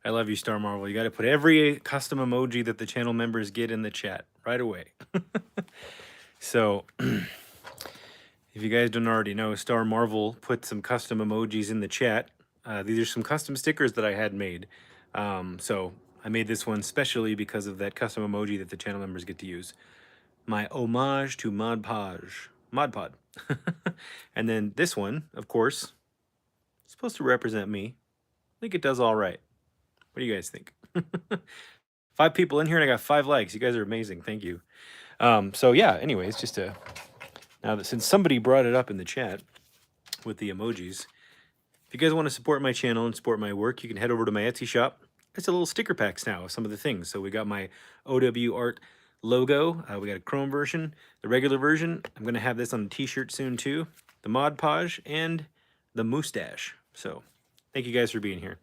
I love you, Star Marvel. You got to put every custom emoji that the channel members get in the chat right away. So, if you guys don't already know, Star Marvel put some custom emojis in the chat. These are some custom stickers that I had made. So, I made this one specially because of that custom emoji that the channel members get to use. My homage to Mod Podge. Mod Pod. And then this one, of course, is supposed to represent me. I think it does all right. What do you guys think? 5 people in here and I got 5 likes. You guys are amazing. Thank you. So yeah, anyways, just to now that since somebody brought it up in the chat with the emojis, if you guys want to support my channel and support my work, you can head over to my Etsy shop. It's a little sticker packs now of some of the things. So we got my OW Art logo. We got a chrome version, the regular version. I'm going to have this on a t-shirt soon too. The Mod Podge and the Moustache. So thank you guys for being here.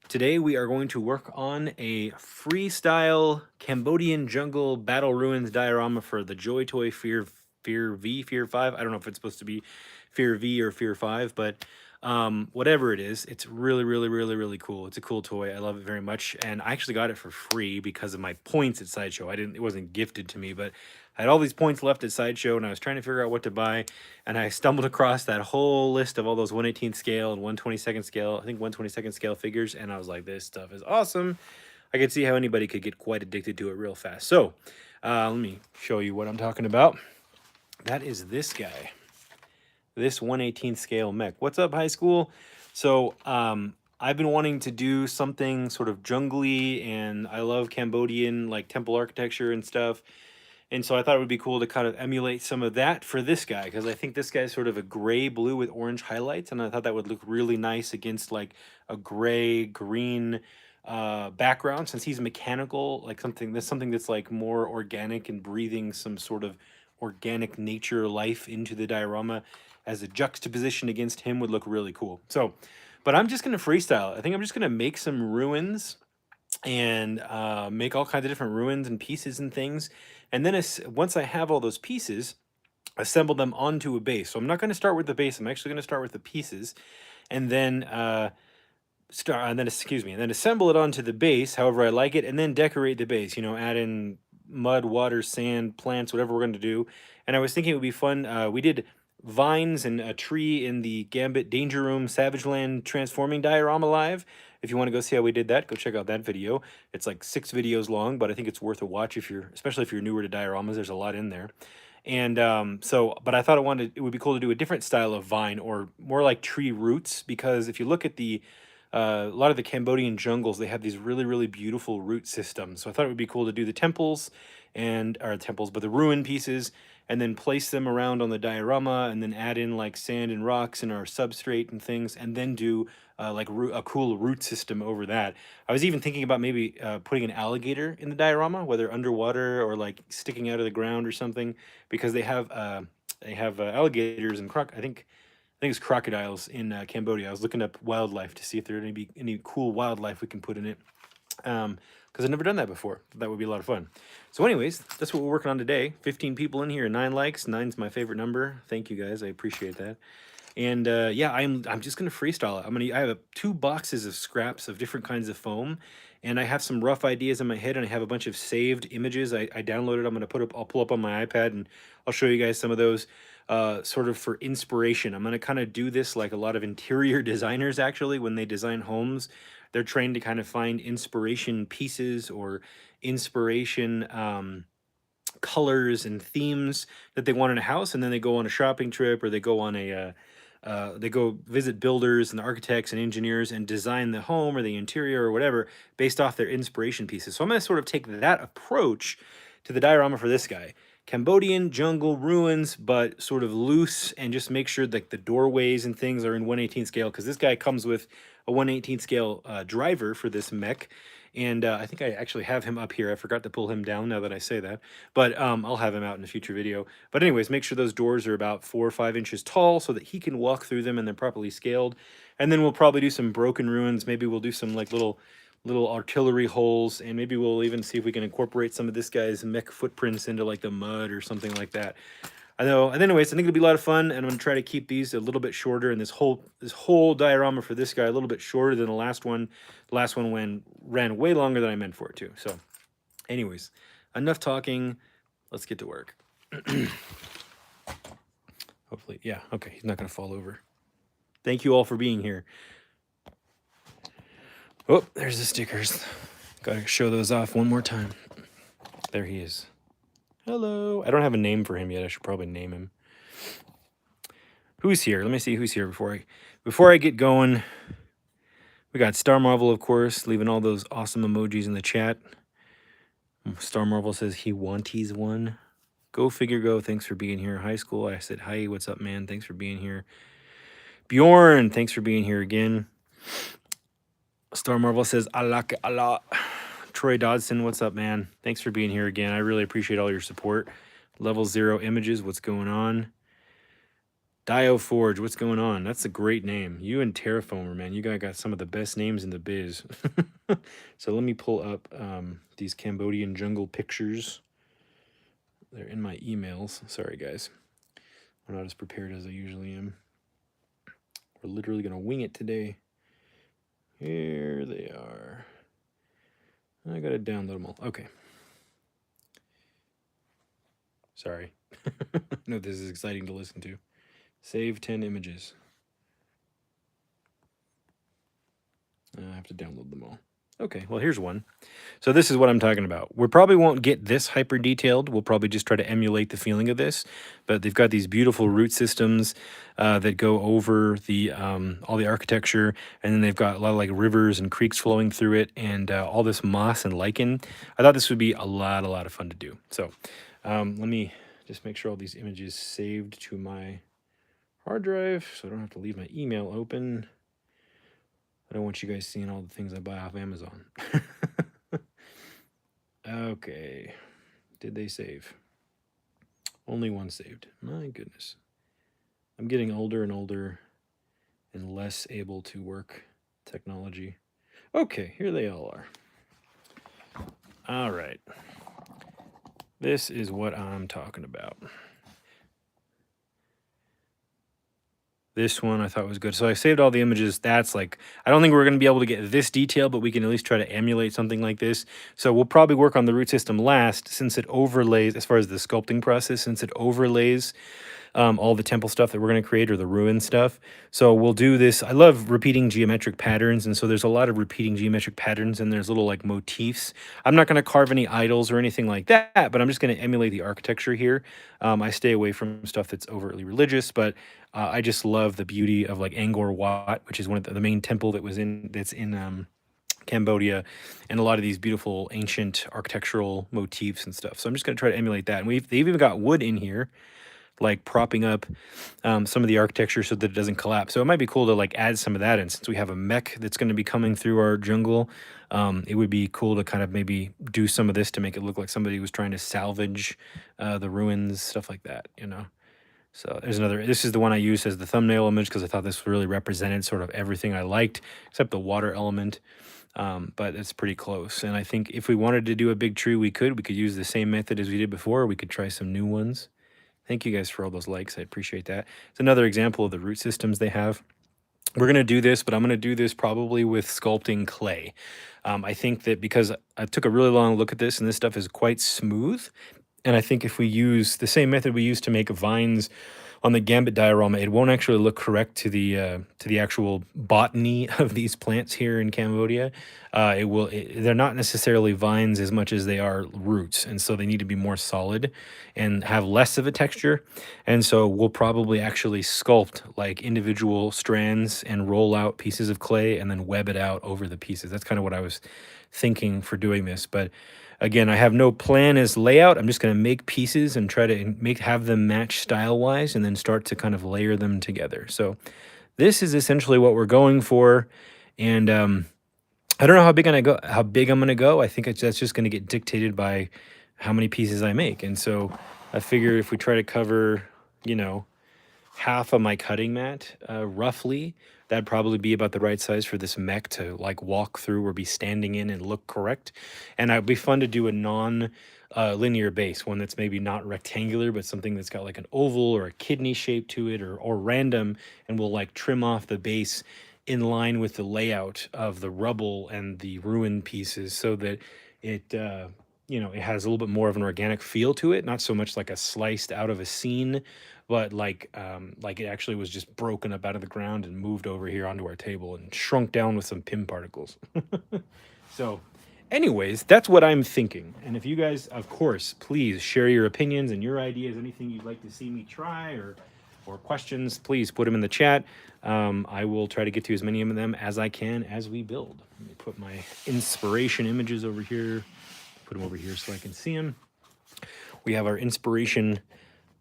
Today we are going to work on a freestyle Cambodian jungle battle ruins diorama for the JoyToy Fear 5. I don't know if it's supposed to be Fear V or Fear 5, but whatever it is, it's really cool. It's a cool toy. I love it very much, and I actually got it for free because of my points at Sideshow. It wasn't gifted to me, but I had all these points left at Sideshow, and I was trying to figure out what to buy, and I stumbled across that whole list of all those 1/18 scale and 1/22 scale, I think 1/22 scale figures, and I was like, this stuff is awesome. I could see how anybody could get quite addicted to it real fast. So let me show you what I'm talking about. That is this guy, this 1/18 scale mech. What's up, high school? So I've been wanting to do something sort of jungly, and I love Cambodian like temple architecture and stuff. And so I thought it would be cool to kind of emulate some of that for this guy, because I think this guy's sort of a gray blue with orange highlights, and I thought that would look really nice against like a gray green background, since he's mechanical, like something that's like more organic and breathing some sort of organic nature life into the diorama as a juxtaposition against him would look really cool. So, but I'm just gonna freestyle. I think I'm just gonna make some ruins and make all kinds of different ruins and pieces and things. And then once I have all those pieces, assemble them onto a base. So I'm not going to start with the base. I'm actually going to start with the pieces, and then excuse me, and then assemble it onto the base however I like it, and then decorate the base. You know, add in mud, water, sand, plants, whatever we're going to do. And I was thinking it would be fun. We did vines and a tree in the Gambit Danger Room Savage Land transforming diorama live. If you want to go see how we did that, go check out that video. It's like 6 videos long, but I think it's worth a watch if you're, especially if you're newer to dioramas. There's a lot in there. And but I thought it would be cool to do a different style of vine or more like tree roots, because if you look at a lot of the Cambodian jungles, they have these really beautiful root systems. So I thought it would be cool to do the temples but the ruin pieces, and then place them around on the diorama, and then add in like sand and rocks in our substrate and things, and then do like a cool root system over that. I was even thinking about maybe putting an alligator in the diorama, whether underwater or like sticking out of the ground or something, because they have alligators and I think it's crocodiles in Cambodia. I was looking up wildlife to see if there would be any cool wildlife we can put in it, because I've never done that before. That would be a lot of fun. So anyways, that's what we're working on today. 15 people in here, 9 likes. 9's my favorite number. Thank you guys. I appreciate that. And yeah, I'm just gonna freestyle it. I have 2 boxes of scraps of different kinds of foam, and I have some rough ideas in my head, and I have a bunch of saved images I downloaded. I'll pull up on my iPad, and I'll show you guys some of those sort of for inspiration. I'm gonna kind of do this like a lot of interior designers actually when they design homes. They're trying to kind of find inspiration pieces or inspiration colors and themes that they want in a house, and then they go on a shopping trip, or they go on they go visit builders and architects and engineers and design the home or the interior or whatever based off their inspiration pieces. So I'm going to sort of take that approach to the diorama for this guy. Cambodian jungle ruins, but sort of loose, and just make sure that the doorways and things are in 1/18 scale, because this guy comes with a 1/18 scale driver for this mech. And I think I actually have him up here. I forgot to pull him down now that I say that, but I'll have him out in a future video. But anyways, make sure those doors are about 4 or 5 inches tall so that he can walk through them and they're properly scaled. And then we'll probably do some broken ruins. Maybe we'll do some like little artillery holes, and maybe we'll even see if we can incorporate some of this guy's mech footprints into like the mud or something like that. I know. And anyways, I think it'll be a lot of fun, and I'm gonna try to keep these a little bit shorter, and this whole diorama for this guy a little bit shorter than the last one. The last one ran way longer than I meant for it to. So, anyways, enough talking. Let's get to work. Hopefully, yeah. Okay, he's not gonna fall over. Thank you all for being here. Oh, there's the stickers. Gotta show those off one more time. There he is. Hello. I don't have a name for him yet. I should probably name him. Who's here? Let me see who's here before I get going. We got Star Marvel, of course, leaving all those awesome emojis in the chat. Star Marvel says he wanties one. Go figure go. Thanks for being here. High school. I said, hi, what's up, man? Thanks for being here. Bjorn, thanks for being here again. Star Marvel says, I like it a lot. Troy Dodson, what's up, man? Thanks for being here again. I really appreciate all your support. Level 0 Images, what's going on? Dio Forge, what's going on? That's a great name. You and Terraformer, man. You guys got some of the best names in the biz. So let me pull up these Cambodian jungle pictures. They're in my emails. Sorry, guys. I'm not as prepared as I usually am. We're literally going to wing it today. Here they are. I got to download them all. Okay. Sorry. I know this is exciting to listen to. Save 10 images. I have to download them all. Okay, well, here's one. So this is what I'm talking about. We probably won't get this hyper detailed. We'll probably just try to emulate the feeling of this. But they've got these beautiful root systems that go over the all the architecture, and then they've got a lot of like rivers and creeks flowing through it, and all this moss and lichen. I thought this would be a lot of fun to do. So let me just make sure all these images saved to my hard drive, so I don't have to leave my email open. I don't want you guys seeing all the things I buy off Amazon. Okay. Did they save? Only one saved. My goodness. I'm getting older and older and less able to work technology. Okay, here they all are. All right. This is what I'm talking about. This one I thought was good. So I saved all the images. That's like, I don't think we're going to be able to get this detail, but we can at least try to emulate something like this. So we'll probably work on the root system last, since it overlays, as far as the sculpting process, since it overlays all the temple stuff that we're going to create, or the ruin stuff. So we'll do this. I love repeating geometric patterns, and so there's a lot of repeating geometric patterns, and there's little like motifs. I'm not going to carve any idols or anything like that, but I'm just going to emulate the architecture here. I stay away from stuff that's overtly religious, but I just love the beauty of like Angkor Wat, which is one of the main temple that's in Cambodia, and a lot of these beautiful ancient architectural motifs and stuff. So I'm just going to try to emulate that. And they've even got wood in here, like propping up some of the architecture so that it doesn't collapse. So it might be cool to like add some of that in, since we have a mech that's going to be coming through our jungle. It would be cool to kind of maybe do some of this to make it look like somebody was trying to salvage the ruins, stuff like that, you know. So there's another. This is the one I used as the thumbnail image because I thought this really represented sort of everything I liked, except the water element. But it's pretty close. And I think if we wanted to do a big tree, we could use the same method as we did before. Or we could try some new ones. Thank you guys for all those likes. I appreciate that. It's another example of the root systems they have. We're going to do this, but I'm going to do this probably with sculpting clay. I think that because I took a really long look at this, and this stuff is quite smooth. And I think if we use the same method we used to make vines on the Gambit diorama, it won't actually look correct to the actual botany of these plants here in Cambodia. They're not necessarily vines as much as they are roots, and so they need to be more solid and have less of a texture. And so we'll probably actually sculpt like individual strands and roll out pieces of clay and then web it out over the pieces. That's kind of what I was thinking for doing this. But again, I have no plan as layout. I'm just going to make pieces and try to have them match style-wise, and then start to kind of layer them together. So this is essentially what we're going for. And I don't know how big I'm going to go. I think that's just going to get dictated by how many pieces I make. And so I figure if we try to cover, you know, half of my cutting mat, roughly. That'd probably be about the right size for this mech to like walk through or be standing in and look correct. And it'd be fun to do a non linear base, one that's maybe not rectangular, but something that's got like an oval or a kidney shape to it, or random, and we'll like trim off the base in line with the layout of the rubble and the ruined pieces so that it you know, it has a little bit more of an organic feel to it, not so much like a sliced out of a scene, but like it actually was just broken up out of the ground and moved over here onto our table and shrunk down with some pim particles. So anyways, that's what I'm thinking. And if you guys, of course, please share your opinions and your ideas, anything you'd like to see me try, or questions, please put them in the chat. I will try to get to as many of them as I can as we build. Let me put my inspiration images over here. Put them over here so I can see them. We have our inspiration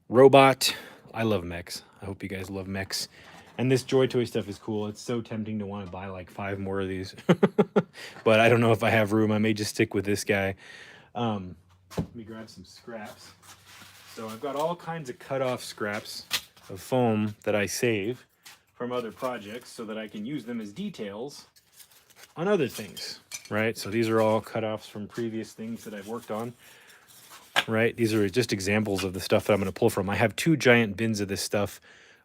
robot. I love mechs. I hope you guys love mechs. And this JoyToy stuff is cool. It's so tempting to want to buy like 5 more of these. But I don't know if I have room. I may just stick with this guy. Let me grab some scraps. So I've got all kinds of cut-off scraps of foam that I save from other projects so that I can use them as details on other things, right? So these are all cut-offs from previous things that I've worked on, right? These are just examples of the stuff that I'm going to pull from. I have 2 giant bins of this stuff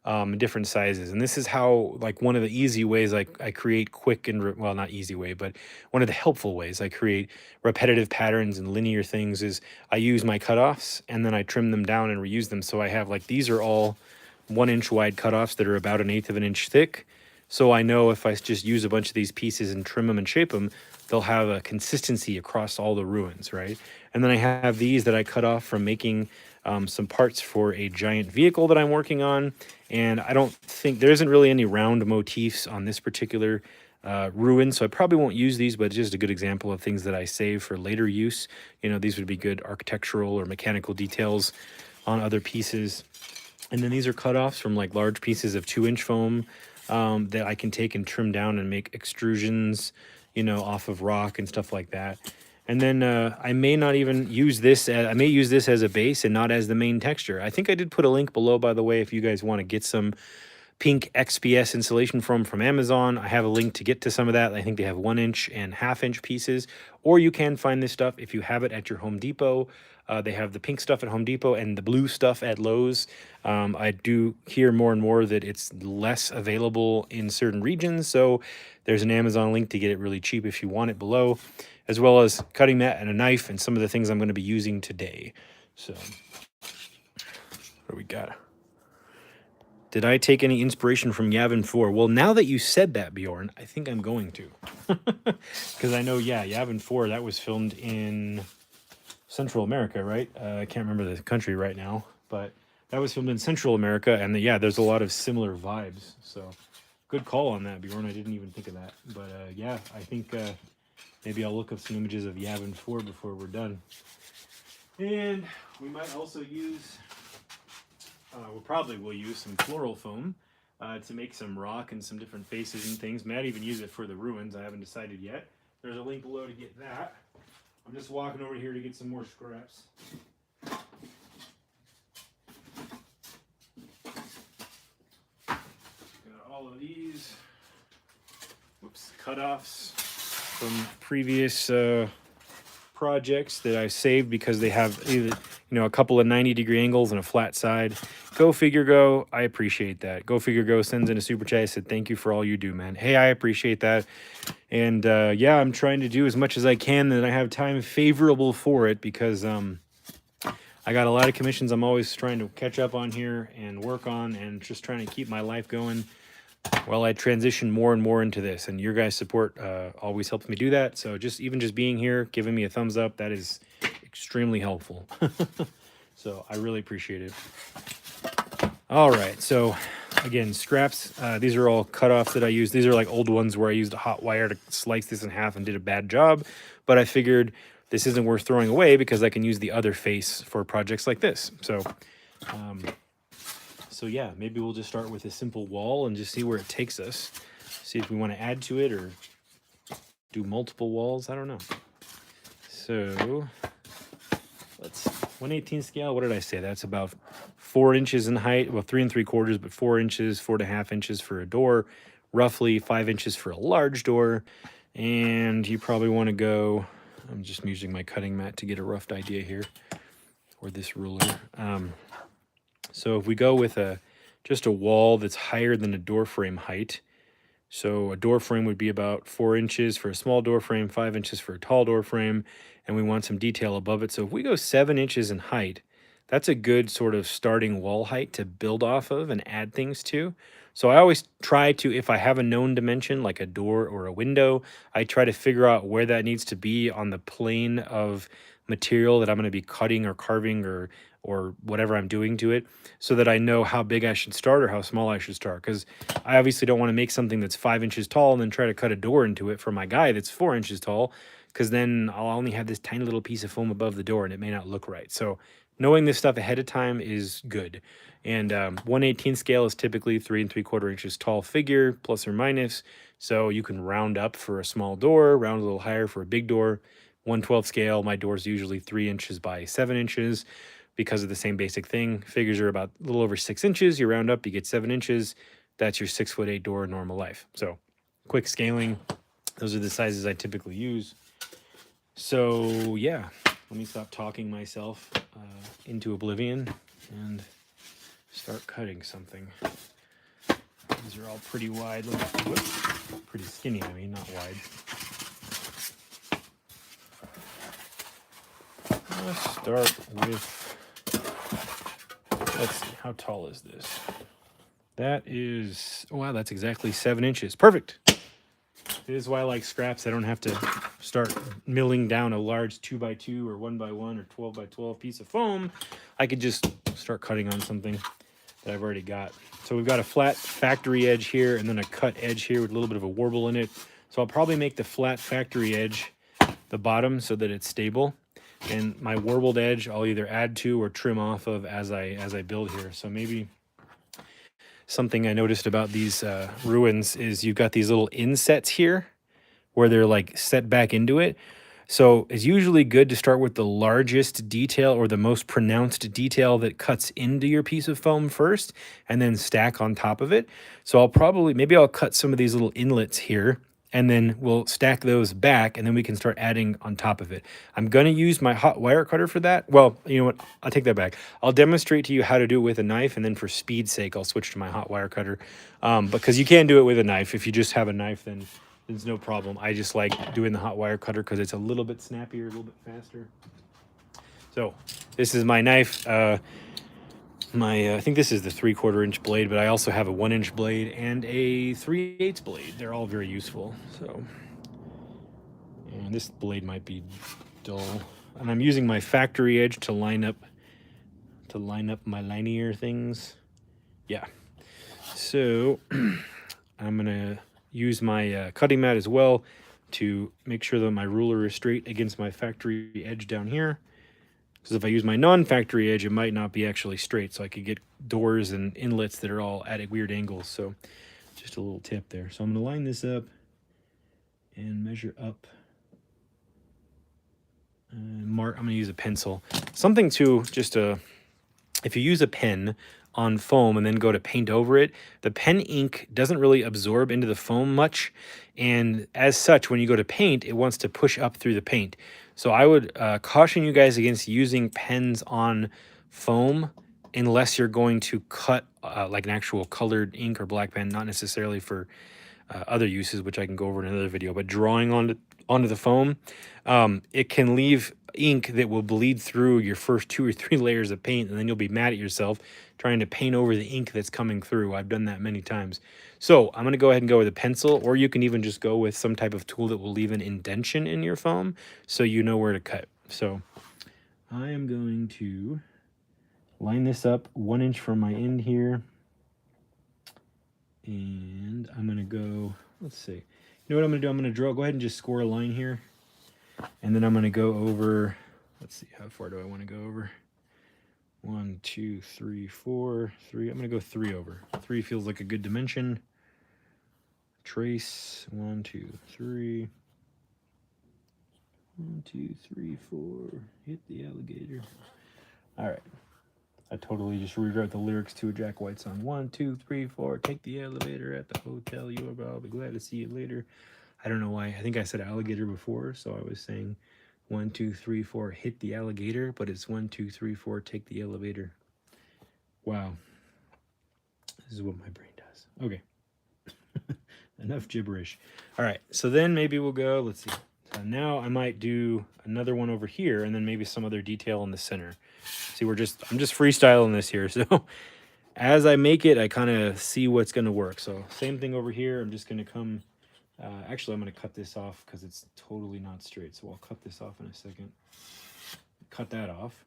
in different sizes, and this is how, like, one of the easy ways I create quick and well, not easy way, but one of the helpful ways I create repetitive patterns and linear things is I use my cutoffs and then I trim them down and reuse them. So I have, like, these are all 1-inch wide cutoffs that are about 1/8 of an inch thick. So I know if I just use a bunch of these pieces and trim them and shape them, they'll have a consistency across all the ruins, right? And then I have these that I cut off from making some parts for a giant vehicle that I'm working on. And I don't think, there isn't really any round motifs on this particular ruin, so I probably won't use these, but it's just a good example of things that I save for later use. You know, these would be good architectural or mechanical details on other pieces. And then these are cutoffs from like large pieces of 2-inch foam that I can take and trim down and make extrusions, you know, off of rock and stuff like that. And then I may not even use this. I may use this as a base and not as the main texture. I think I did put a link below, by the way, if you guys want to get some pink XPS insulation from Amazon. I have a link to get to some of that. I think they have 1-inch and 1/2-inch pieces, or you can find this stuff if you have it at your Home Depot. They have the pink stuff at Home Depot and the blue stuff at Lowe's. I do hear more and more that it's less available in certain regions, so there's an Amazon link to get it really cheap if you want it below, as well as cutting mat and a knife and some of the things I'm going to be using today. So, what do we got? Did I take any inspiration from Yavin 4? Well, now that you said that, Bjorn, I think I'm going to. Because I know, yeah, Yavin 4, that was filmed in Central America, right? I can't remember the country right now, but that was filmed in Central America, and yeah, there's a lot of similar vibes. So, good call on that, Bjorn. I didn't even think of that. But yeah, I think maybe I'll look up some images of Yavin 4 before we're done. And we might also use... we'll use some floral foam to make some rock and some different faces and things. Might even use it for the ruins. I haven't decided yet. There's a link below to get that. I'm just walking over here to get some more scraps. Got all of these cutoffs from previous projects that I saved because they have either, a couple of 90-degree angles and a flat side. Go Figure Go, I appreciate that. Go Figure Go sends in a super chat. I said, thank you for all you do, man. Hey, I appreciate that. And yeah, I'm trying to do as much as I can that I have time favorable for it because I got a lot of commissions I'm always trying to catch up on here and work on and just trying to keep my life going while I transition more and more into this. And your guys' support always helps me do that. So just being here, giving me a thumbs up, that is extremely helpful. So I really appreciate it. All right, so again, scraps. These are all cutoffs that I use. These are like old ones where I used a hot wire to slice this in half and did a bad job. But I figured this isn't worth throwing away because I can use the other face for projects like this. So, so yeah, maybe we'll just start with a simple wall and just see where it takes us. See if we want to add to it or do multiple walls. I don't know. So let's 1/18 scale. What did I say? That's about 4 inches in height, well, 3 3/4, but 4 inches, 4.5 inches for a door, roughly 5 inches for a large door. And you probably want to go, I'm just using my cutting mat to get a rough idea here, or this ruler. So if we go with just a wall that's higher than a door frame height, so a door frame would be about 4 inches for a small door frame, 5 inches for a tall door frame, and we want some detail above it. So if we go 7 inches in height, that's a good sort of starting wall height to build off of and add things to. So I always try to, if I have a known dimension like a door or a window, I try to figure out where that needs to be on the plane of material that I'm going to be cutting or carving or whatever I'm doing to it, so that I know how big I should start or how small I should start. Because I obviously don't want to make something that's 5 inches tall and then try to cut a door into it for my guy that's 4 inches tall, because then I'll only have this tiny little piece of foam above the door and it may not look right. So knowing this stuff ahead of time is good. And 1/18 scale is typically 3 3/4 inches tall figure, plus or minus. So you can round up for a small door, round a little higher for a big door. 1/12 scale, my door is usually 3 inches by 7 inches because of the same basic thing. Figures are about a little over 6 inches. You round up, you get 7 inches. That's your 6'8" door in normal life. So quick scaling. Those are the sizes I typically use. So yeah, let me stop talking myself into oblivion and start cutting something. These are all pretty wide. Whoops, pretty skinny, I mean, not wide. Let's start with, let's see, how tall is this? That is, oh wow, that's exactly 7 inches. Perfect. This is why I like scraps. I don't have to start milling down a large 2x2 or 1x1 or 12x12 piece of foam. I could just start cutting on something that I've already got. So we've got a flat factory edge here and then a cut edge here with a little bit of a warble in it. So I'll probably make the flat factory edge the bottom so that it's stable. And my warbled edge I'll either add to or trim off of as I build here. So maybe something I noticed about these ruins is you've got these little insets here where they're like set back into it. So it's usually good to start with the largest detail or the most pronounced detail that cuts into your piece of foam first and then stack on top of it. So maybe I'll cut some of these little inlets here and then we'll stack those back and then we can start adding on top of it. I'm going to use my hot wire cutter for that. Well, you know what? I'll take that back. I'll demonstrate to you how to do it with a knife, and then for speed's sake, I'll switch to my hot wire cutter. Because you can do it with a knife. If you just have a knife, then it's no problem. I just like doing the hot wire cutter because it's a little bit snappier, a little bit faster. So this is my knife. I think this is the 3/4 inch blade, but I also have a 1 inch blade and a 3/8 blade. They're all very useful. So, and this blade might be dull, and I'm using my factory edge to line up my linear things. Yeah. So I'm gonna use my cutting mat as well to make sure that my ruler is straight against my factory edge down here. Because if I use my non-factory edge, it might not be actually straight, so I could get doors and inlets that are all at weird angles. So just a little tip there. So I'm going to line this up and measure up. I'm going to use a pencil. Something too, if you use a pen on foam and then go to paint over it, the pen ink doesn't really absorb into the foam much. And as such, when you go to paint, it wants to push up through the paint. So I would caution you guys against using pens on foam unless you're going to cut like an actual colored ink or black pen, not necessarily for other uses, which I can go over in another video, but drawing onto the foam, it can leave ink that will bleed through your first 2 or 3 layers of paint, and then you'll be mad at yourself trying to paint over the ink that's coming through. I've done that many times. So I'm going to go ahead and go with a pencil, or you can even just go with some type of tool that will leave an indentation in your foam so you know where to cut. So I am going to line this up 1 inch from my end here. And I'm going to go, let's see. You know what I'm going to do? I'm going to go ahead and just score a line here. And then I'm going to go over, let's see, how far do I want to go over? 1, 2, 3, 4, 3. I'm going to go 3 over. 3 feels like a good dimension. Trace, 1, 2, 3. 1, 2, 3, 4. Hit the alligator. All right. I totally just rewrote the lyrics to a Jack White song. 1, 2, 3, 4. Take the elevator at the hotel. You are, I'll be glad to see you later. I don't know why. I think I said alligator before, so I was saying 1, 2, 3, 4. Hit the alligator, but it's 1, 2, 3, 4. Take the elevator. Wow. This is what my brain does. Okay. Enough gibberish. All right. So then maybe we'll go. Let's see. So now I might do another one over here, and then maybe some other detail in the center. See, I'm just freestyling this here. So as I make it, I kind of see what's going to work. So same thing over here. I'm just going to come. Actually, I'm going to cut this off because it's totally not straight. So I'll cut this off in a second. Cut that off.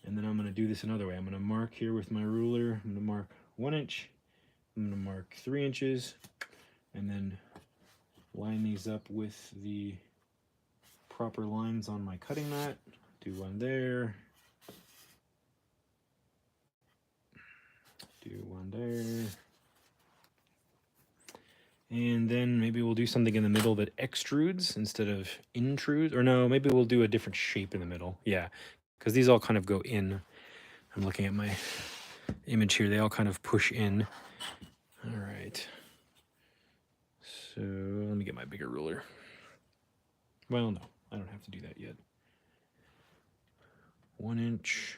And then I'm going to do this another way. I'm going to mark here with my ruler. I'm going to mark 1 inch. I'm going to mark 3 inches. And then line these up with the proper lines on my cutting mat. Do one there. Do one there. And then maybe we'll do something in the middle that extrudes instead of intrudes. Or no, maybe we'll do a different shape in the middle. Yeah, because these all kind of go in. I'm looking at my image here. They all kind of push in. All right. So let me get my bigger ruler. Well, no, I don't have to do that yet. 1 inch.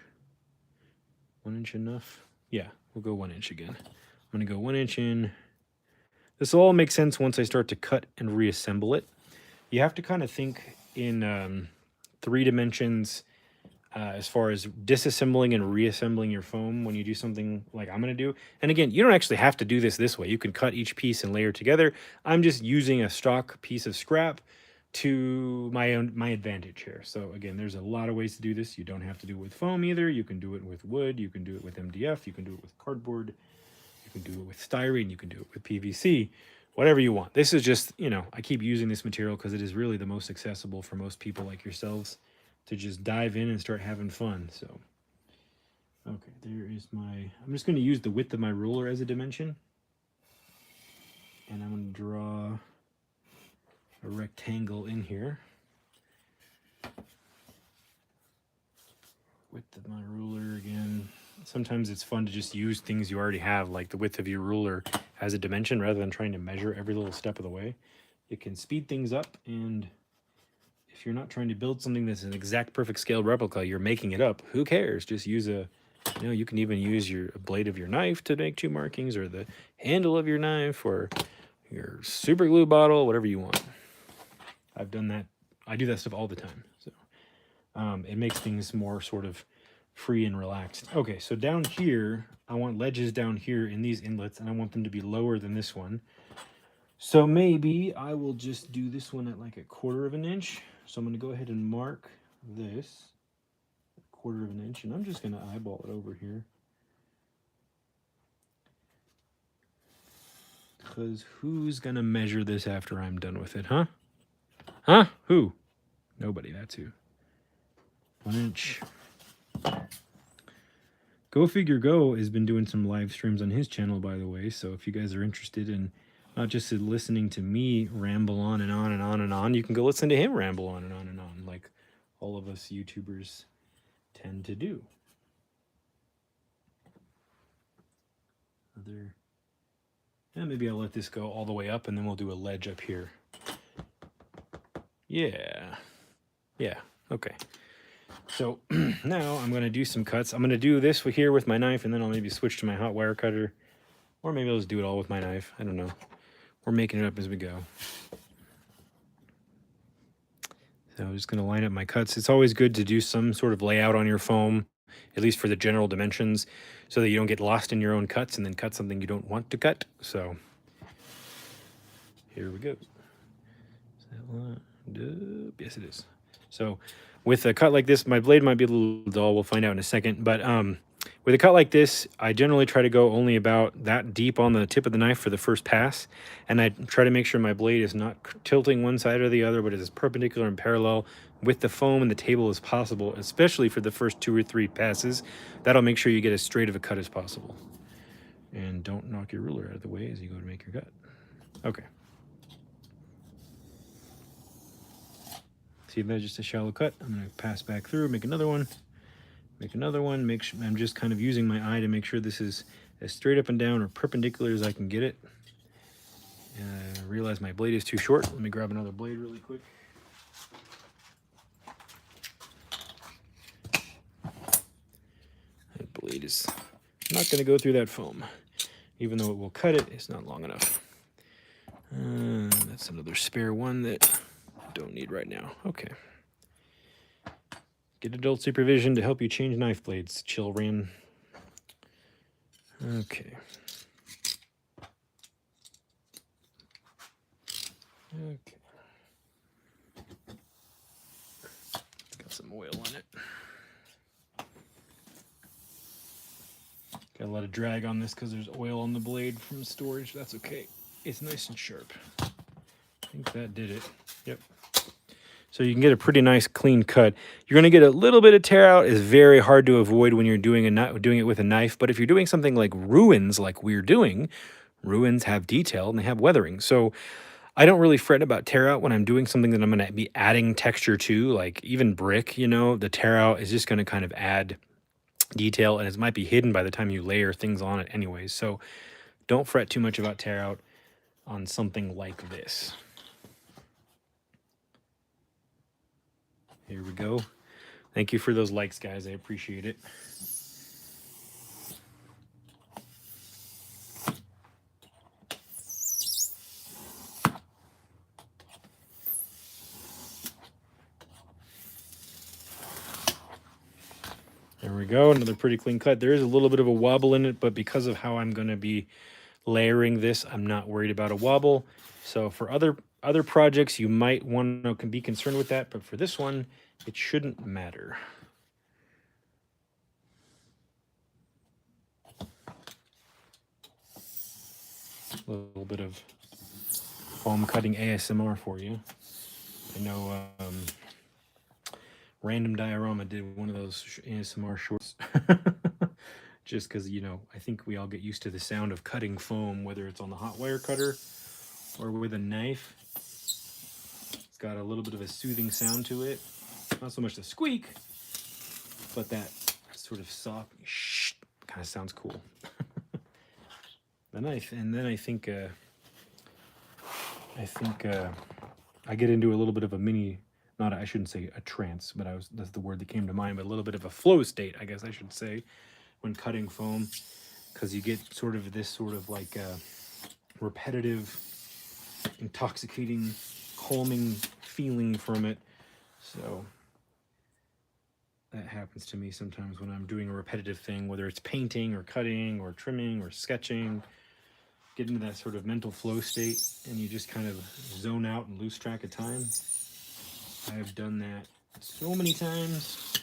1 inch enough? Yeah, we'll go 1 inch again. I'm going to go 1 inch in. This will all make sense once I start to cut and reassemble it. You have to kind of think in 3 dimensions as far as disassembling and reassembling your foam when you do something like I'm going to do. And again, you don't actually have to do this way. You can cut each piece and layer together. I'm just using a stock piece of scrap to my advantage here. So again, there's a lot of ways to do this. You don't have to do it with foam either. You can do it with wood. You can do it with MDF. You can do it with cardboard. You can do it with styrene. You can do it with PVC. Whatever you want. This is just, you know, I keep using this material because it is really the most accessible for most people like yourselves to just dive in and start having fun. So, okay, there is my, I'm just going to use the width of my ruler as a dimension. And I'm going to draw a rectangle in here. Width of my ruler again. Sometimes it's fun to just use things you already have, like the width of your ruler as a dimension rather than trying to measure every little step of the way. It can speed things up, and if you're not trying to build something that's an exact perfect scale replica, you're making it up. Who cares? Just use a, you know, you can even use your blade of your knife to make 2 markings, or the handle of your knife, or your super glue bottle, whatever you want. I've done that. I do that stuff all the time. So it makes things more sort of free and relaxed. Okay, so down here, I want ledges down here in these inlets, and I want them to be lower than this one. So maybe I will just do this one at like 1/4 of an inch. So I'm going to go ahead and mark this 1/4 of an inch, and I'm just going to eyeball it over here. Because who's going to measure this after I'm done with it, huh? Huh? Who? Nobody, that's who. 1 inch. Go Figure Go has been doing some live streams on his channel, by the way. So if you guys are interested in not just listening to me ramble on and on and on and on, you can go listen to him ramble on and on and on, like all of us YouTubers tend to do. Yeah, maybe I'll let this go all the way up, and then we'll do a ledge up here. Yeah. Yeah, okay. So now I'm going to do some cuts. I'm going to do this here with my knife, and then I'll maybe switch to my hot wire cutter. Or maybe I'll just do it all with my knife. I don't know. We're making it up as we go. So I'm just going to line up my cuts. It's always good to do some sort of layout on your foam, at least for the general dimensions, so that you don't get lost in your own cuts and then cut something you don't want to cut. So here we go. Is that one? Yes, it is. So with a cut like this, my blade might be a little dull. We'll find out in a second. But with a cut like this, I generally try to go only about that deep on the tip of the knife for the first pass. And I try to make sure my blade is not tilting one side or the other, but is as perpendicular and parallel with the foam and the table as possible, especially for the first 2 or 3 passes. That'll make sure you get as straight of a cut as possible. And don't knock your ruler out of the way as you go to make your cut. Okay. See, that's just a shallow cut. I'm going to pass back through, make another one. Make another one. Make sure I'm just kind of using my eye to make sure this is as straight up and down or perpendicular as I can get it. Realize my blade is too short. Let me grab another blade really quick. That blade is not going to go through that foam. Even though it will cut it, it's not long enough. That's another spare one that I don't need right now. Okay. Get adult supervision to help you change knife blades, children. Okay. Okay. It's got some oil in it. Got a lot of drag on this because there's oil on the blade from storage. That's okay. It's nice and sharp. I think that did it. Yep. So you can get a pretty nice clean cut. You're going to get a little bit of tear out. It's very hard to avoid when you're doing it with a knife. But if you're doing something like ruins, like we're doing, ruins have detail and they have weathering. So I don't really fret about tear out when I'm doing something that I'm going to be adding texture to, like even brick, you know, the tear out is just going to kind of add detail, and it might be hidden by the time you layer things on it anyways. So don't fret too much about tear out on something like this. Here we go. Thank you for those likes, guys. I appreciate it. There we go. Another pretty clean cut. There is a little bit of a wobble in it, but because of how I'm going to be layering this, I'm not worried about a wobble. So for other projects, you might want to be concerned with that, but for this one, it shouldn't matter. A little bit of foam cutting ASMR for you. I know Random Diorama did one of those ASMR shorts. Just because, you know, I think we all get used to the sound of cutting foam, whether it's on the hot wire cutter or with a knife. It's got a little bit of a soothing sound to it. Not so much the squeak, but that sort of soft shh kind of sounds cool. The knife, and then I think I get into a little bit of a mini, not I shouldn't say a trance, but that's the word that came to mind, but a little bit of a flow state, I guess I should say, when cutting foam, because you get sort of this sort of like repetitive, intoxicating, calming feeling from it. So that happens to me sometimes when I'm doing a repetitive thing, whether it's painting or cutting or trimming or sketching. Get into that sort of mental flow state and you just kind of zone out and lose track of time. I have done that so many times.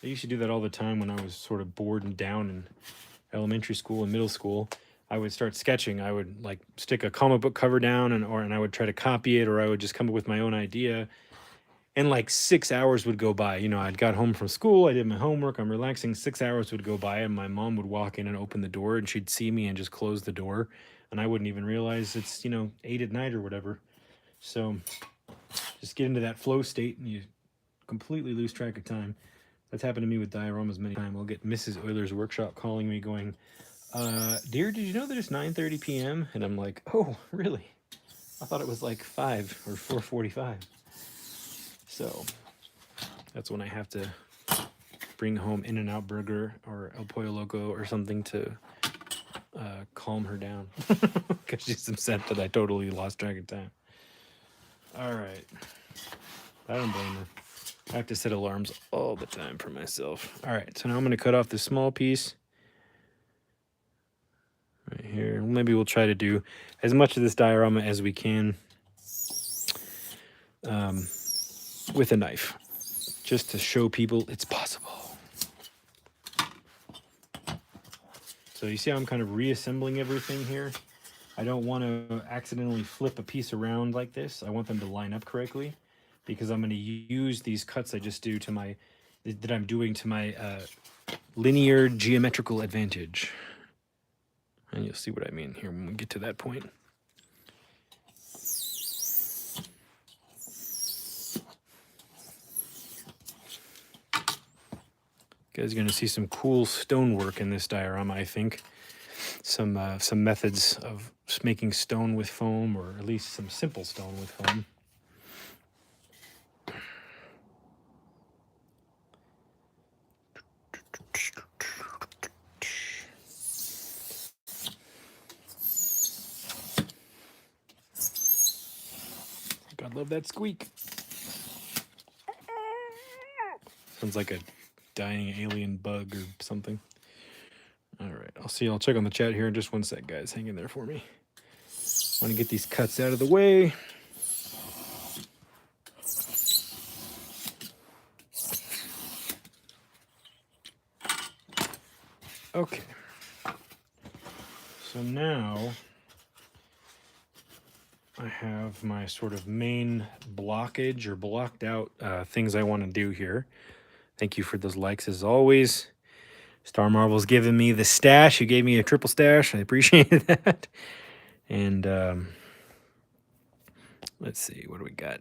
I used to do that all the time when I was sort of bored and down in elementary school and middle school. I would start sketching. I would like stick a comic book cover down and I would try to copy it, or I would just come up with my own idea. And like 6 hours would go by. You know, I'd got home from school, I did my homework, I'm relaxing, 6 hours would go by and my mom would walk in and open the door and she'd see me and just close the door. And I wouldn't even realize it's, you know, 8 at night or whatever. So just get into that flow state and you completely lose track of time. That's happened to me with dioramas many times. I'll get Mrs. Euler's workshop calling me going, dear, did you know that it's 9:30 p.m.? And I'm like, oh, really? I thought it was like 5 or 4:45. So that's when I have to bring home In-N-Out Burger or El Pollo Loco or something to calm her down. Because she's upset that I totally lost track of time. All right. I don't blame her. I have to set alarms all the time for myself. All right, so now I'm going to cut off this small piece right here. Maybe we'll try to do as much of this diorama as we can with a knife, just to show people it's possible. So you see how I'm kind of reassembling everything here? I don't want to accidentally flip a piece around like this. I want them to line up correctly, because I'm going to use these cuts I just do to my, that I'm doing to my linear geometrical advantage. And you'll see what I mean here when we get to that point. You guys are going to see some cool stonework in this diorama, I think. Some methods of making stone with foam, or at least some simple stone with foam. God, love that squeak. Sounds like a dying alien bug or something. All right, I'll check on the chat here in just one sec, guys. Hang in there for me. Want to get these cuts out of the way. Okay. So now I have my sort of main blockage or blocked out things I want to do here. Thank you for those likes as always. Star Marvel's giving me the stash. You gave me a triple stash. I appreciate that. And let's see, what do we got?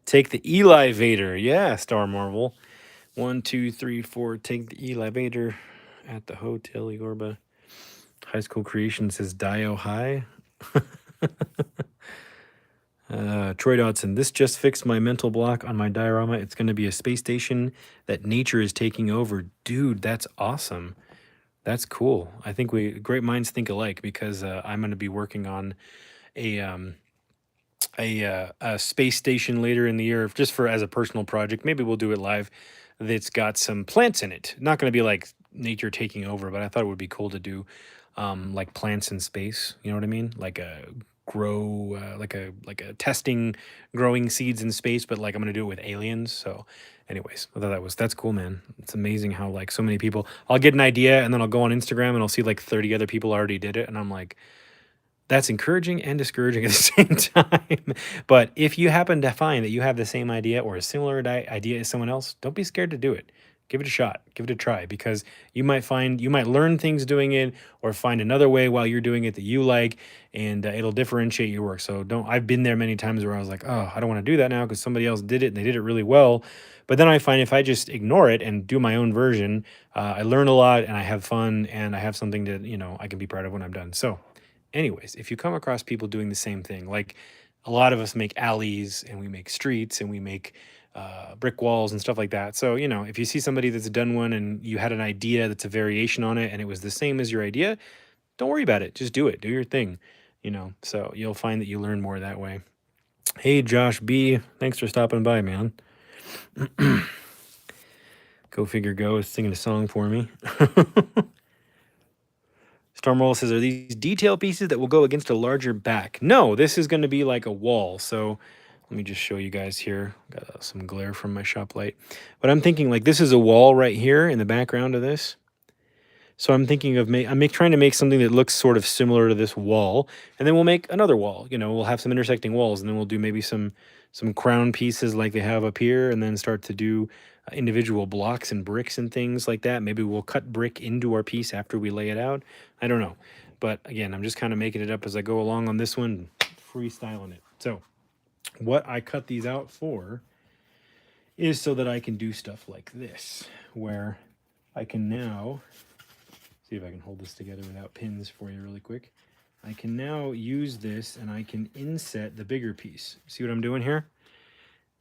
Take the Eli Vader. Yeah, Star Marvel. 1, 2, 3, 4. Take the Eli Vader at the Hotel Yorba. High School Creation says Dio High. Troy Dodson, this just fixed my mental block on my diorama. It's going to be a space station that nature is taking over. Dude, that's awesome. That's cool. I think great minds think alike, because I'm going to be working on a space station later in the year, just as a personal project. Maybe we'll do it live. That's got some plants in it. Not going to be like nature taking over, but I thought it would be cool to do like plants in space. You know what I mean? Like a like a testing growing seeds in space, but like I'm gonna do it with aliens. So anyways, I thought that's cool, man. It's amazing how like so many people, I'll get an idea and then I'll go on Instagram and I'll see like 30 other people already did it, and I'm like, that's encouraging and discouraging at the same time. But if you happen to find that you have the same idea or a similar idea as someone else, don't be scared to do it. Give it a shot. Give it a try, because you might learn things doing it, or find another way while you're doing it that you like, and it'll differentiate your work. So I've been there many times where I was like, oh, I don't want to do that now because somebody else did it and they did it really well. But then I find if I just ignore it and do my own version, I learn a lot and I have fun and I have something that, I can be proud of when I'm done. So anyways, if you come across people doing the same thing, like a lot of us make alleys and we make streets and we make brick walls and stuff like that. So, if you see somebody that's done one and you had an idea that's a variation on it and it was the same as your idea, don't worry about it. Just do it. Do your thing, So you'll find that you learn more that way. Hey, Josh B. Thanks for stopping by, man. Go Figure Go is singing a song for me. Stormroll says, are these detail pieces that will go against a larger back? No, this is going to be like a wall. So let me just show you guys here. Got some glare from my shop light. But I'm thinking like this is a wall right here in the background of this. So I'm thinking of trying to make something that looks sort of similar to this wall. And then we'll make another wall. We'll have some intersecting walls. And then we'll do maybe some crown pieces like they have up here. And then start to do individual blocks and bricks and things like that. Maybe we'll cut brick into our piece after we lay it out. I don't know. But again, I'm just kind of making it up as I go along on this one, freestyling it. So what I cut these out for is so that I can do stuff like this, where I can now, see if I can hold this together without pins for you really quick. I can now use this and I can inset the bigger piece. See what I'm doing here?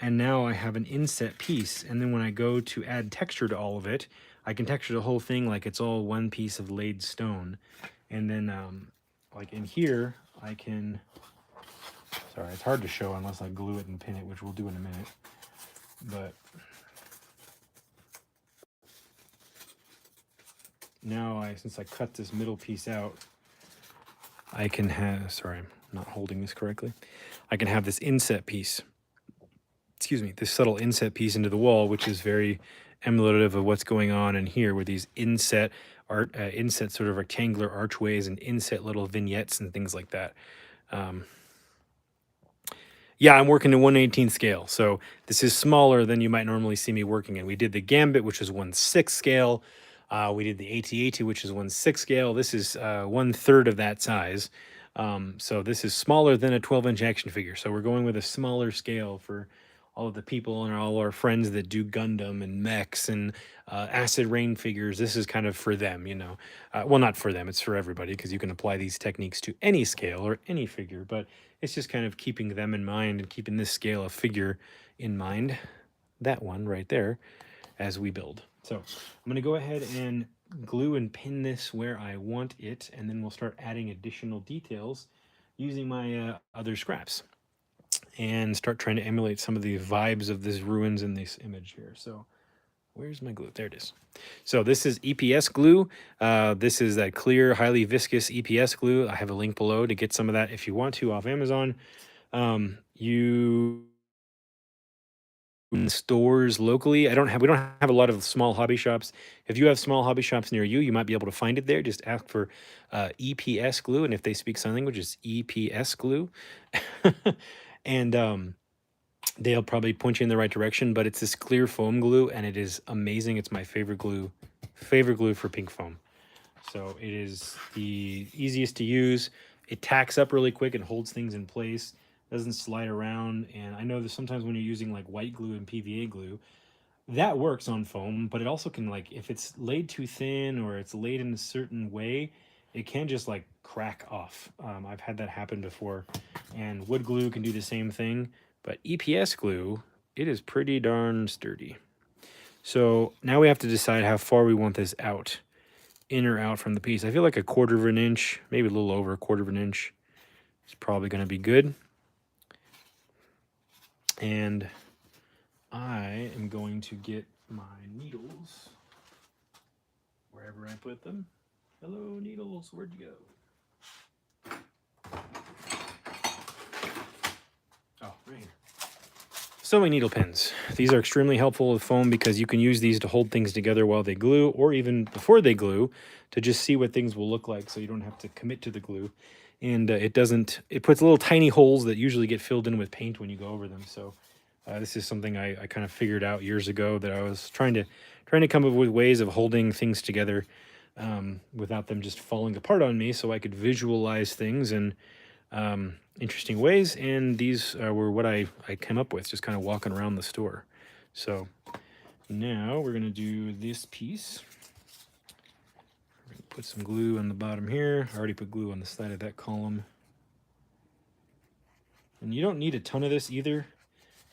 And now I have an inset piece. And then when I go to add texture to all of it, I can texture the whole thing like it's all one piece of laid stone. And then like in here, I can, sorry, it's hard to show unless I glue it and pin it, which we'll do in a minute. But now since I cut this middle piece out, I can have, sorry, I'm not holding this correctly. I can have this inset piece. Excuse me, this subtle inset piece into the wall, which is very emulative of what's going on in here with these inset sort of rectangular archways and inset little vignettes and things like that. Yeah, I'm working to 1/18 scale, so this is smaller than you might normally see me working in. We did the Gambit, which is 1/6 scale. We did the AT-AT, which is 1/6 scale. This is 1/3 of that size. So this is smaller than a 12-inch action figure. So we're going with a smaller scale for all of the people and all our friends that do Gundam and mechs and acid rain figures. This is kind of for them, you know. Well, not for them, it's for everybody, because you can apply these techniques to any scale or any figure, but it's just kind of keeping them in mind and keeping this scale of figure in mind, that one right there, as we build. So I'm going to go ahead and glue and pin this where I want it, and then we'll start adding additional details using my other scraps and start trying to emulate some of the vibes of this ruins in this image here. So where's my glue? There it is. So this is EPS glue. This is that clear, highly viscous EPS glue. I have a link below to get some of that if you want to off Amazon. You in stores locally. We don't have a lot of small hobby shops. If you have small hobby shops near you, you might be able to find it there. Just ask for EPS glue, and if they speak sign language, it's EPS glue. And they'll probably point you in the right direction, but it's this clear foam glue, and it is amazing. It's my favorite glue for pink foam. So it is the easiest to use. It tacks up really quick and holds things in place, doesn't slide around. And I know that sometimes when you're using like white glue and PVA glue, that works on foam, but it also can, like, if it's laid too thin or it's laid in a certain way, it can just like crack off. I've had that happen before, and wood glue can do the same thing, but EPS glue, it is pretty darn sturdy. So now we have to decide how far we want this out, in or out from the piece. I feel like 1/4 of an inch, maybe a little over 1/4 of an inch is probably going to be good. And I am going to get my needles wherever I put them. Hello, needles, where'd you go? Oh, right here. Sewing needle pins. These are extremely helpful with foam because you can use these to hold things together while they glue, or even before they glue, to just see what things will look like so you don't have to commit to the glue. And it puts little tiny holes that usually get filled in with paint when you go over them. So this is something I kind of figured out years ago, that I was trying to come up with ways of holding things together without them just falling apart on me, so I could visualize things in interesting ways. And these were what I came up with, just kind of walking around the store. So now we're going to do this piece. We're going to put some glue on the bottom here. I already put glue on the side of that column. And you don't need a ton of this either,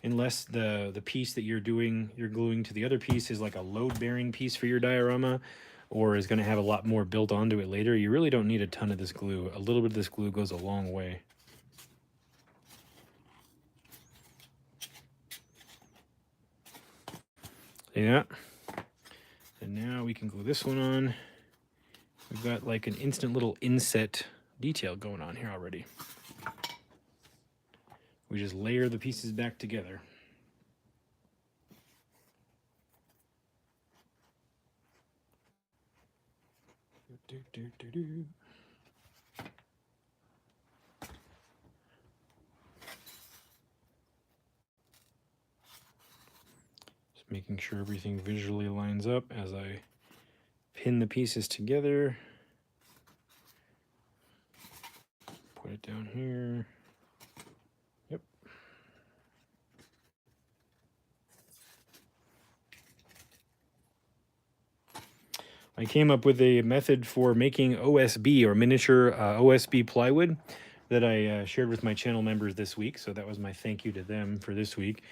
unless the piece that you're gluing to the other piece is like a load-bearing piece for your diorama, or is going to have a lot more built onto it later. You really don't need a ton of this glue. A little bit of this glue goes a long way. Yeah. And now we can glue this one on. We've got like an instant little inset detail going on here already. We just layer the pieces back together. Just making sure everything visually lines up as I pin the pieces together. Put it down here. Yep. I came up with a method for making OSB, or miniature OSB plywood, that I shared with my channel members this week. So that was my thank you to them for this week.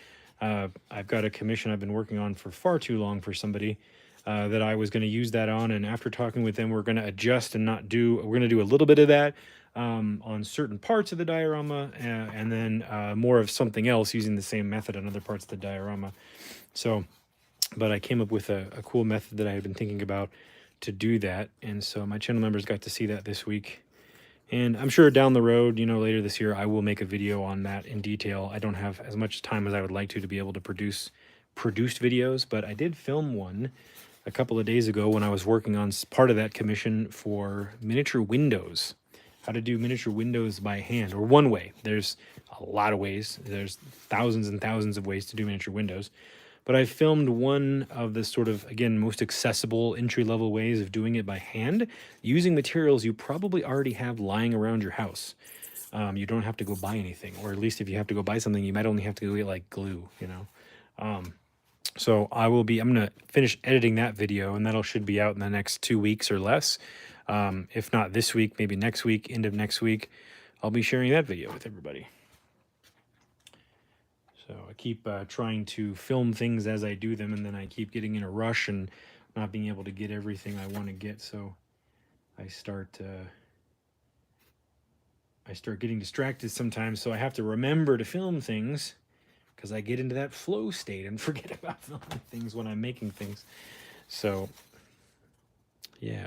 I've got a commission I've been working on for far too long for somebody that I was going to use that on. And after talking with them, we're going to adjust and we're going to do a little bit of that on certain parts of the diorama, and then more of something else using the same method on other parts of the diorama. So, but I came up with a cool method that I had been thinking about to do that. And so my channel members got to see that this week. And I'm sure down the road, later this year, I will make a video on that in detail. I don't have as much time as I would like to be able to produce produced videos, but I did film one a couple of days ago when I was working on part of that commission for miniature windows. How to do miniature windows by hand, or one way. There's a lot of ways. There's thousands and thousands of ways to do miniature windows. But I filmed one of the sort of, again, most accessible entry-level ways of doing it by hand, using materials you probably already have lying around your house. you don't have to go buy anything, or at least if you have to go buy something, you might only have to go get like glue, you know. So I'm gonna finish editing that video, and that'll should be out in the next 2 weeks or less. If not this week, maybe next week, end of next week, I'll be sharing that video with everybody. So I keep trying to film things as I do them, and then I keep getting in a rush and not being able to get everything I want to get. So I start getting distracted sometimes. So I have to remember to film things, because I get into that flow state and forget about filming things when I'm making things. So yeah,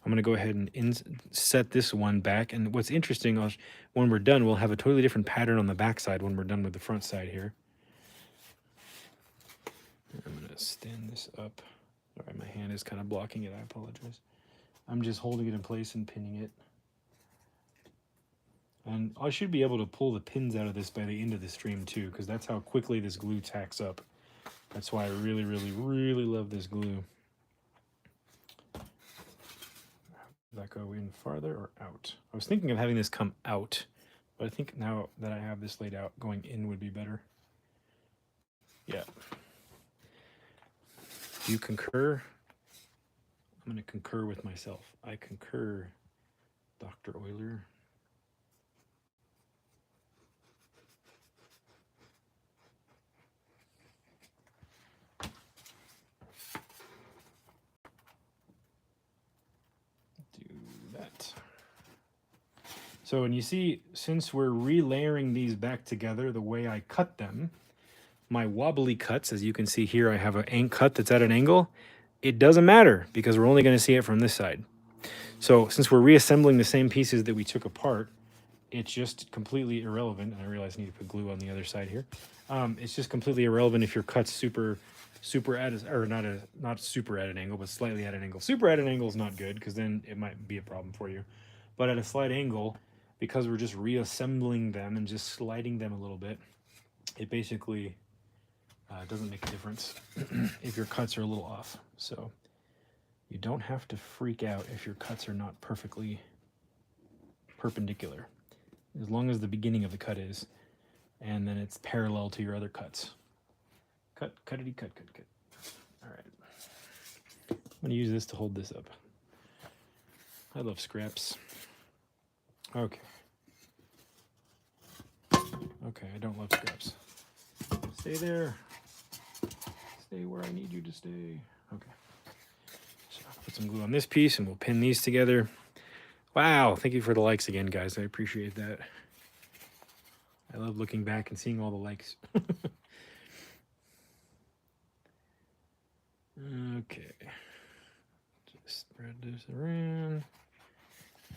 I'm gonna go ahead and set this one back. And what's interesting, when we're done, we'll have a totally different pattern on the back side when we're done with the front side here. I'm gonna stand this up. All right, my hand is kind of blocking it. I apologize. I'm just holding it in place and pinning it. And I should be able to pull the pins out of this by the end of the stream too, because that's how quickly this glue tacks up. That's why I really, really, really love this glue. Does that go in farther or out? I was thinking of having this come out, but I think now that I have this laid out, going in would be better. Yeah. Do you concur? I'm going to concur with myself. I concur, Dr. Euler. So, and you see, since we're relayering these back together the way I cut them, my wobbly cuts, as you can see here, I have an cut that's at an angle. It doesn't matter because we're only going to see it from this side. So since we're reassembling the same pieces that we took apart, it's just completely irrelevant. And I realize I need to put glue on the other side here. It's just completely irrelevant if your cut's super at, or not super at an angle, but slightly at an angle. Super at an angle is not good, because then it might be a problem for you. But at a slight angle, because we're just reassembling them and just sliding them a little bit, it basically doesn't make a difference if your cuts are a little off. So you don't have to freak out if your cuts are not perfectly perpendicular, as long as the beginning of the cut is, and then it's parallel to your other cuts. Cut. All right. I'm going to use this to hold this up. I love scraps. Okay. Okay, I don't love scraps. Stay there. Stay where I need you to stay. Okay. So I'll put some glue on this piece and we'll pin these together. Wow, thank you for the likes again, guys. I appreciate that. I love looking back and seeing all the likes. Okay. Just spread this around.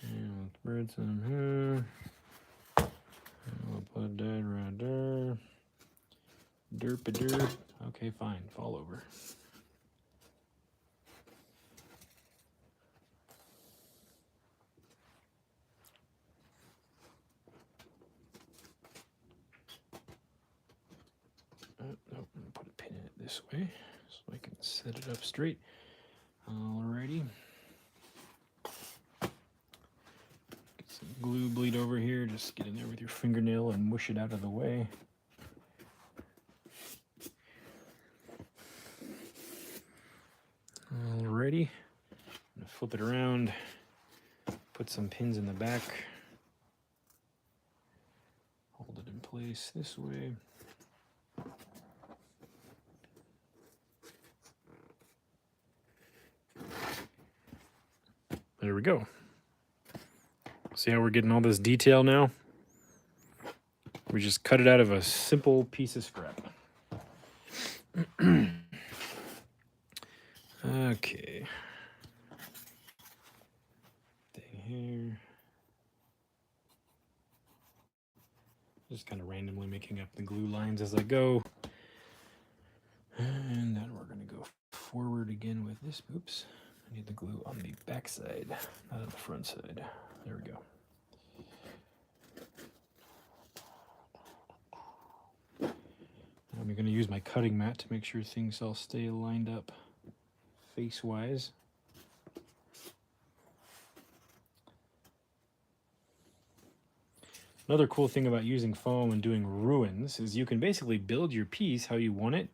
And we'll spread some here. And we'll put that right there. Derp-a-derp. Okay, fine. Fall over. Nope, I'm going to put a pin in it this way so I can set it up straight. Alrighty. Get some glue bleed over here. Just get in there with your fingernail and mush it out of the way. Alrighty. I'm going to flip it around. Put some pins in the back. Hold it in place this way. There we go. See how we're getting all this detail now? We just cut it out of a simple piece of scrap. Okay. Thing here. Just kind of randomly making up the glue lines as I go. And then we're going to go forward again with this. Oops. I need the glue on the back side, not on the front side. There we go. I'm going to use my cutting mat to make sure things all stay lined up face-wise. Another cool thing about using foam and doing ruins is you can basically build your piece how you want it,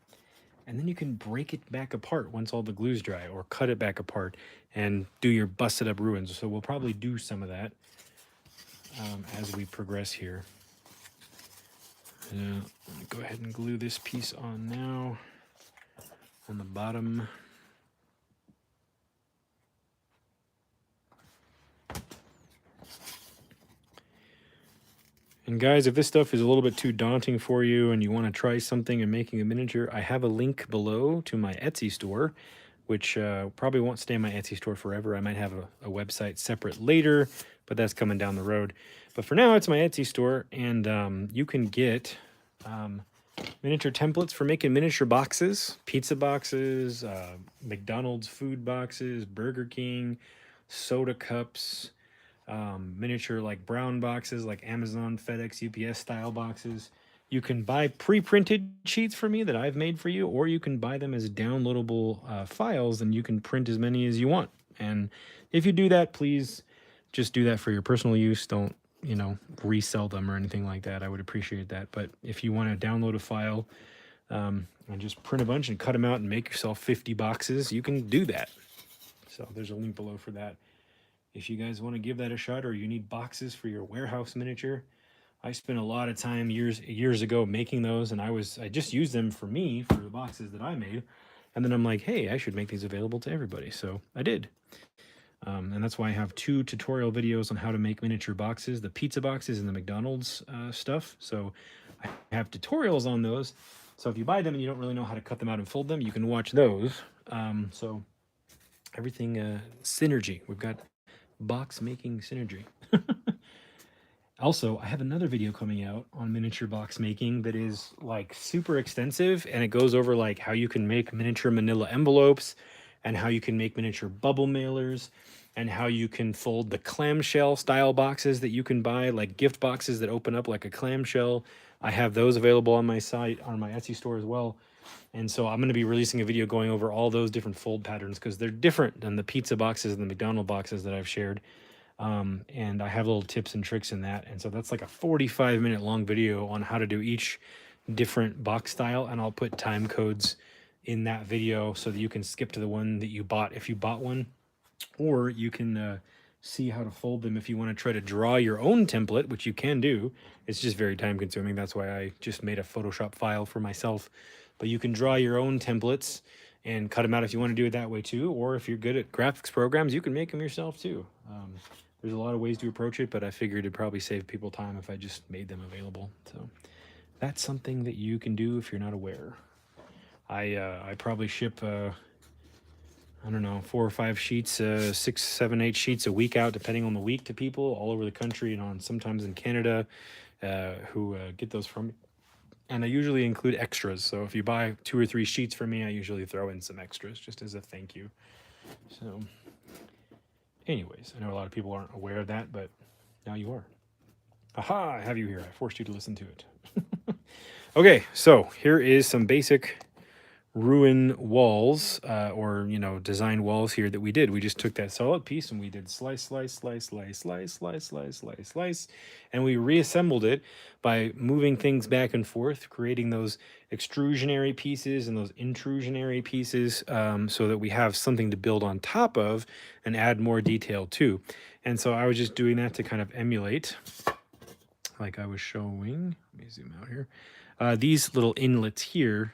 and then you can break it back apart once all the glue's dry, or cut it back apart and do your busted up ruins. So we'll probably do some of that as we progress here. Let me go ahead and glue this piece on now on the bottom. And guys, if this stuff is a little bit too daunting for you and you want to try something and making a miniature, I have a link below to my Etsy store, which probably won't stay in my Etsy store forever. I might have a website separate later, but that's coming down the road. But for now, it's my Etsy store, and you can get miniature templates for making miniature boxes, pizza boxes, McDonald's food boxes, Burger King, soda cups, miniature like brown boxes, like Amazon, FedEx, UPS style boxes. You can buy pre-printed sheets for me that I've made for you, or you can buy them as downloadable files, and you can print as many as you want. And if you do that, please just do that for your personal use. Don't, you know, resell them or anything like that. I would appreciate that. But if you want to download a file and just print a bunch and cut them out and make yourself 50 boxes, you can do that. So there's a link below for that. If you guys want to give that a shot, or you need boxes for your warehouse miniature, I spent a lot of time years ago making those, and I just used them for me for the boxes that I made, and then I'm like, hey, I should make these available to everybody, so I did. And that's why I have 2 tutorial videos on how to make miniature boxes, the pizza boxes and the McDonald's stuff. So I have tutorials on those. So if you buy them and you don't really know how to cut them out and fold them, you can watch those. So everything synergy. We've got box making synergy. Also, I have another video coming out on miniature box making that is like super extensive, and it goes over like how you can make miniature manila envelopes, and how you can make miniature bubble mailers, and how you can fold the clamshell style boxes that you can buy, like gift boxes that open up like a clamshell. I have those available on my site, on my Etsy store as well. And so I'm going to be releasing a video going over all those different fold patterns, because they're different than the pizza boxes and the McDonald's boxes that I've shared. And I have little tips and tricks in that. And so that's like a 45-minute long video on how to do each different box style. And I'll put time codes in that video so that you can skip to the one that you bought if you bought one, or you can see how to fold them if you want to try to draw your own template, which you can do. It's just very time consuming. That's why I just made a Photoshop file for myself. But you can draw your own templates and cut them out if you want to do it that way too. Or if you're good at graphics programs, you can make them yourself too. There's a lot of ways to approach it, but I figured it'd probably save people time if I just made them available. So that's something that you can do if you're not aware. I probably ship, I don't know, 4 or 5 sheets, 6, 7, 8 sheets a week out, depending on the week, to people all over the country, and on sometimes in Canada who get those from me. And I usually include extras. So if you buy 2 or 3 sheets from me, I usually throw in some extras just as a thank you. So anyways, I know a lot of people aren't aware of that, but now you are. Aha, I have you here. I forced you to listen to it. Okay, so here is some basic ruin walls, or, you know, design walls here that we did. We just took that solid piece and we did slice, slice, slice, slice, slice, slice, slice, slice, slice, and we reassembled it by moving things back and forth, creating those extrusionary pieces and those intrusionary pieces, so that we have something to build on top of and add more detail to. And so I was just doing that to kind of emulate, like I was showing. Let me zoom out here. These little inlets here.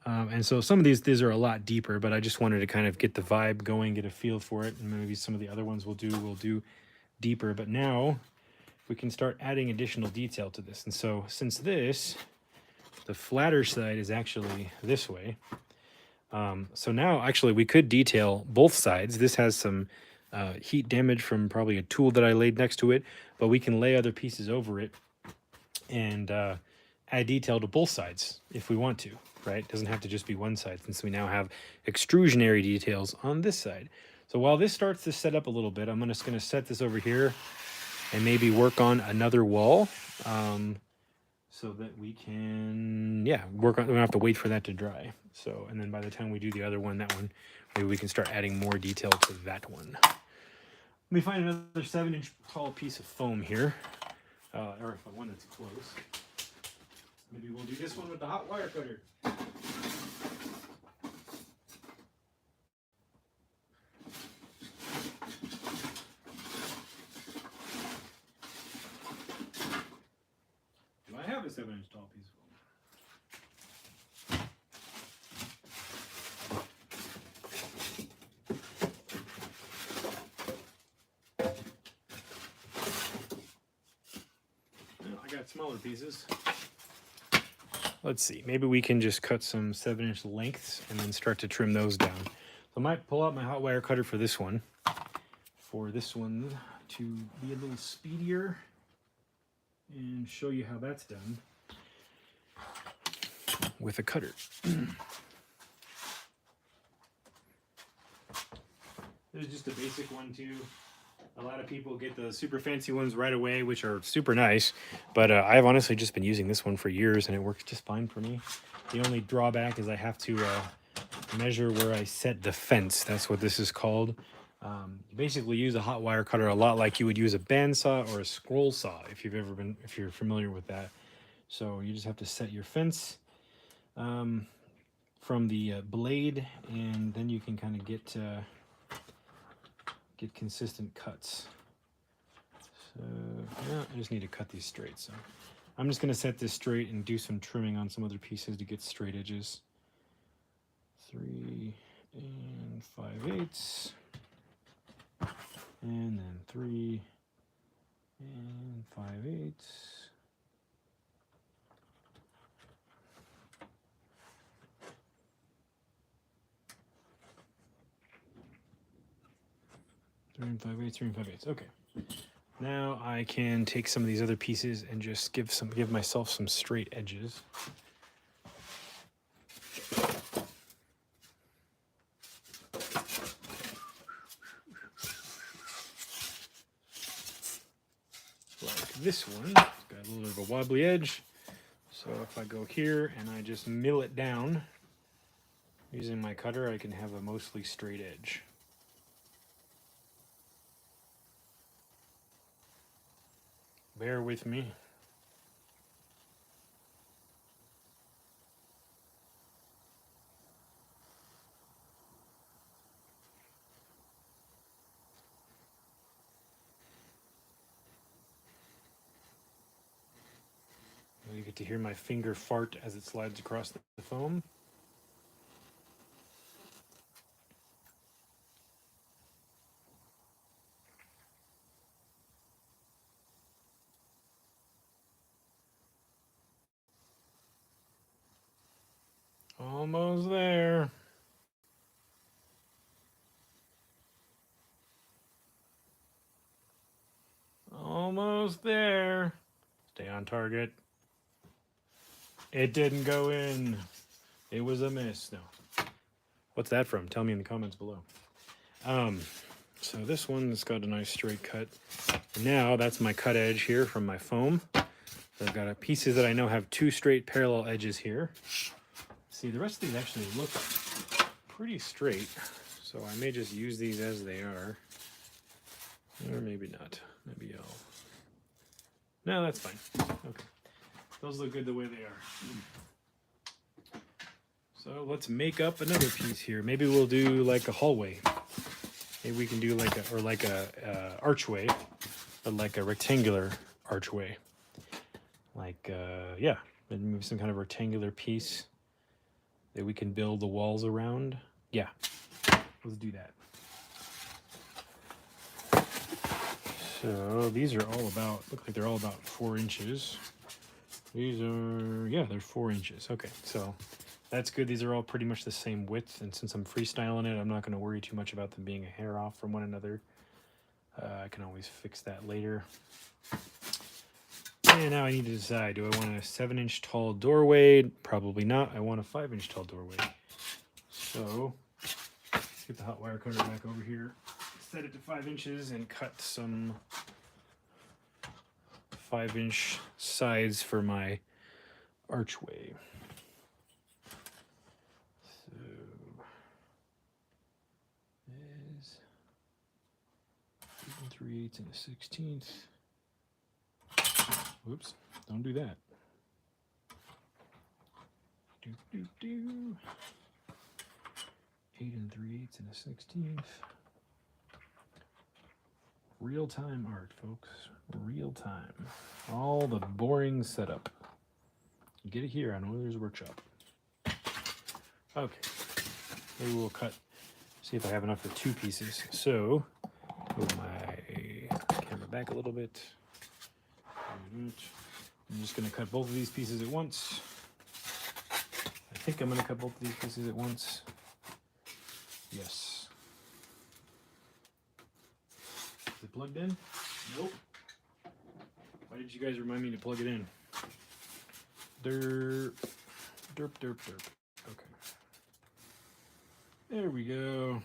And so some of these are a lot deeper, but I just wanted to kind of get the vibe going, get a feel for it, and maybe some of the other ones we'll do deeper. But now we can start adding additional detail to this. And so since the flatter side is actually this way, so now actually we could detail both sides. This has some heat damage from probably a tool that I laid next to it, but we can lay other pieces over it and add detail to both sides if we want to, right? It doesn't have to just be one side, since we now have extrusionary details on this side. So while this starts to set up a little bit, I'm just going to set this over here and maybe work on another wall, so that we can, work on, we don't have to wait for that to dry. So, and then by the time we do the other one, that one, maybe we can start adding more detail to that one. Let me find another 7-inch tall piece of foam here. or if I want it's close. Maybe we'll do this one with the hot wire cutter. Do I have a 7-inch tall piece of foam? I got smaller pieces. Let's see, maybe we can just cut some 7-inch lengths and then start to trim those down. So I might pull out my hot wire cutter for this one. For this one to be a little speedier and show you how that's done with a cutter. There's just a basic one too. A lot of people get the super fancy ones right away, which are super nice, but I've honestly just been using this one for years and it works just fine for me. The only drawback is I have to measure where I set the fence. That's what this is called. You basically use a hot wire cutter a lot like you would use a bandsaw or a scroll saw if you're familiar with that. So you just have to set your fence from the blade, and then you can kind of get consistent cuts. So yeah, I just need to cut these straight. So I'm just going to set this straight and do some trimming on some other pieces to get straight edges. 3 5/8, and then 3 5/8. Three and 5/8. Okay. Now I can take some of these other pieces and just give myself some straight edges. Like this one, it's got a little bit of a wobbly edge. So if I go here and I just mill it down using my cutter, I can have a mostly straight edge. Bear with me. You get to hear my finger fart as it slides across the foam. Almost there. Almost there. Stay on target. It didn't go in. It was a miss. No. What's that from? Tell me in the comments below. So this one's got a nice straight cut. And now that's my cut edge here from my foam. So I've got pieces that I know have 2 straight parallel edges here. See, the rest of these actually look pretty straight. So I may just use these as they are. Or maybe not. Maybe I'll... No, that's fine. Okay. Those look good the way they are. So let's make up another piece here. Maybe we'll do like a hallway. Maybe we can do like a archway, but like a rectangular archway. Like, yeah, maybe some kind of rectangular piece that we can build the walls around. Yeah, let's do that. So these are all about, look like they're all about 4 inches. These are, yeah, they're 4 inches. Okay, so that's good. These are all pretty much the same width, and since I'm freestyling it, I'm not going to worry too much about them being a hair off from one another. I can always fix that later. And now I need to decide, do I want a 7-inch tall doorway? Probably not. I want a 5-inch tall doorway. So let's get the hot wire cutter back over here. Set it to 5 inches and cut some 5-inch sides for my archway. So is 3/8 and a 16th. Whoops, don't do that. Do. 8 3/8 and a 16th. Real-time art, folks. Real time. All the boring setup. You get it here on Oiler's Workshop. Okay. Maybe we'll cut. See if I have enough for 2 pieces. So, move my camera back a little bit. I'm just going to cut both of these pieces at once. I think I'm going to cut both of these pieces at once. Yes. Is it plugged in? Nope. Why did you guys remind me to plug it in? Derp. Okay. There we go.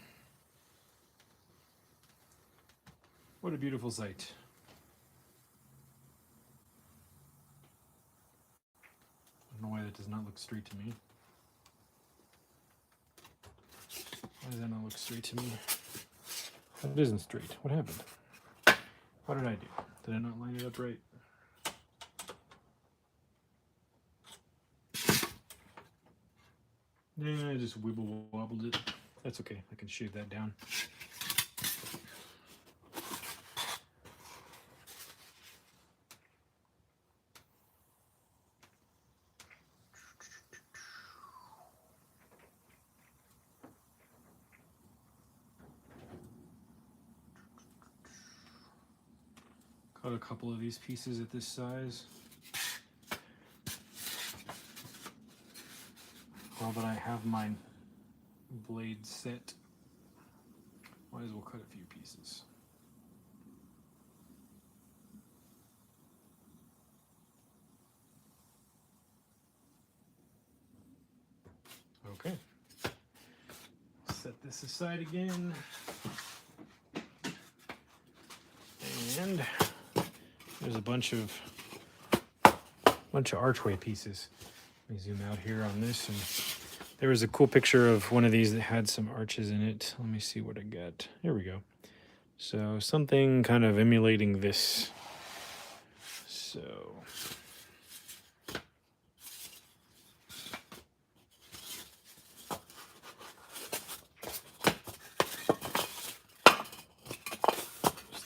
What a beautiful sight. I don't know why that does not look straight to me. Why does that not look straight to me? It isn't straight. What happened? What did I do? Did I not line it up right? Yeah, I just wibble wobbled it. That's okay. I can shave that down. Cut a couple of these pieces at this size. Now that I have my blade set, might as well cut a few pieces. Okay. Set this aside again. And there's a bunch of archway pieces. Let me zoom out here on this, and there was a cool picture of one of these that had some arches in it. Let me see what I got. Here we go. So something kind of emulating this. So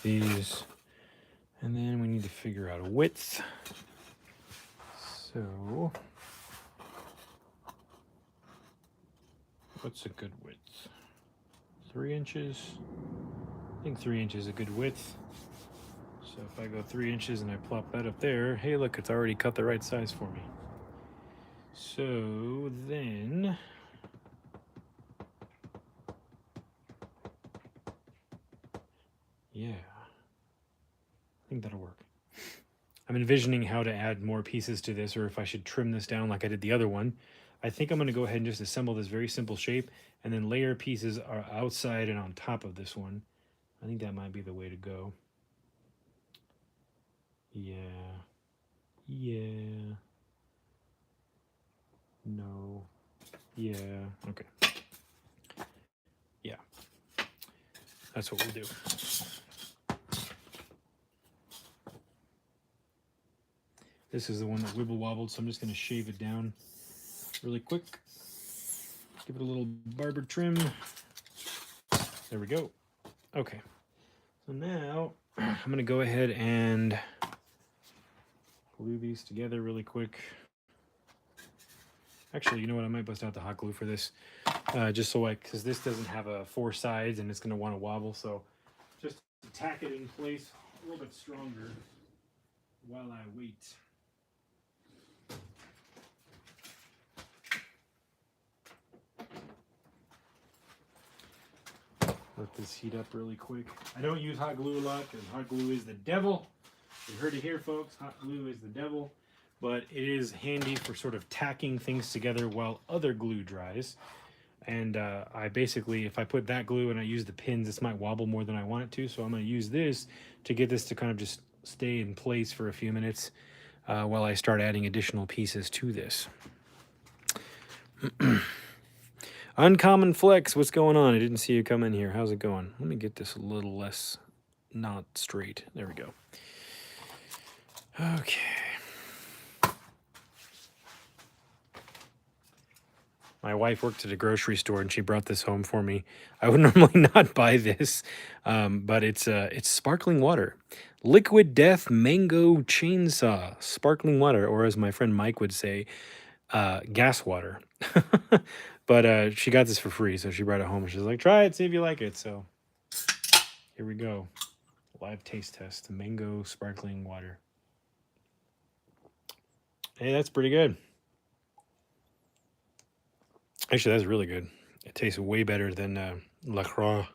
these, and then we need to figure out a width. So what's a good width? 3 inches? I think 3 inches is a good width. So if I go 3 inches and I plop that up there, hey look, it's already cut the right size for me. So then yeah, I think that'll work. I'm envisioning how to add more pieces to this, or if I should trim this down like I did the other one. I think I'm going to go ahead and just assemble this very simple shape and then layer pieces are outside and on top of this one. I think that might be the way to go. Yeah. No. Yeah. Okay. Yeah. That's what we'll do. This is the one that wibble wobbled, so I'm just going to shave it down really quick. Give it a little barber trim. There we go. Okay. So now I'm going to go ahead and glue these together really quick. Actually, you know what? I might bust out the hot glue for this. Just so because this doesn't have 4 sides and it's going to want to wobble. So just to tack it in place a little bit stronger while I wait. Let this heat up really quick. I don't use hot glue a lot because hot glue is the devil. You heard it here, folks. Hot glue is the devil. But it is handy for sort of tacking things together while other glue dries. And I basically, if I put that glue and I use the pins, this might wobble more than I want it to. So I'm going to use this to get this to kind of just stay in place for a few minutes while I start adding additional pieces to this. Uncommon Flex, what's going on? I didn't see you come in here. How's it going? Let me get this a little less not straight. There we go. Okay. My wife worked at a grocery store and she brought this home for me. I would normally not buy this, but it's sparkling water. Liquid Death Mango Chainsaw Sparkling Water, or as my friend Mike would say, gas water. But she got this for free, so she brought it home and she's like, try it, see if you like it. So here we go. Live taste test. Mango sparkling water. Hey, that's pretty good. Actually, that's really good. It tastes way better than LaCroix.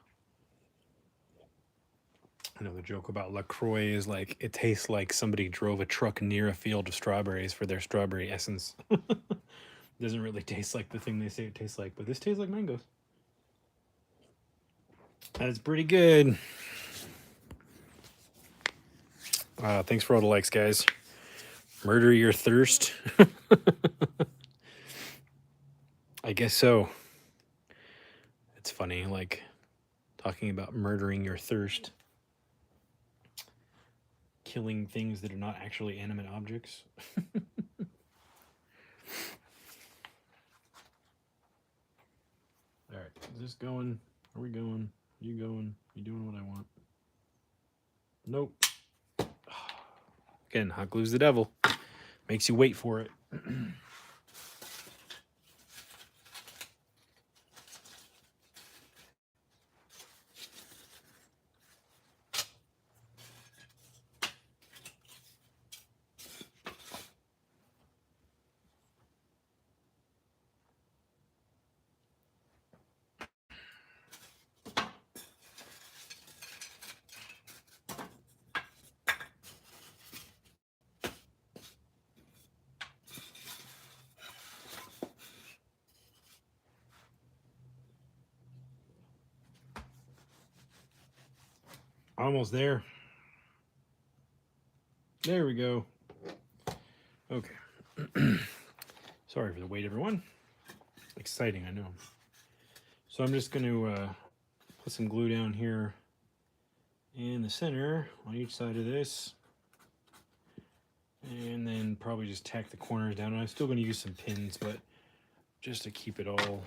I know the joke about LaCroix is like, it tastes like somebody drove a truck near a field of strawberries for their strawberry essence. Doesn't really taste like the thing they say it tastes like, but this tastes like mangoes. That's pretty good. Thanks for all the likes, guys. Murder your thirst. I guess so. It's funny, like talking about murdering your thirst. Killing things that are not actually animate objects. All right, is this going? Are we going? You going? You doing what I want? Nope. Again, hot glue's the devil. Makes you wait for it. Almost there. There we go. Okay. Sorry for the wait, everyone. Exciting, I know. So I'm just going to put some glue down here in the center on each side of this. And then probably just tack the corners down. And I'm still going to use some pins, but just to keep it all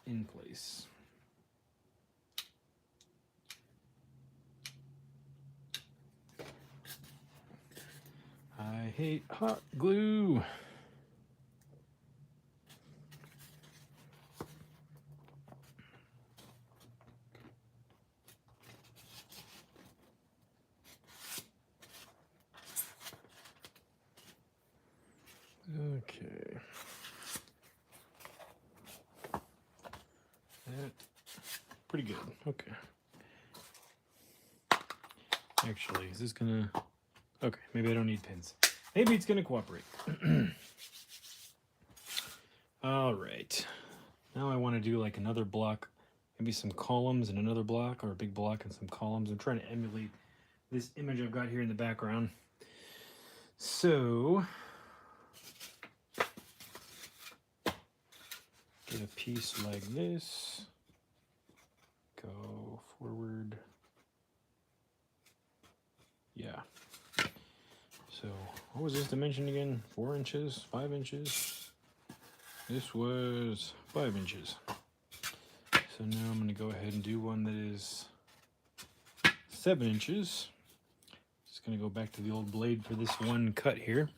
in place. I hate hot glue. Okay. That pretty good. Okay. Actually, is this gonna... Okay, maybe I don't need pins. Maybe it's gonna cooperate. All right. Now I want to do like another block, maybe some columns and another block, or a big block and some columns. I'm trying to emulate this image I've got here in the background. So get a piece like this. Go forward. Yeah. So what was this dimension again? 4 inches? 5 inches? This was 5 inches. So now I'm going to go ahead and do one that is 7 inches. Just going to go back to the old blade for this one cut here.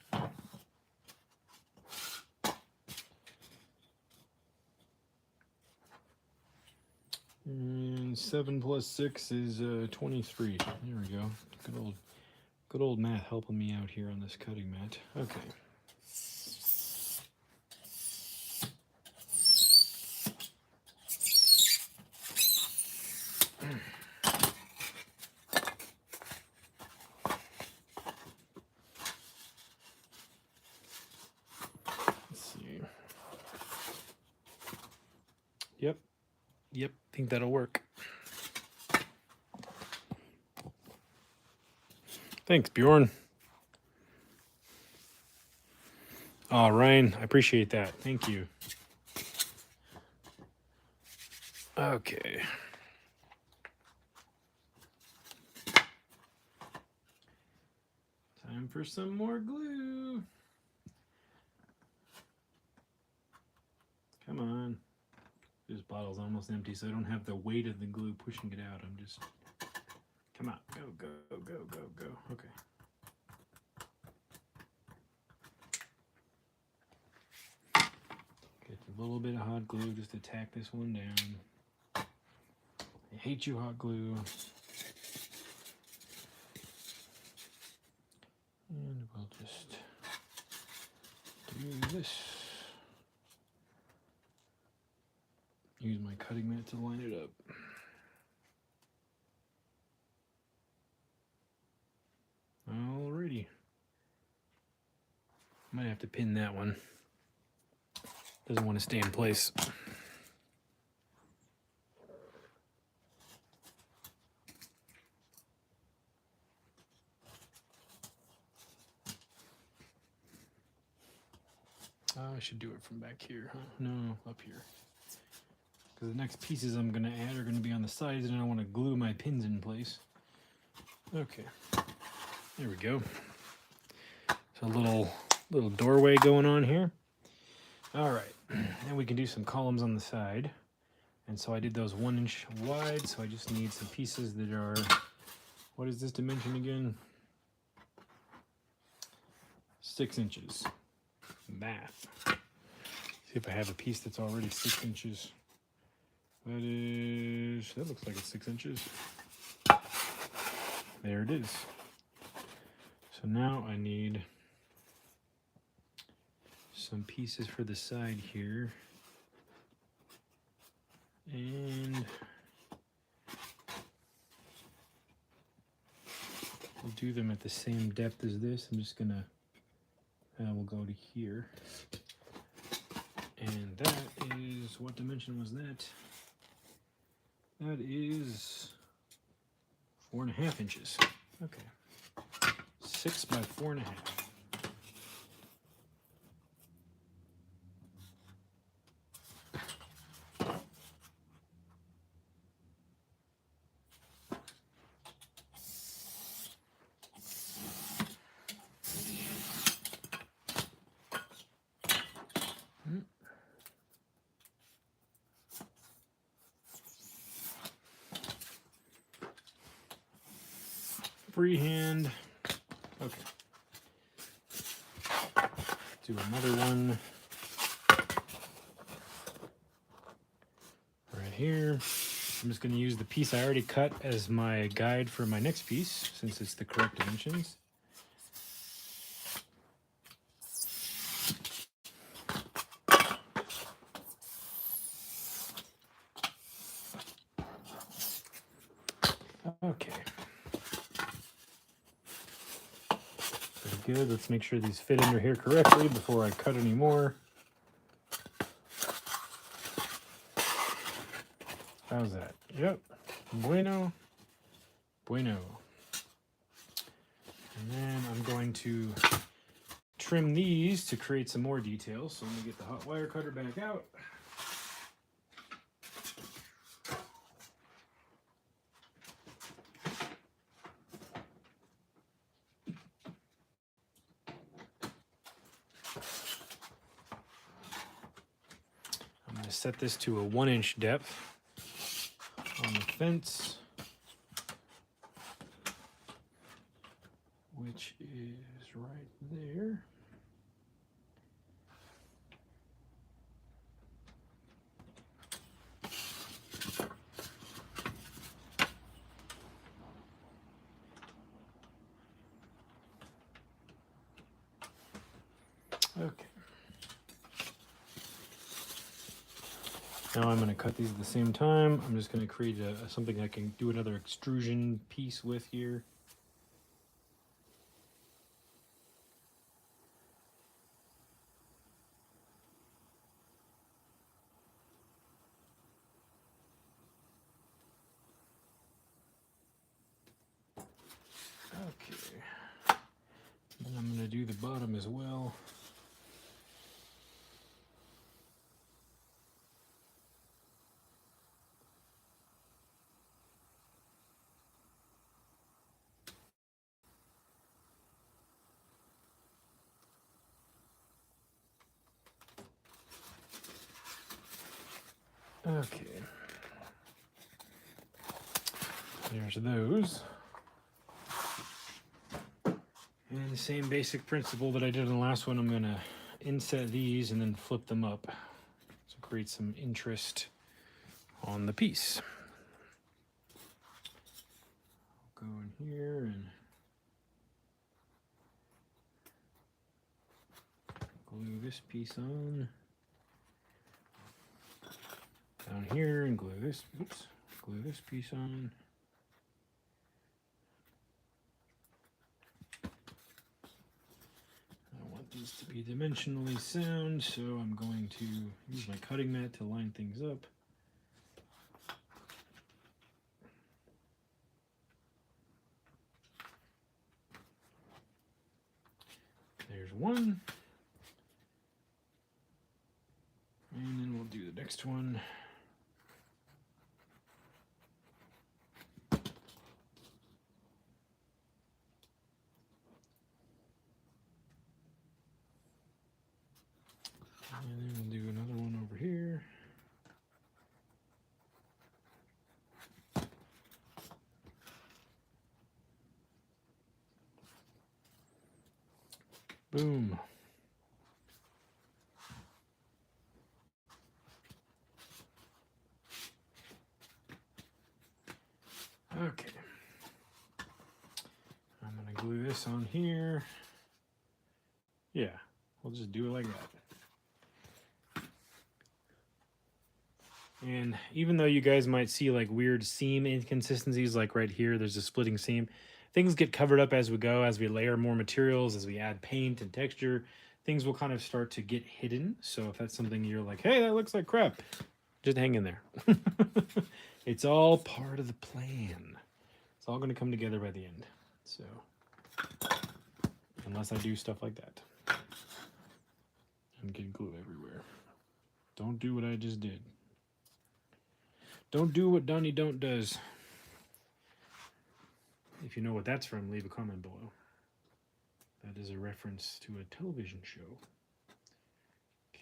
And 7 plus 6 is 23. There we go. Good old math helping me out here on this cutting mat. Okay. Yep, think that'll work. Thanks, Bjorn. Oh, Ryan, I appreciate that. Thank you. Okay. Time for some more glue. Come on. This bottle's almost empty, so I don't have the weight of the glue pushing it out. I'm just... Come on. Go, go, go, go, go. Okay. Get a little bit of hot glue just to tack this one down. I hate you, hot glue. And we'll just do this. Use my cutting mat to line it up. Alrighty. Might have to pin that one. Doesn't want to stay in place. I should do it from back here, huh? No, up here. Because the next pieces I'm going to add are going to be on the sides, and I want to glue my pins in place. Okay, there we go. So a little doorway going on here. All right, and we can do some columns on the side. And so I did those 1 inch wide, so I just need some pieces that are, what is this dimension again? 6 inches. Math. See if I have a piece that's already 6 inches. That looks like it's 6 inches. There it is. So now I need some pieces for the side here. And we'll do them at the same depth as this. I'm just gonna, we'll go to here. And that is, what dimension was that? That is 4.5 inches. Okay. 6 by 4.5. Freehand. Okay. Do another one right here. I'm just going to use the piece I already cut as my guide for my next piece, since it's the correct dimensions. Okay. Good. Let's make sure these fit under here correctly before I cut any more. How's that? Yep. Bueno. Bueno. And then I'm going to trim these to create some more details. So let me get the hot wire cutter back out. Set this to a 1 inch depth on the fence, which is right there. Okay. Now I'm going to cut these at the same time. I'm just going to create something I can do another extrusion piece with here. Okay. And I'm going to do the bottom as well. Okay. There's those. And the same basic principle that I did in the last one, I'm going to inset these and then flip them up to create some interest on the piece. I'll go in here and glue this piece on. Down here and glue this piece on. I want these to be dimensionally sound, so I'm going to use my cutting mat to line things up. There's one. And then we'll do the next one. And then we'll do another one over here. Boom. Okay. I'm going to glue this on here. Yeah, we'll just do it like that. And even though you guys might see like weird seam inconsistencies, like right here, there's a splitting seam. Things get covered up as we go, as we layer more materials, as we add paint and texture. Things will kind of start to get hidden. So if that's something you're like, hey, that looks like crap, just hang in there. It's all part of the plan. It's all going to come together by the end. So, unless I do stuff like that. And get glue everywhere. Don't do what I just did. Don't do what Donnie Don't does. If you know what that's from, leave a comment below. That is a reference to a television show.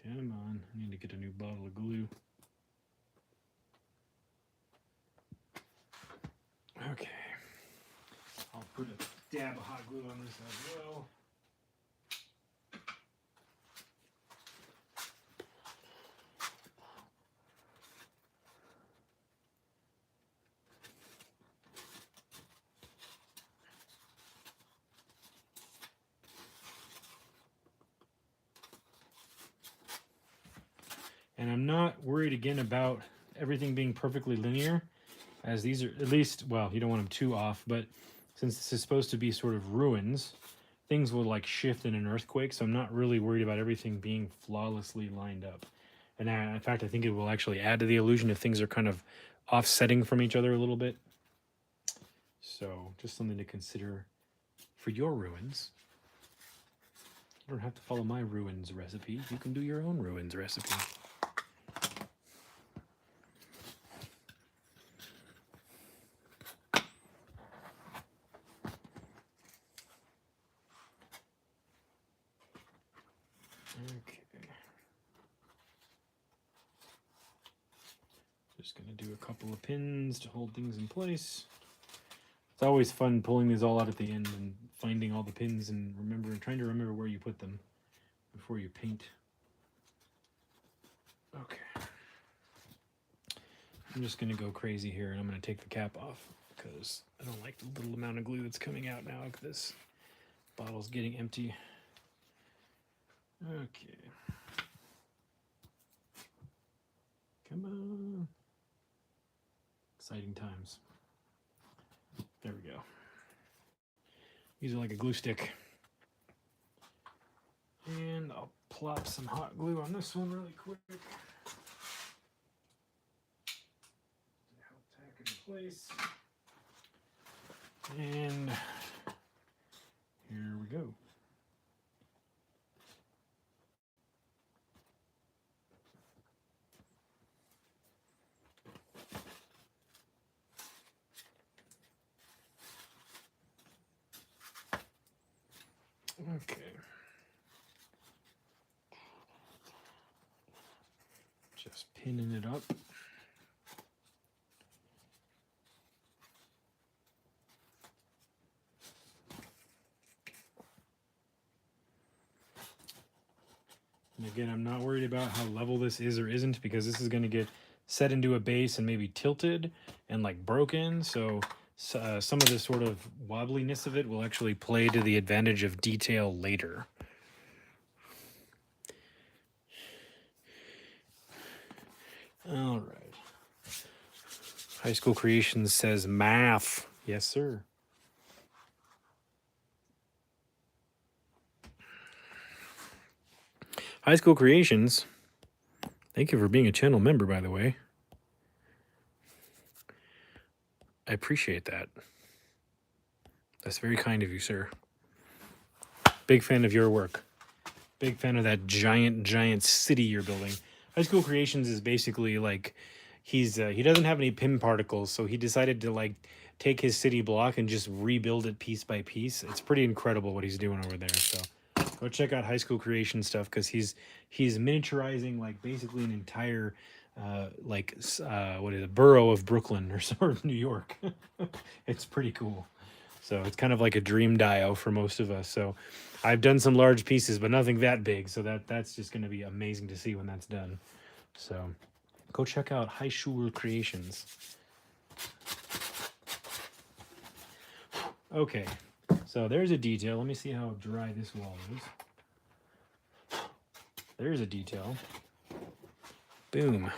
Come on, I need to get a new bottle of glue. Okay. I'll put a dab of hot glue on this as well. And I'm not worried again about everything being perfectly linear, as these are at least, well, you don't want them too off, but since this is supposed to be sort of ruins, things will like shift in an earthquake, so I'm not really worried about everything being flawlessly lined up. And in fact, I think it will actually add to the illusion if things are kind of offsetting from each other a little bit. So just something to consider for your ruins. You don't have to follow my ruins recipe. You can do your own ruins recipe. Okay. Just going to do a couple of pins to hold things in place. It's always fun pulling these all out at the end and finding all the pins and trying to remember where you put them before you paint. Okay. I'm just going to go crazy here and I'm going to take the cap off because I don't like the little amount of glue that's coming out now because this bottle's getting empty. Okay. Come on. Exciting times. There we go. Use it like a glue stick. And I'll plop some hot glue on this one really quick. To help tack it in place. And here we go. Okay. Just pinning it up. Again, I'm not worried about how level this is or isn't, because this is going to get set into a base and maybe tilted and like broken. So some of the sort of wobbliness of it will actually play to the advantage of detail later. All right. High School Creations says math. Yes, sir. High School Creations, thank you for being a channel member, by the way. I appreciate that. That's very kind of you, sir. Big fan of your work. Big fan of that giant city you're building. High School Creations is basically like he doesn't have any PIM particles, so he decided to like take his city block and just rebuild it piece by piece. It's pretty incredible what he's doing over there. So go check out High School Creation stuff, because he's miniaturizing like basically an entire what is it, borough of Brooklyn or sort of New York. It's pretty cool. So it's kind of like a dream dio for most of us. So I've done some large pieces, but nothing that big. So that's just going to be amazing to see when that's done. So go check out High School Creations. Okay, so there's a detail. Let me see how dry this wall is. There's a detail. Boom.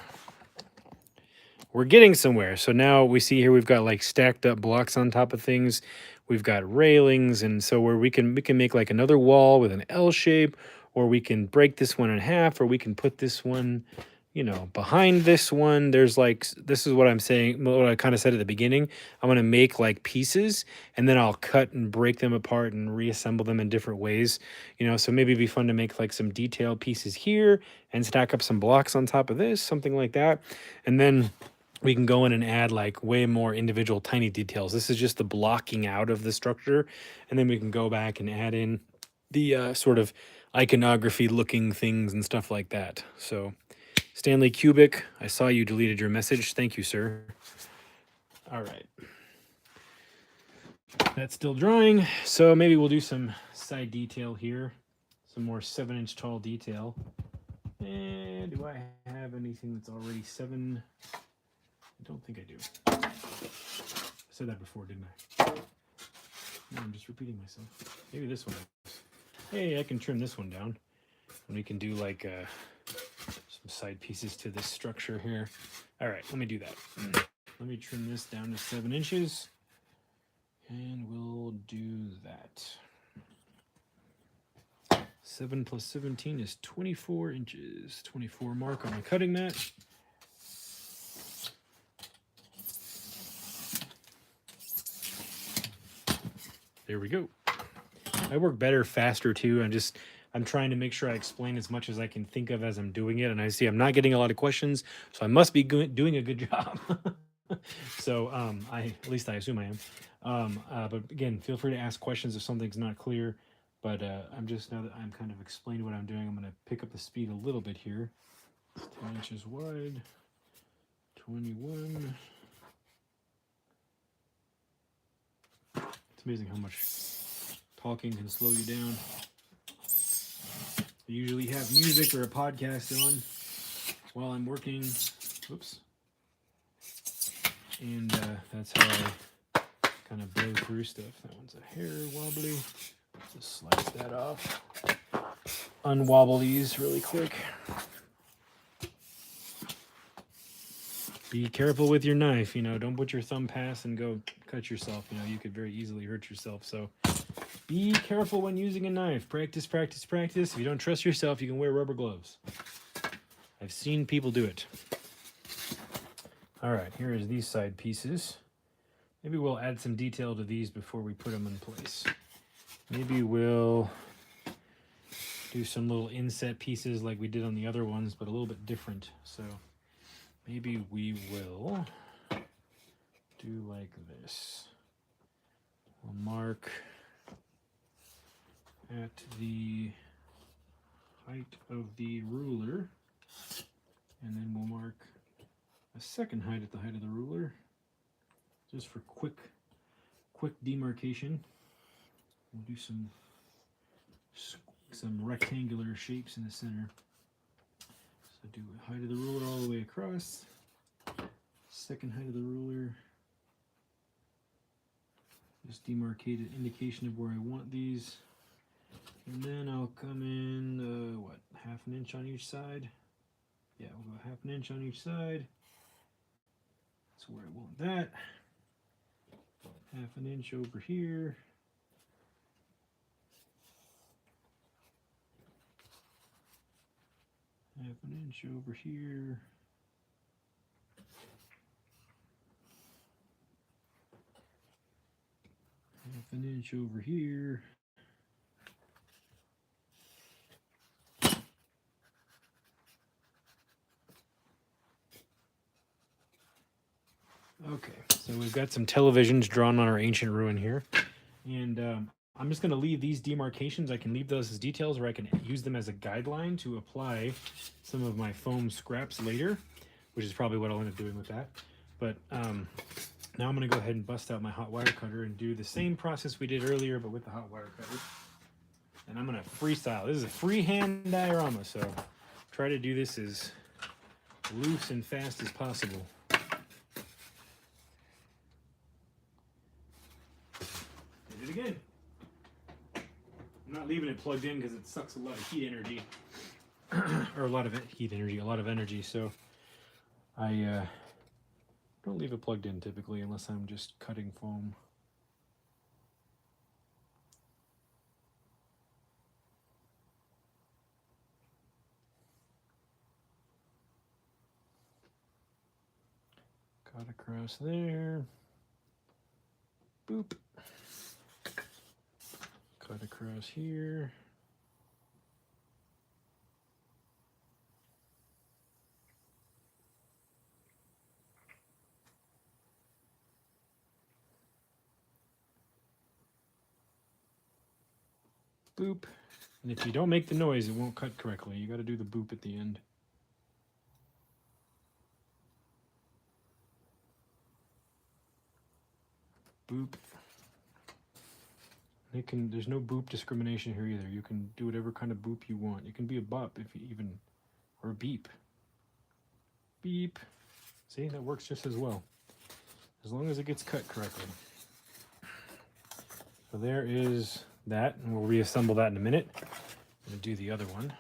We're getting somewhere. So now we see here we've got like stacked up blocks on top of things. We've got railings, and so where we can make like another wall with an L shape, or we can break this one in half, or we can put this one, you know, behind this one. There's like, this is what I'm saying, what I kind of said at the beginning. I'm going to make like pieces, and then I'll cut and break them apart and reassemble them in different ways, you know. So maybe it'd be fun to make like some detailed pieces here and stack up some blocks on top of this, something like that. And then we can go in and add like way more individual tiny details. This is just the blocking out of the structure, and then we can go back and add in the sort of iconography looking things and stuff like that. So Stanley Cubic, I saw you deleted your message. Thank you, sir. All right. That's still drying, so maybe we'll do some side detail here, some more 7-inch tall detail. And do I have anything that's already 7? I don't think I do. I said that before, didn't I? No, I'm just repeating myself. Maybe this one. Hey, I can trim this one down. And we can do like some side pieces to this structure here. All right, let me do that. Let me trim this down to 7 inches. And we'll do that. 7 plus 17 is 24 inches. 24 mark on my cutting mat. There we go. I work better, faster too. I'm trying to make sure I explain as much as I can think of as I'm doing it. And I see I'm not getting a lot of questions, so I must be doing a good job. So at least I assume I am. But again, feel free to ask questions if something's not clear. But now that I'm kind of explaining what I'm doing, I'm going to pick up the speed a little bit here. 10 inches wide, 21. It's amazing how much talking can slow you down. I usually have music or a podcast on while I'm working. Whoops. And that's how I kind of blow through stuff. That one's a hair wobbly. Just slice that off. Unwobble these really quick. Be careful with your knife, you know, don't put your thumb past and go cut yourself. You know, you could very easily hurt yourself. So be careful when using a knife. Practice, practice, practice. If you don't trust yourself, you can wear rubber gloves. I've seen people do it. All right, here is these side pieces. Maybe we'll add some detail to these before we put them in place. Maybe we'll do some little inset pieces like we did on the other ones, but a little bit different. So maybe we will do like this. We'll mark at the height of the ruler, and then we'll mark a second height at the height of the ruler, just for quick demarcation. We'll do some rectangular shapes in the center. do height of the ruler all the way across. Second height of the ruler. Just demarcate an indication of where I want these. And then I'll come in, what, half an inch on each side? Yeah, we'll go half an inch on each side. That's where I want that. Half an inch over here. Half an inch over here. Half an inch over here. Okay, so we've got some televisions drawn on our ancient ruin here. And I'm just going to leave these demarcations. I can leave those as details, or I can use them as a guideline to apply some of my foam scraps later, which is probably what I'll end up doing with that. But now I'm going to go ahead and bust out my hot wire cutter and do the same process we did earlier, but with the hot wire cutter. And I'm going to freestyle. This is a freehand diorama, so try to do this as loose and fast as possible. Did it again. I'm not leaving it plugged in because it sucks a lot of heat energy. Or a lot of energy, so I don't leave it plugged in typically unless I'm just cutting foam. Cut across there. Boop. Cut across here. Boop. And if you don't make the noise, it won't cut correctly. You got to do the boop at the end. Boop. There's no boop discrimination here either. You can do whatever kind of boop you want. You can be a bop if you even, or a beep. Beep. See, that works just as well. As long as it gets cut correctly. So there is that, and we'll reassemble that in a minute. I'm going to do the other one.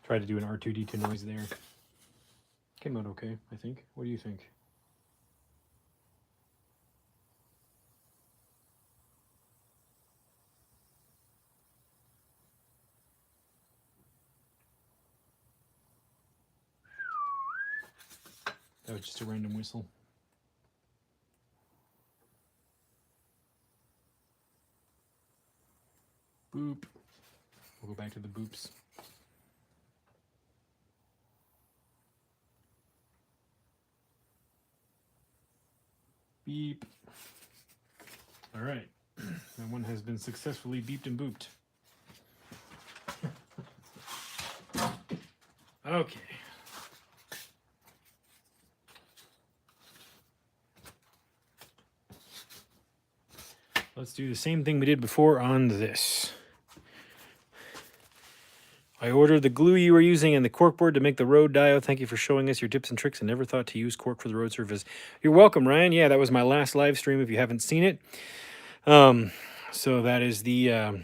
Try to do an R2-D2 noise there. Came out okay, I think. What do you think? That was just a random whistle. Boop. We'll go back to the boops. Beep. All right. That one has been successfully beeped and booped. Okay. Let's do the same thing we did before on this. I ordered the glue you were using and the corkboard to make the road dial. Thank you for showing us your tips and tricks. I never thought to use cork for the road surface. You're welcome, Ryan. Yeah, that was my last live stream if you haven't seen it. So that is the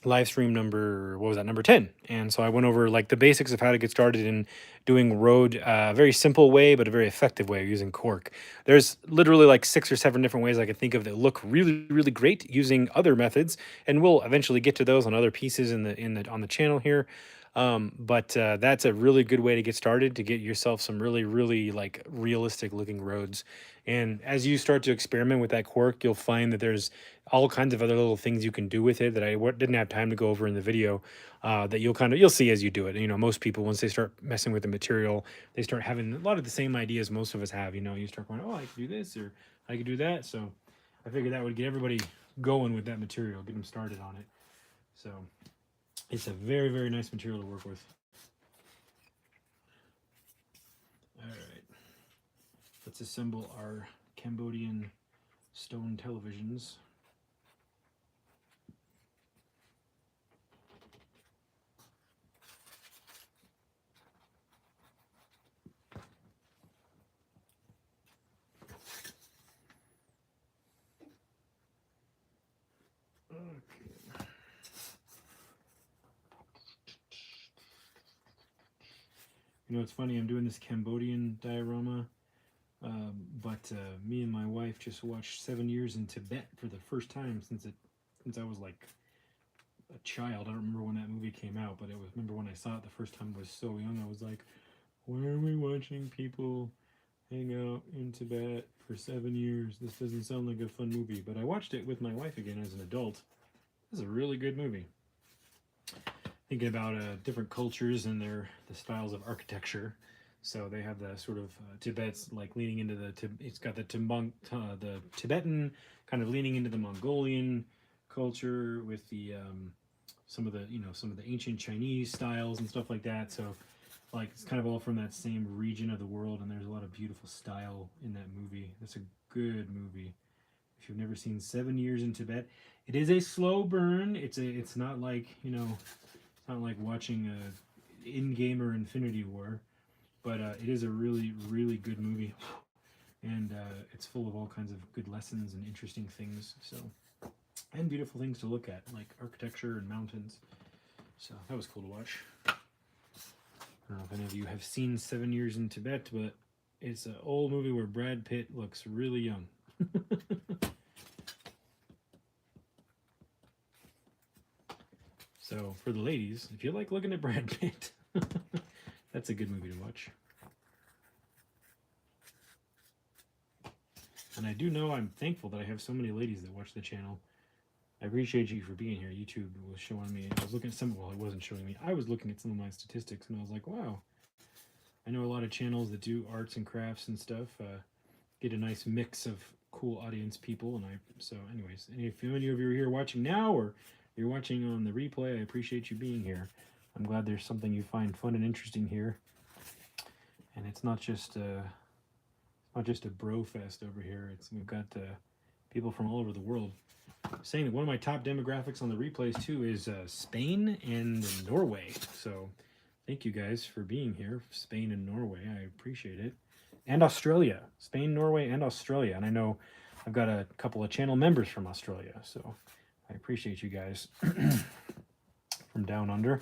live stream number, what was that, number 10. And so I went over like the basics of how to get started in doing road, a very simple way, but a very effective way of using cork. There's literally like 6 or 7 different ways I could think of that look really, really great using other methods. And we'll eventually get to those on other pieces on the channel here. But that's a really good way to get started, to get yourself some really, really like realistic looking roads. And as you start to experiment with that cork, you'll find that there's all kinds of other little things you can do with it that I didn't have time to go over in the video, that you'll see as you do it. You know, most people, once they start messing with the material, they start having a lot of the same ideas most of us have. You know, you start going, oh, I can do this, or I can do that. So I figured that would get everybody going with that material, get them started on it. So it's a very, very nice material to work with. let's assemble our Cambodian stone televisions. You know, it's funny, I'm doing this Cambodian diorama, but me and my wife just watched 7 Years in Tibet for the first time since I was like a child. I don't remember when that movie came out, but remember when I saw it the first time I was so young. I was like, why are we watching people hang out in Tibet for 7 years? This doesn't sound like a fun movie. But I watched it with my wife again as an adult. It's a really good movie. Thinking about different cultures and the styles of architecture. So they have the sort of Tibet's like leaning into it's got the Tibetan kind of leaning into the Mongolian culture with the some of the ancient Chinese styles and stuff like that. So like it's kind of all from that same region of the world, and there's a lot of beautiful style in that movie. That's a good movie. If you've never seen 7 Years in Tibet, it is a slow burn. It's not like, you know, it's not like watching a in-game or Infinity War, but it is a really, really good movie, and it's full of all kinds of good lessons and interesting things. So, and beautiful things to look at, like architecture and mountains. So that was cool to watch. I don't know if any of you have seen 7 Years in Tibet, but it's an old movie where Brad Pitt looks really young. So for the ladies, if you like looking at Brad Pitt, that's a good movie to watch. And I do know I'm thankful that I have so many ladies that watch the channel. I appreciate you for being here. YouTube was showing me, I was looking at well, it wasn't showing me. I was looking at some of my statistics, and I was like, wow. I know a lot of channels that do arts and crafts and stuff get a nice mix of cool audience people. And so anyways, if any of you are here watching now, or you're watching on the replay, I appreciate you being here. I'm glad there's something you find fun and interesting here. And it's not just a bro fest over here. We've got people from all over the world. Saying that one of my top demographics on the replays too is Spain and Norway. So thank you guys for being here. Spain and Norway, I appreciate it. And Australia. Spain, Norway, and Australia. And I know I've got a couple of channel members from Australia, so I appreciate you guys. From down under.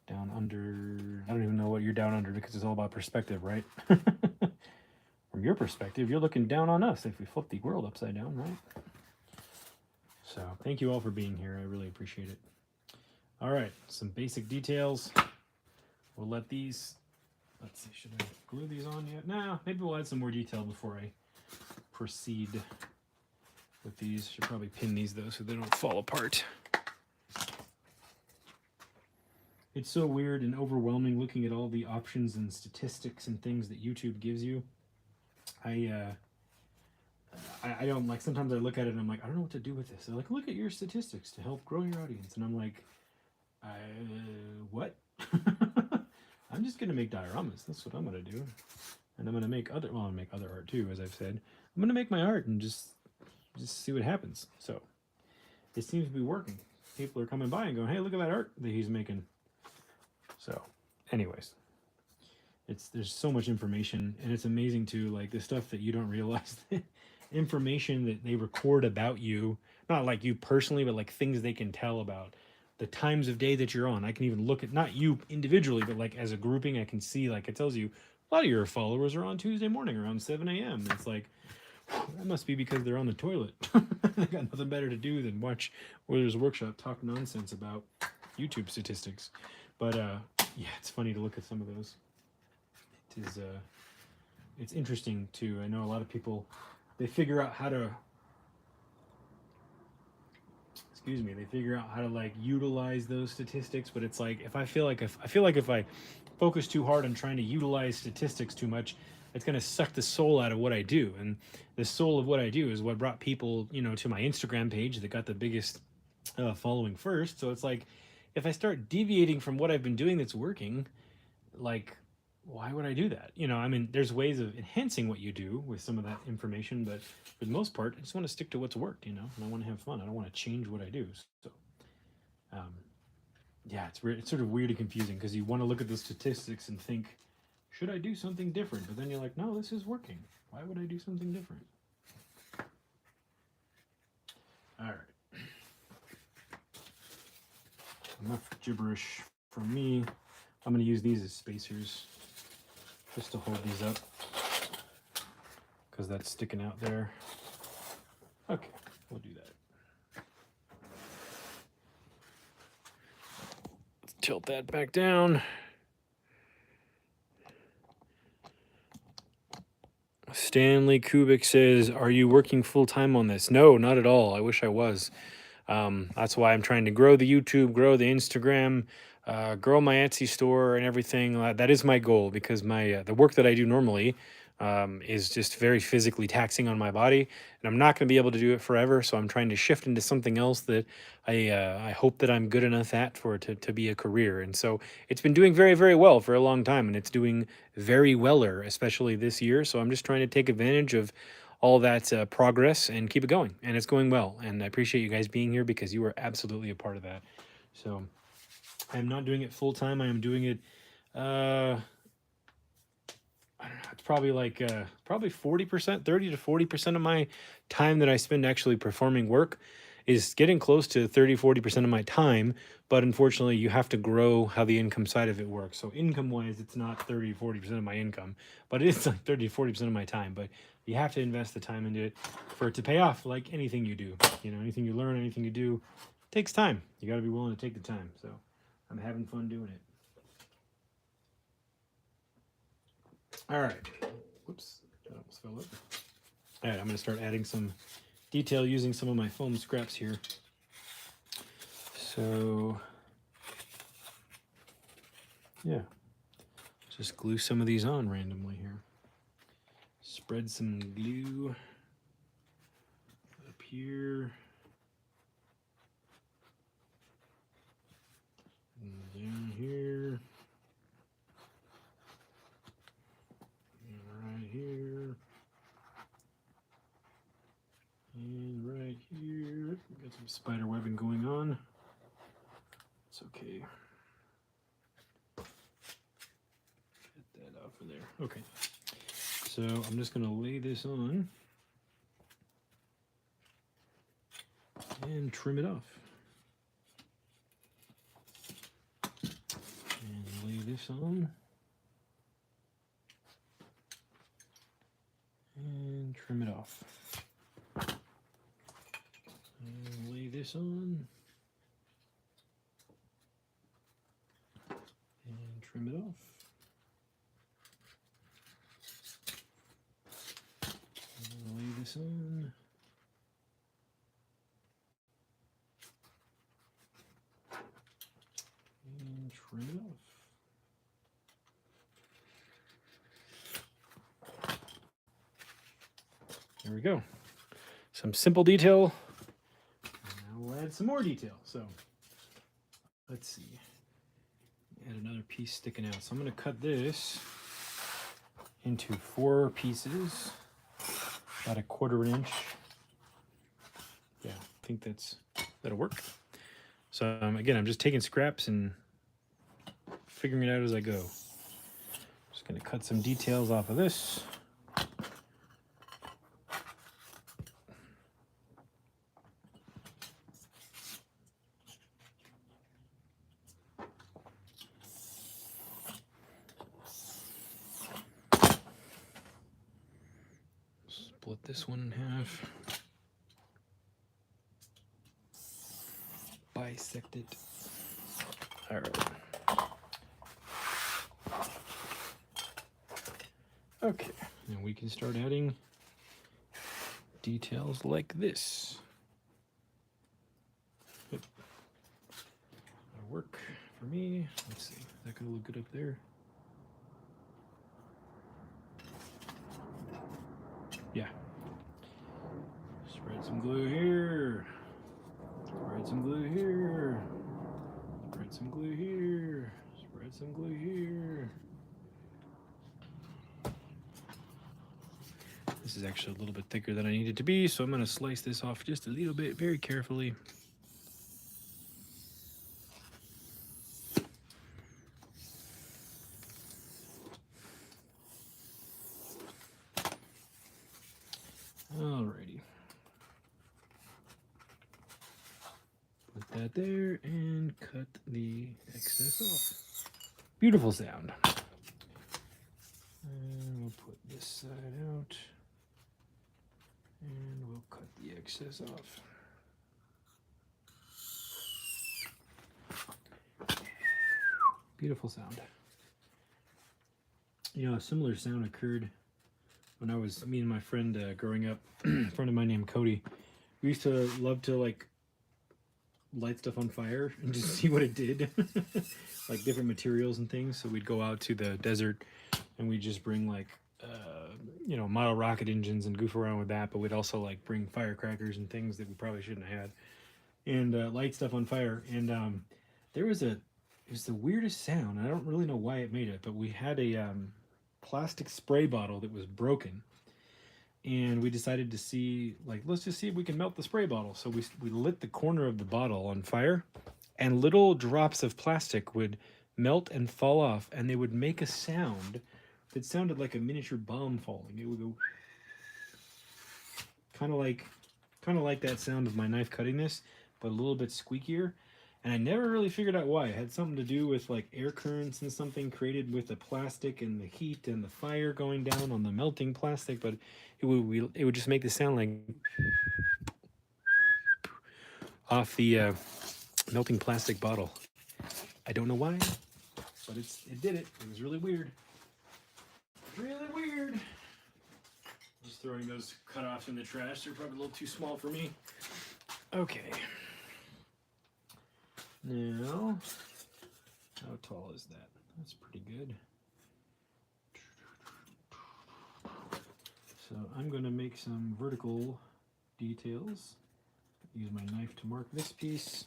Down under, I don't even know what you're down under, because it's all about perspective, right? From your perspective, you're looking down on us if we flip the world upside down, right? So thank you all for being here. I really appreciate it. All right, some basic details. We'll let these, let's see, should I glue these on yet? Nah, maybe we'll add some more detail before I proceed with these. Should probably pin these though so they don't fall apart. It's so weird and overwhelming looking at all the options and statistics and things that YouTube gives you. I don't, like, sometimes I look at it and I'm like, I don't know what to do with this. They're like, look at your statistics to help grow your audience. And I'm like, what? I'm just going to make dioramas. That's what I'm going to do. And I'm going to make other, well, I'm going to make other art too, as I've said. I'm going to make my art and just see what happens. So it seems to be working. People are coming by and going, hey, look at that art that he's making. So anyways, there's so much information, and it's amazing too, like the stuff that you don't realize, information that they record about you, not like you personally, but like things they can tell about the times of day that you're on. I can even look at, not you individually, but like as a grouping, I can see, like it tells you a lot of your followers are on Tuesday morning around 7 a.m. It's like, that must be because they're on the toilet. They got nothing better to do than watch Warriors Workshop talk nonsense about YouTube statistics. But yeah, it's funny to look at some of those. It is, it's interesting too. I know a lot of people, they figure out how to, they figure out how to like utilize those statistics. But it's like, I feel like if I focus too hard on trying to utilize statistics too much, it's going to suck the soul out of what I do. And the soul of what I do is what brought people, you know, to my Instagram page that got the biggest following first. So it's like, if I start deviating from what I've been doing that's working, like why would I do that? You know, I mean, there's ways of enhancing what you do with some of that information, but for the most part, I just want to stick to what's worked, you know, and I want to have fun. I don't want to change what I do. So, um, yeah, it's sort of weird and confusing because you want to look at the statistics and think, should I do something different? But then you're like, no, this is working. Why would I do something different? All right. Enough gibberish from me. I'm going to use these as spacers just to hold these up because that's sticking out there. Okay, we'll do that. Let's tilt that back down. Stanley Kubik says, are you working full-time on this? No, not at all. I wish I was. That's why I'm trying to grow the YouTube, grow the Instagram, grow my Etsy store and everything. That is my goal because my the work that I do normally is just very physically taxing on my body, and I'm not going to be able to do it forever. So I'm trying to shift into something else that I hope that I'm good enough at for it to be a career. And so it's been doing very, very well for a long time, and it's doing very weller, especially this year. So I'm just trying to take advantage of all that progress and keep it going. And it's going well. And I appreciate you guys being here because you are absolutely a part of that. So I'm not doing it full time. I am doing it, I don't know, it's probably like probably 40%, 30 to 40% of my time that I spend actually performing work is getting close to 30-40% of my time. But unfortunately, you have to grow how the income side of it works. So income wise, it's not 30-40% of my income, but it is like 30-40% of my time. But you have to invest the time into it for it to pay off, like anything you do. You know, anything you learn, anything you do takes time. You got to be willing to take the time. So I'm having fun doing it. All right. Whoops. That almost fell up. All right, I'm going to start adding some detail using some of my foam scraps here. So, yeah. Just glue some of these on randomly here. Spread some glue up here. And down here. And right here. And right here. Got some spider webbing going on. It's okay. Get that off of there. Okay. So I'm just going to lay this on and trim it off. And lay this on. And trim it off. And lay this on. And trim it off. And lay this on. And trim it off. There we go. Some simple detail. And now we'll add some more detail. So let's see. Add another piece sticking out. So I'm going to cut this into 4 pieces, about 1/4 inch. Yeah, I think that'll work. So again, I'm just taking scraps and figuring it out as I go. Just going to cut some details off of this. Split this one in half. Bisect it. All right. Okay, and we can start adding details like this. Yep. That'll work for me. Let's see, is that gonna look good up there? Yeah. Spread some glue here. Spread some glue here. Spread some glue here. Spread some glue here. is actually a little bit thicker than I need it to be, so I'm going to slice this off just a little bit, very carefully. Alrighty. Put that there and cut the excess off. Beautiful sound. And we'll put this side out. And we'll cut the excess off. Beautiful sound. You know, a similar sound occurred when I was, me and my friend growing up, a friend of mine named Cody. We used to love to like light stuff on fire and just see what it did. Like different materials and things. So we'd go out to the desert and we'd just bring like, you know, model rocket engines and goof around with that. But we'd also like bring firecrackers and things that we probably shouldn't have had and light stuff on fire. And it was the weirdest sound. I don't really know why it made it, but we had a plastic spray bottle that was broken. And we decided to see, like, let's just see if we can melt the spray bottle. So we lit the corner of the bottle on fire, and little drops of plastic would melt and fall off, and they would make a sound that sounded like a miniature bomb falling. It would go kind of like that sound of my knife cutting this, but a little bit squeakier. And I never really figured out why. It had something to do with like air currents and something created with the plastic and the heat and the fire going down on the melting plastic, but it would just make the sound like off the melting plastic bottle. I don't know why, but it did it. It was really weird. Really weird. Just throwing those cutoffs in the trash. They're probably a little too small for me. Okay. Now, how tall is that? That's pretty good. So I'm going to make some vertical details. Use my knife to mark this piece.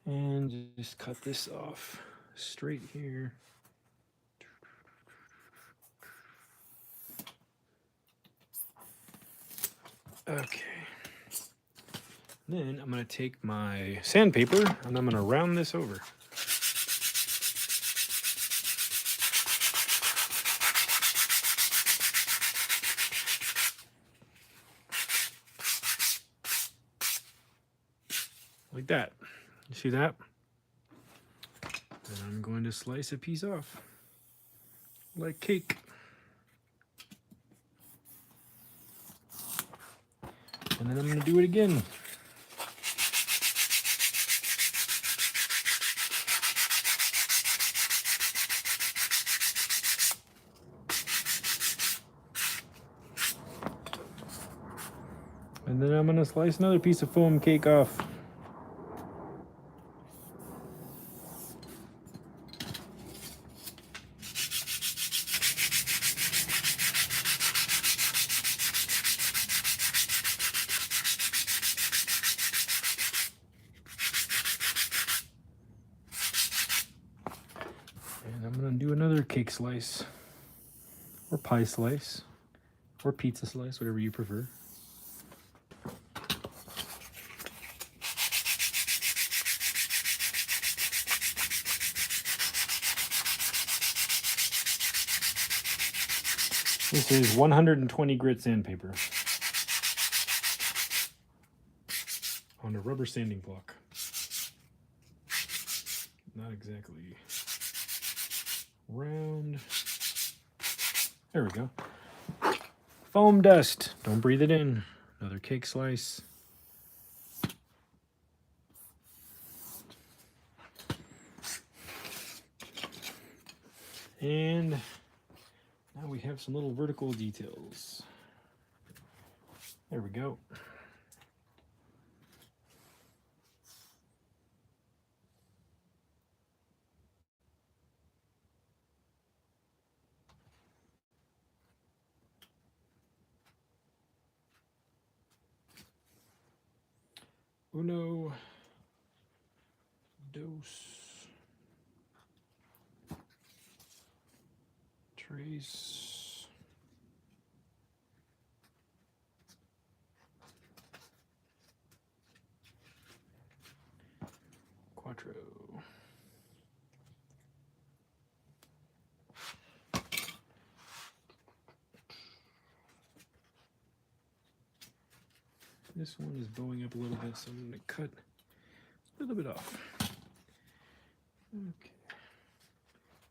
And just cut this off straight here. Okay. Then I'm going to take my sandpaper and I'm going to round this over. Like that. You see that? And I'm going to slice a piece off. Like cake. And then I'm going to do it again. And then I'm going to slice another piece of foam cake off. And I'm going to do another cake slice, or pie slice, or pizza slice, whatever you prefer. This is 120 grit sandpaper on a rubber sanding block. Not exactly round. There we go. Foam dust. Don't breathe it in. Another cake slice. And now we have some little vertical details. There we go. Uno, dos, tres, This one is bowing up a little bit, so I'm going to cut a little bit off. Okay.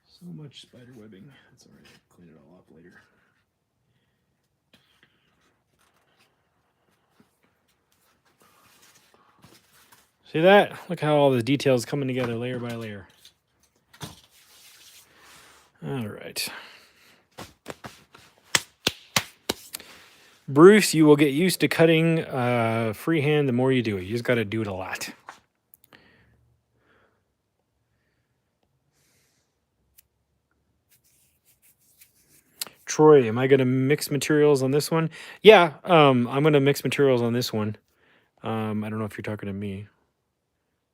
So much spider webbing. That's all right. I'll clean it all up later. See that? Look how all the details coming together layer by layer. All right. Bruce, you will get used to cutting freehand the more you do it. You just got to do it a lot. Troy, am I going to mix materials on this one? Yeah, I'm going to mix materials on this one. I don't know if you're talking to me,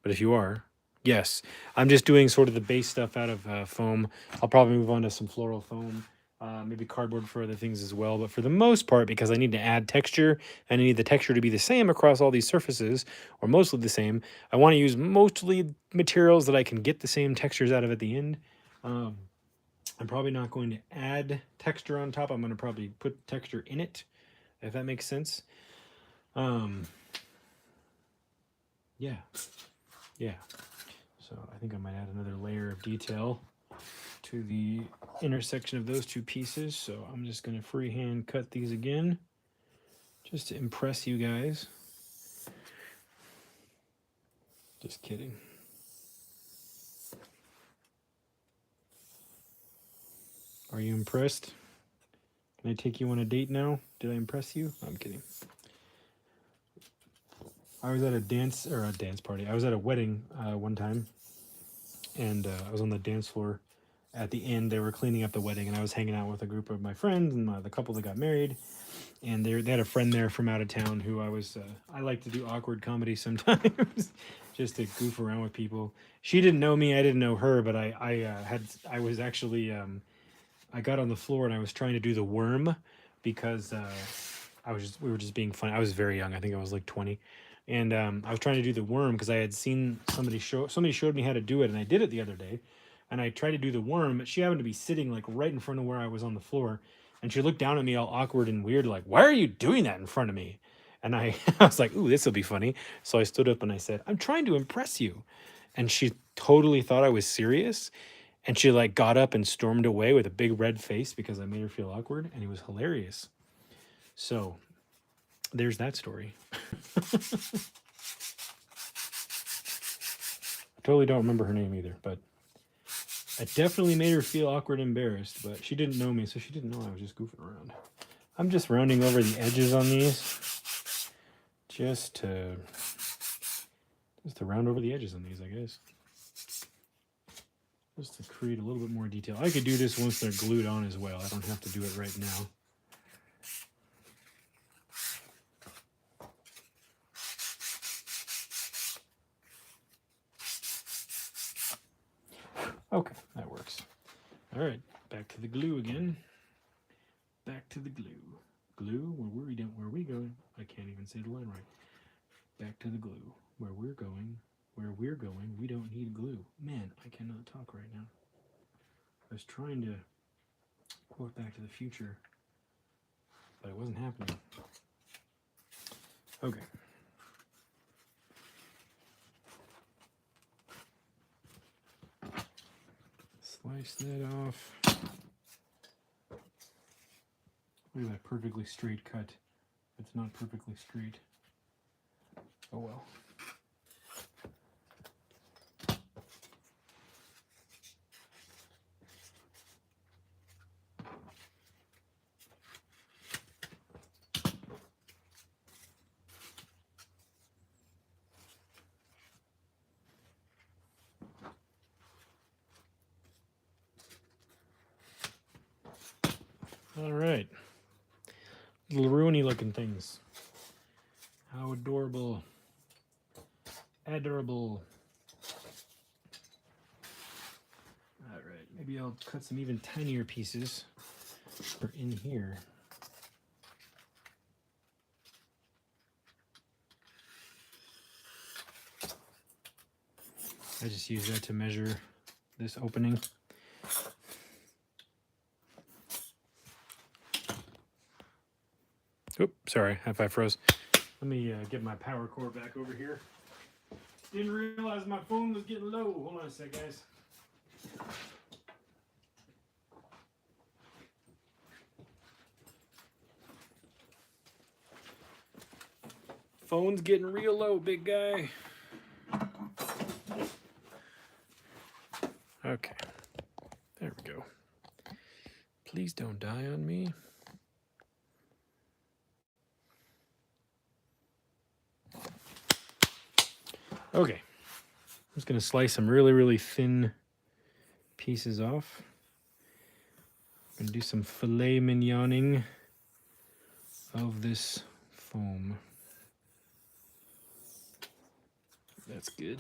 but if you are, yes. I'm just doing sort of the base stuff out of foam. I'll probably move on to some floral foam, maybe cardboard for other things as well. But for the most part, because I need to add texture, and I need the texture to be the same across all these surfaces, or mostly the same, I want to use mostly materials that I can get the same textures out of at the end. I'm probably not going to add texture on top. I'm going to probably put texture in it, if that makes sense. Yeah. So I think I might add another layer of detail to the intersection of those two pieces. So I'm just going to freehand cut these again, just to impress you guys. Just kidding. Are you impressed? Can I take you on a date now? Did I impress you? I'm kidding. I was at a dance party. I was at a wedding one time, and I was on the dance floor. At the end, they were cleaning up the wedding, and I was hanging out with a group of my friends and the couple that got married. And they had a friend there from out of town who I like to do awkward comedy sometimes, just to goof around with people. She didn't know me, I didn't know her, but I was actually I got on the floor and I was trying to do the worm because we were just being funny. I was very young. I think I was like 20. And I was trying to do the worm because I had seen somebody showed me how to do it, and I did it the other day. And I tried to do the worm, but she happened to be sitting like right in front of where I was on the floor. And she looked down at me all awkward and weird, like, "Why are you doing that in front of me?" And I was like, "Ooh, this will be funny." So I stood up and I said, "I'm trying to impress you." And she totally thought I was serious. And she like got up and stormed away with a big red face because I made her feel awkward. And it was hilarious. So there's that story. I totally don't remember her name either, but I definitely made her feel awkward and embarrassed, but she didn't know me, so she didn't know I was just goofing around. I'm just rounding over the edges on these. Just to round over the edges on these, I guess. Just to create a little bit more detail. I could do this once they're glued on as well. I don't have to do it right now. Okay, that works. All right, back to the glue again. Back to the glue. Glue, where we going? I can't even say the line right. Back to the glue. Where we're going, we don't need glue. Man, I cannot talk right now. I was trying to quote Back to the Future, but it wasn't happening. Okay. Slice that off. Look at that perfectly straight cut. It's not perfectly straight. Oh well. All right. Little ruiny looking things. How adorable. Adorable. All right. Maybe I'll cut some even tinier pieces for in here. I just use that to measure this opening. Oop, sorry, if I froze. Let me get my power cord back over here. Didn't realize my phone was getting low. Hold on a sec, guys. Phone's getting real low, big guy. Okay. There we go. Please don't die on me. Okay. I'm just going to slice some really, really thin pieces off. I'm going to do some filet mignoning of this foam. That's good.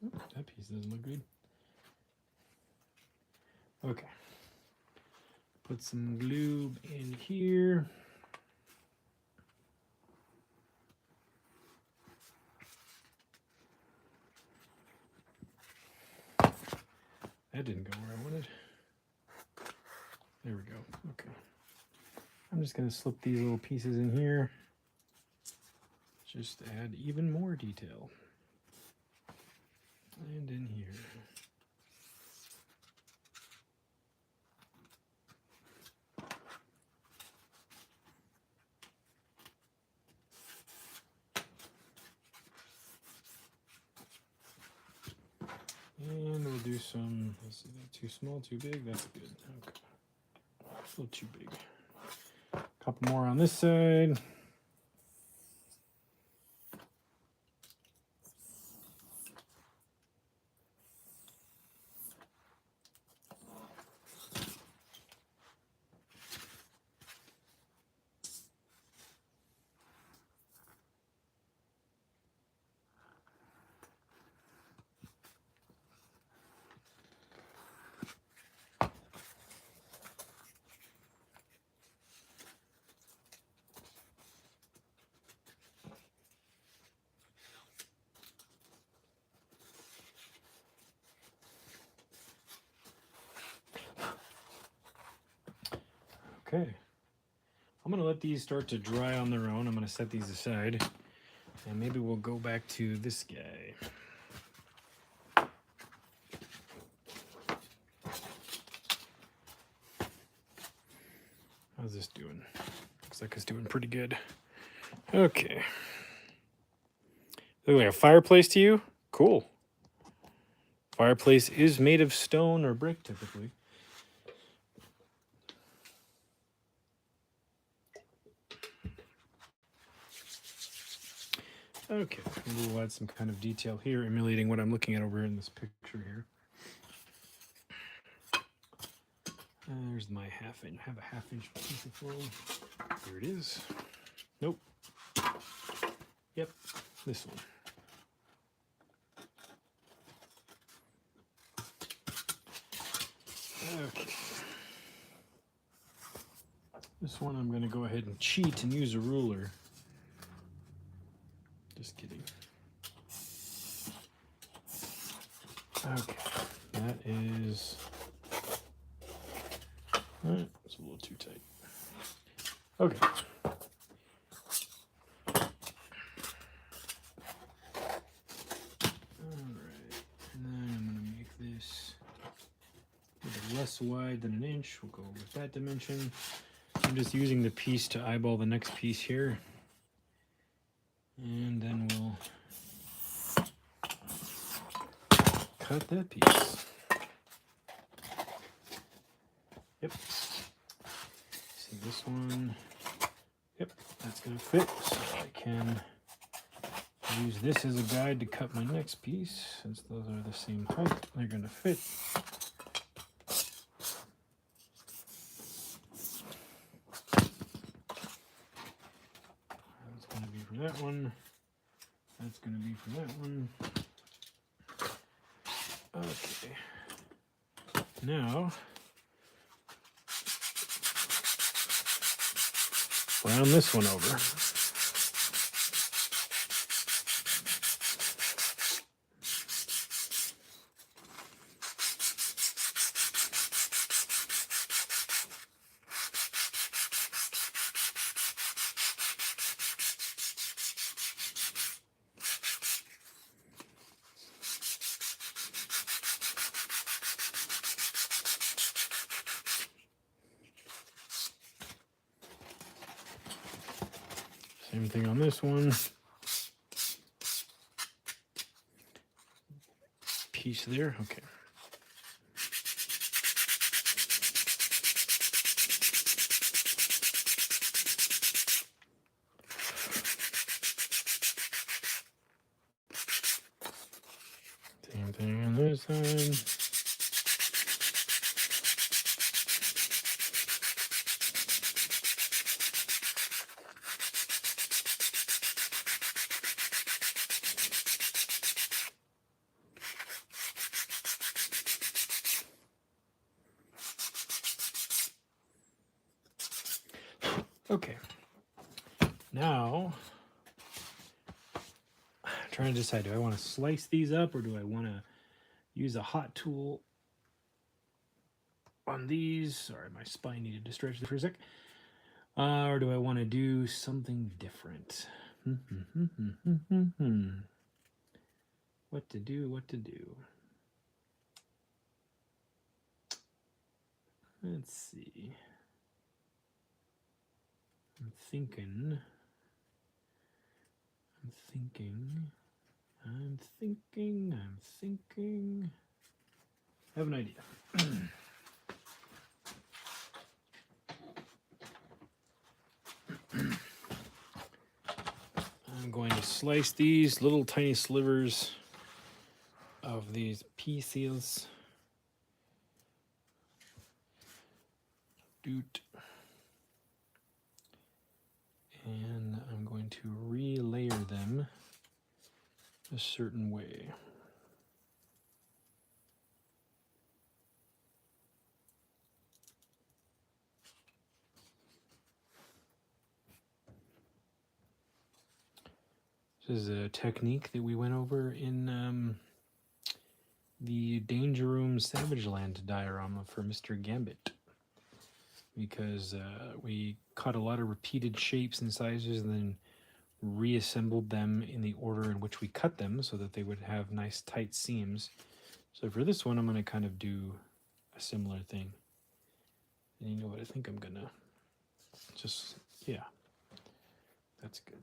Ooh, that piece doesn't look good. Okay. Put some glue in here. That didn't go where I wanted. There we go. Okay. I'm just going to slip these little pieces in here. Just to add even more detail. And in here. And we'll do some, let's see, that too small, too big, that's good. Okay. A little too big. A couple more on this side. Okay, I'm gonna let these start to dry on their own. I'm gonna set these aside and maybe we'll go back to this guy. How's this doing? Looks like it's doing pretty good. Okay. Look like a fireplace to you? Cool. Fireplace is made of stone or brick typically. Okay, we'll add some kind of detail here, emulating what I'm looking at over in this picture here. There's my half-inch. I have a half-inch piece of foam. Here it is. Nope. Yep, this one. Okay. This one I'm going to go ahead and cheat and use a ruler. Just kidding. Okay, that is... Alright, it's a little too tight. Okay. Alright, and then I'm going to make this a bit less wide than an inch. We'll go with that dimension. I'm just using the piece to eyeball the next piece here. And then we'll cut that piece. Yep. See this one? Yep, that's gonna fit. So I can use this as a guide to cut my next piece. Since those are the same height, they're gonna fit. That's gonna be for that one. That's gonna be for that one. Okay. Now, round this one over. Same thing on this one. Piece there, okay. Same thing on this side. Okay, now I'm trying to decide, do I want to slice these up or do I want to use a hot tool on these? Sorry, my spine needed to stretch for a sec. Or do I want to do something different? What to do, what to do. Let's see. I'm thinking. I have an idea. I'm going to slice these little tiny slivers of these pieces. And I'm going to relayer them a certain way. This is a technique that we went over in the Danger Room Savage Land diorama for Mr. Gambit. Because we cut a lot of repeated shapes and sizes and then reassembled them in the order in which we cut them so that they would have nice tight seams. So for this one, I'm going to kind of do a similar thing. And you know what? I think I'm going to just, yeah, that's good.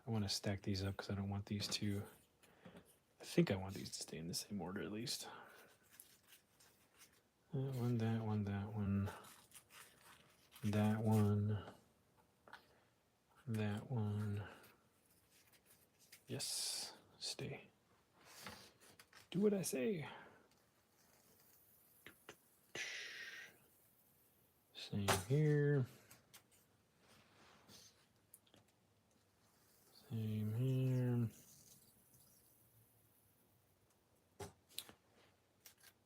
I want to stack these up because I don't want these to, I think I want these to stay in the same order at least. That one, that one, that one. That one, that one, yes, stay. Do what I say. Same here. Same here.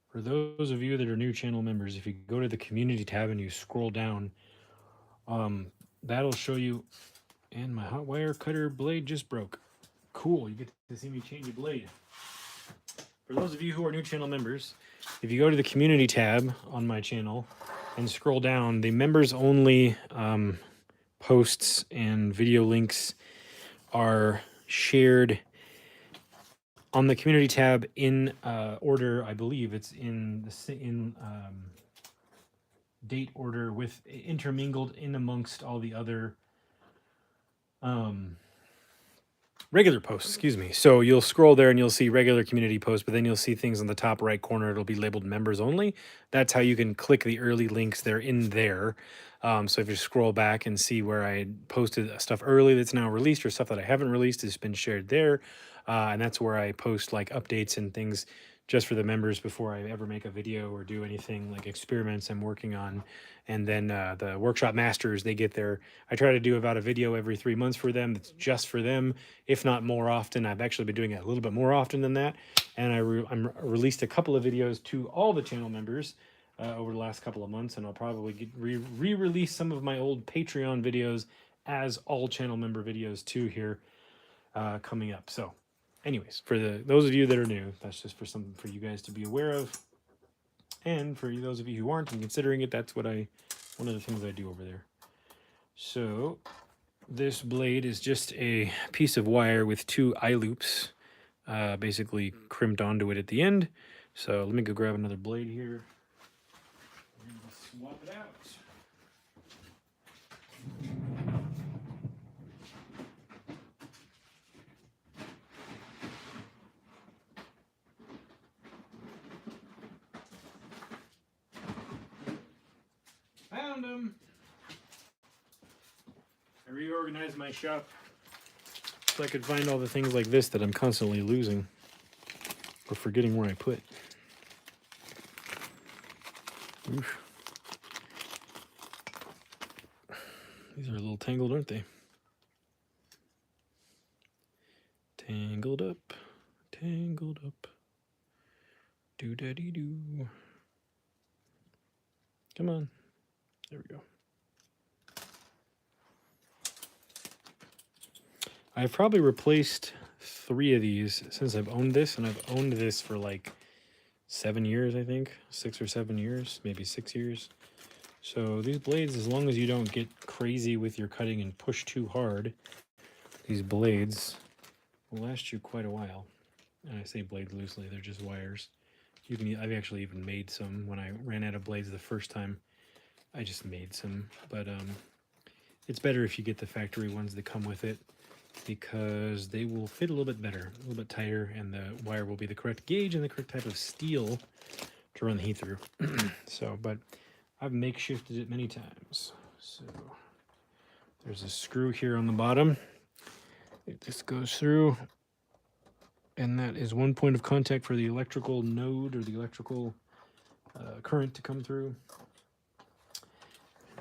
For those of you that are new channel members, if you go to the community tab and you scroll down, that'll show you, and my hot wire cutter blade just broke. Cool, you get to see me change a blade. For those of you who are new channel members, if you go to the community tab on my channel and scroll down, the members only posts and video links are shared on the community tab in order. I believe it's in the date order with intermingled in amongst all the other regular posts, excuse me. So you'll scroll there and you'll see regular community posts, but then you'll see things in the top right corner. It'll be labeled members only. That's how you can click the early links. They're in there. So if you scroll back and see where I posted stuff early that's now released or stuff that I haven't released has been shared there. And that's where I post like updates and things just for the members before I ever make a video or do anything like experiments I'm working on. And then the workshop masters, they get their, I try to do about a video every 3 months for them. That's just for them, if not more often. I've actually been doing it a little bit more often than that. And I released a couple of videos to all the channel members over the last couple of months. And I'll probably re-release some of my old Patreon videos as all channel member videos too here coming up. So anyways, for those of you that are new, that's just for something for you guys to be aware of. And for those of you who aren't and considering it, that's what one of the things I do over there. So this blade is just a piece of wire with 2 eye loops basically crimped onto it at the end. So let me go grab another blade here and swap it out. found them. I reorganized my shop so I could find all the things like this that I'm constantly losing or forgetting where I put. Oof. These are a little tangled, aren't they? Tangled up, tangled up. Do-da-dee-doo. Come on. There we go. I've probably replaced 3 of these since I've owned this, and I've owned this for like 7 years, I think. 6 or 7 years, maybe 6 years. So these blades, as long as you don't get crazy with your cutting and push too hard, these blades will last you quite a while. And I say blades loosely, they're just wires. I've actually even made some. When I ran out of blades the first time, I just made some. But it's better if you get the factory ones that come with it, because they will fit a little bit better, a little bit tighter, and the wire will be the correct gauge and the correct type of steel to run the heat through. So, but I've makeshifted it many times. So there's a screw here on the bottom. It just goes through, and that is one point of contact for the electrical node or the electrical current to come through.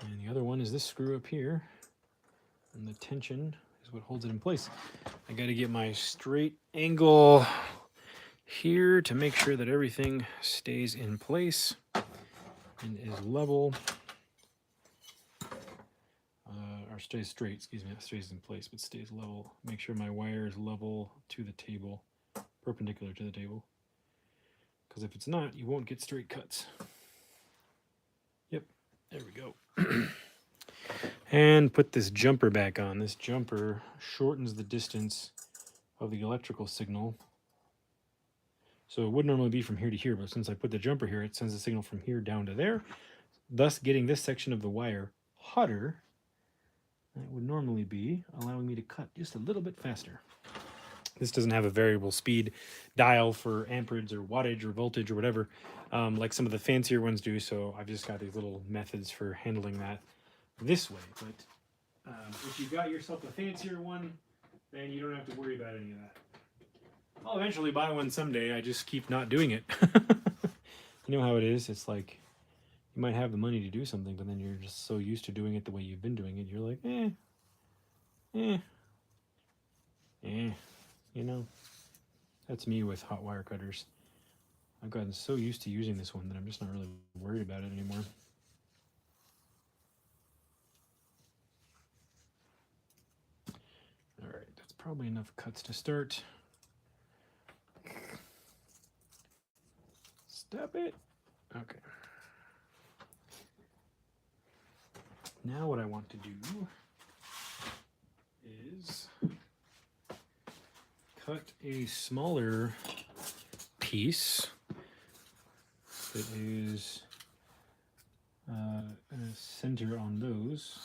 And the other one is this screw up here, and the tension is what holds it in place. I got to get my straight angle here to make sure that everything stays in place and is level. Or stays straight, excuse me, not stays in place, but stays level. Make sure my wire is level to the table, perpendicular to the table. Because if it's not, you won't get straight cuts. Yep, there we go. And put this jumper back on. This jumper shortens the distance of the electrical signal. So it would normally be from here to here, but since I put the jumper here, it sends the signal from here down to there, thus getting this section of the wire hotter than it would normally be, allowing me to cut just a little bit faster. This doesn't have a variable speed dial for amperage or wattage or voltage or whatever, like some of the fancier ones do, so I've just got these little methods for handling that this way. But if you've got yourself a fancier one, then you don't have to worry about any of that. I'll eventually buy one someday, I just keep not doing it. You know how it is, it's like, you might have the money to do something, but then you're just so used to doing it the way you've been doing it, you're like, you know. That's me with hot wire cutters. I've gotten so used to using this one that I'm just not really worried about it anymore. All right, that's probably enough cuts to start. Stop it. Okay. Now what I want to do is cut a smaller piece that is a center on those.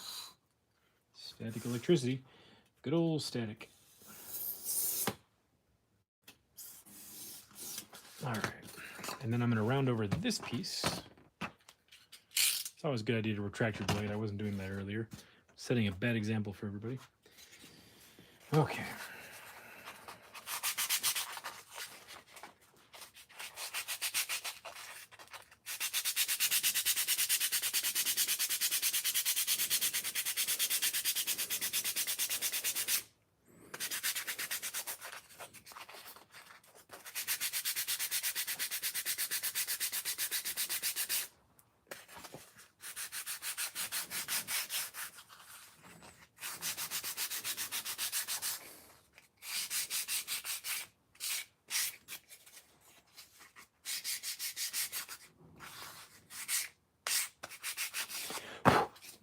Static electricity. Good old static. All right. And then I'm going to round over this piece. It's always a good idea to retract your blade. I wasn't doing that earlier. Setting a bad example for everybody. Okay.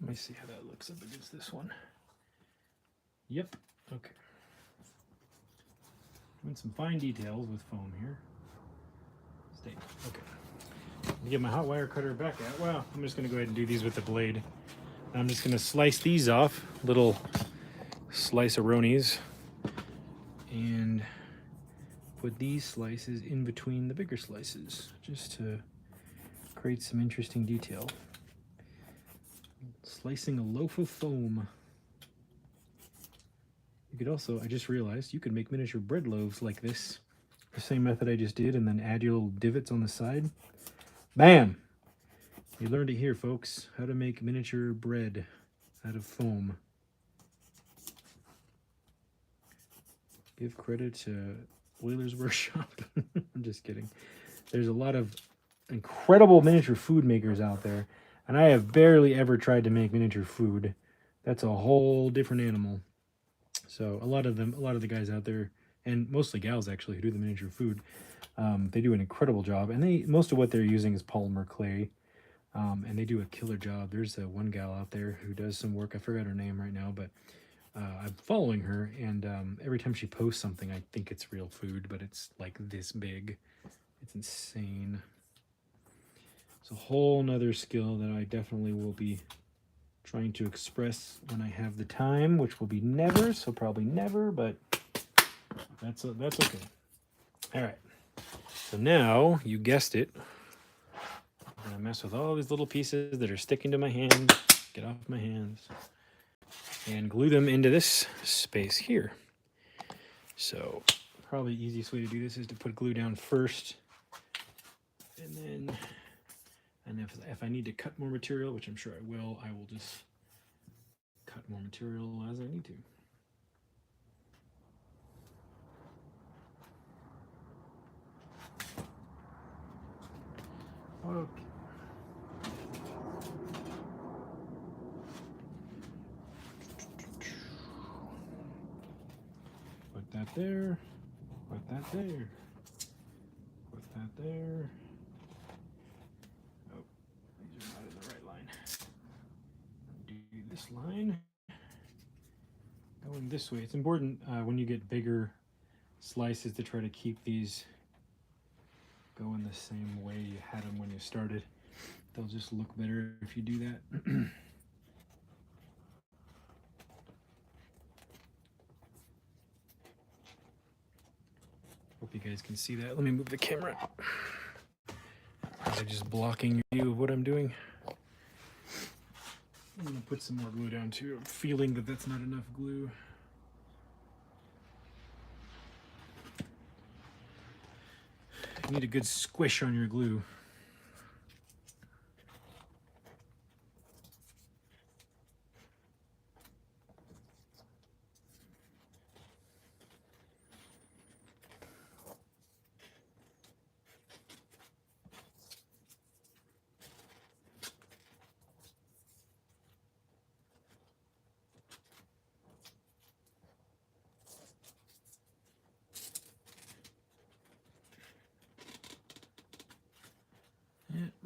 Let me see how that looks up against this one. Yep, okay. Doing some fine details with foam here. Stay, okay. Let me get my hot wire cutter back out. Well, I'm just gonna go ahead and do these with the blade. I'm just gonna slice these off, little slice-a-ronies, and put these slices in between the bigger slices, just to create some interesting detail. Slicing a loaf of foam. You could also, I just realized, you could make miniature bread loaves like this. The same method I just did, and then add your little divots on the side. Bam! You learned it here, folks. How to make miniature bread out of foam. Give credit to Whaler's Workshop. I'm just kidding. There's a lot of incredible miniature food makers out there, and I have barely ever tried to make miniature food. That's a whole different animal. So a lot of the guys out there, and mostly gals actually, who do the miniature food, they do an incredible job. And most of what they're using is polymer clay, and they do a killer job. There's one gal out there who does some work. I forgot her name right now, but I'm following her, and every time she posts something, I think it's real food, but it's like this big. It's insane. It's a whole nother skill that I definitely will be trying to express when I have the time, which will be never, so probably never, but that's okay. All right. So now, you guessed it, I'm gonna mess with all these little pieces that are sticking to my hands. Get off my hands. And glue them into this space here. So probably the easiest way to do this is to put glue down first, and if I need to cut more material, which I'm sure I will just cut more material as I need to. Okay. Put that there, put that there, put that there. Oh, these are not in the right line. Do this line. Going this way. It's important when you get bigger slices to try to keep these going the same way you had them when you started. They'll just look better if you do that. Hope you guys can see that. Let me move the camera. Probably just blocking your view of what I'm doing. I'm gonna put some more glue down too. I'm feeling that that's not enough glue. You need a good squish on your glue.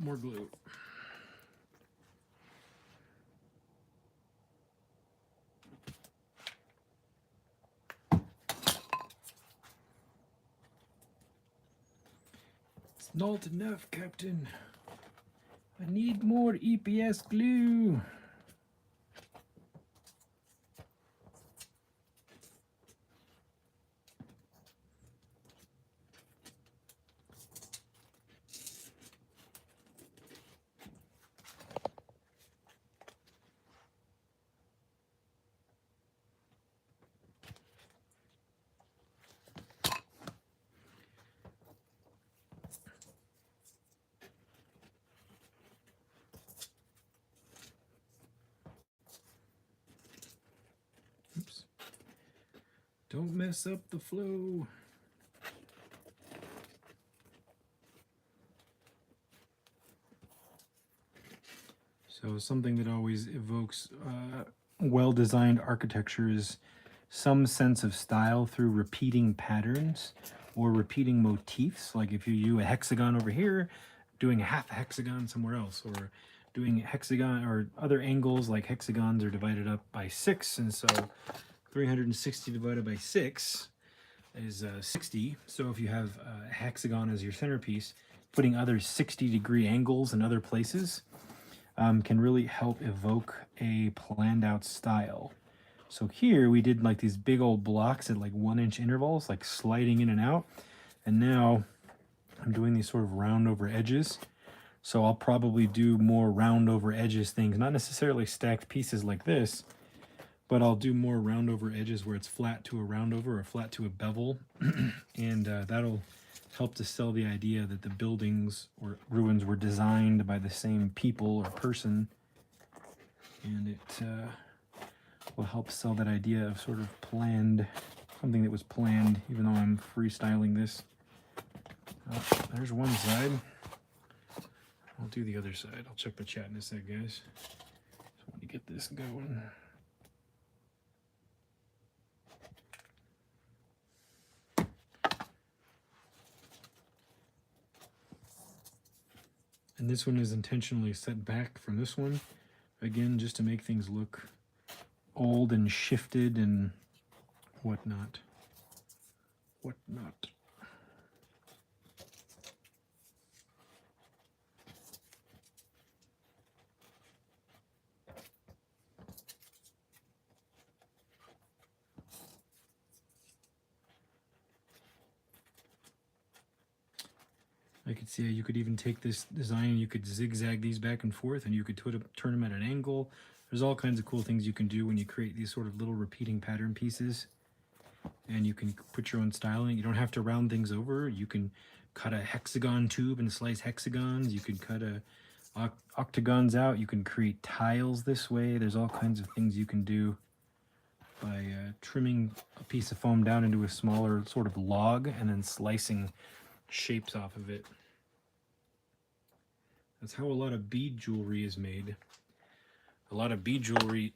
More glue. It's not enough, Captain. I need more EPS glue. Oops. Don't mess up the flow. So something that always evokes well-designed architecture is some sense of style through repeating patterns or repeating motifs. Like if you do a hexagon over here, doing a half a hexagon somewhere else, or doing hexagon or other angles, like hexagons are divided up by 6, and so 360 divided by 6 is 60. So if you have a hexagon as your centerpiece, putting other 60-degree angles in other places can really help evoke a planned out style. So here we did like these big old blocks at like 1-inch intervals, like sliding in and out. And now I'm doing these sort of round over edges So I'll probably do more round over edges things, not necessarily stacked pieces like this, but I'll do more round over edges where it's flat to a round over or flat to a bevel. And that'll help to sell the idea that the buildings or ruins were designed by the same people or person. And it will help sell that idea of sort of planned, something that was planned, even though I'm freestyling this. There's one side. I'll do the other side. I'll check the chat in a sec, guys. Just want to get this going. And this one is intentionally set back from this one, again, just to make things look old and shifted and whatnot. I could see how you could even take this design and you could zigzag these back and forth and you could turn them at an angle. There's all kinds of cool things you can do when you create these sort of little repeating pattern pieces. And you can put your own styling. You don't have to round things over. You can cut a hexagon tube and slice hexagons. You can cut octagons out. You can create tiles this way. There's all kinds of things you can do by trimming a piece of foam down into a smaller sort of log and then slicing shapes off of it. That's how a lot of bead jewelry is made. A lot of bead jewelry,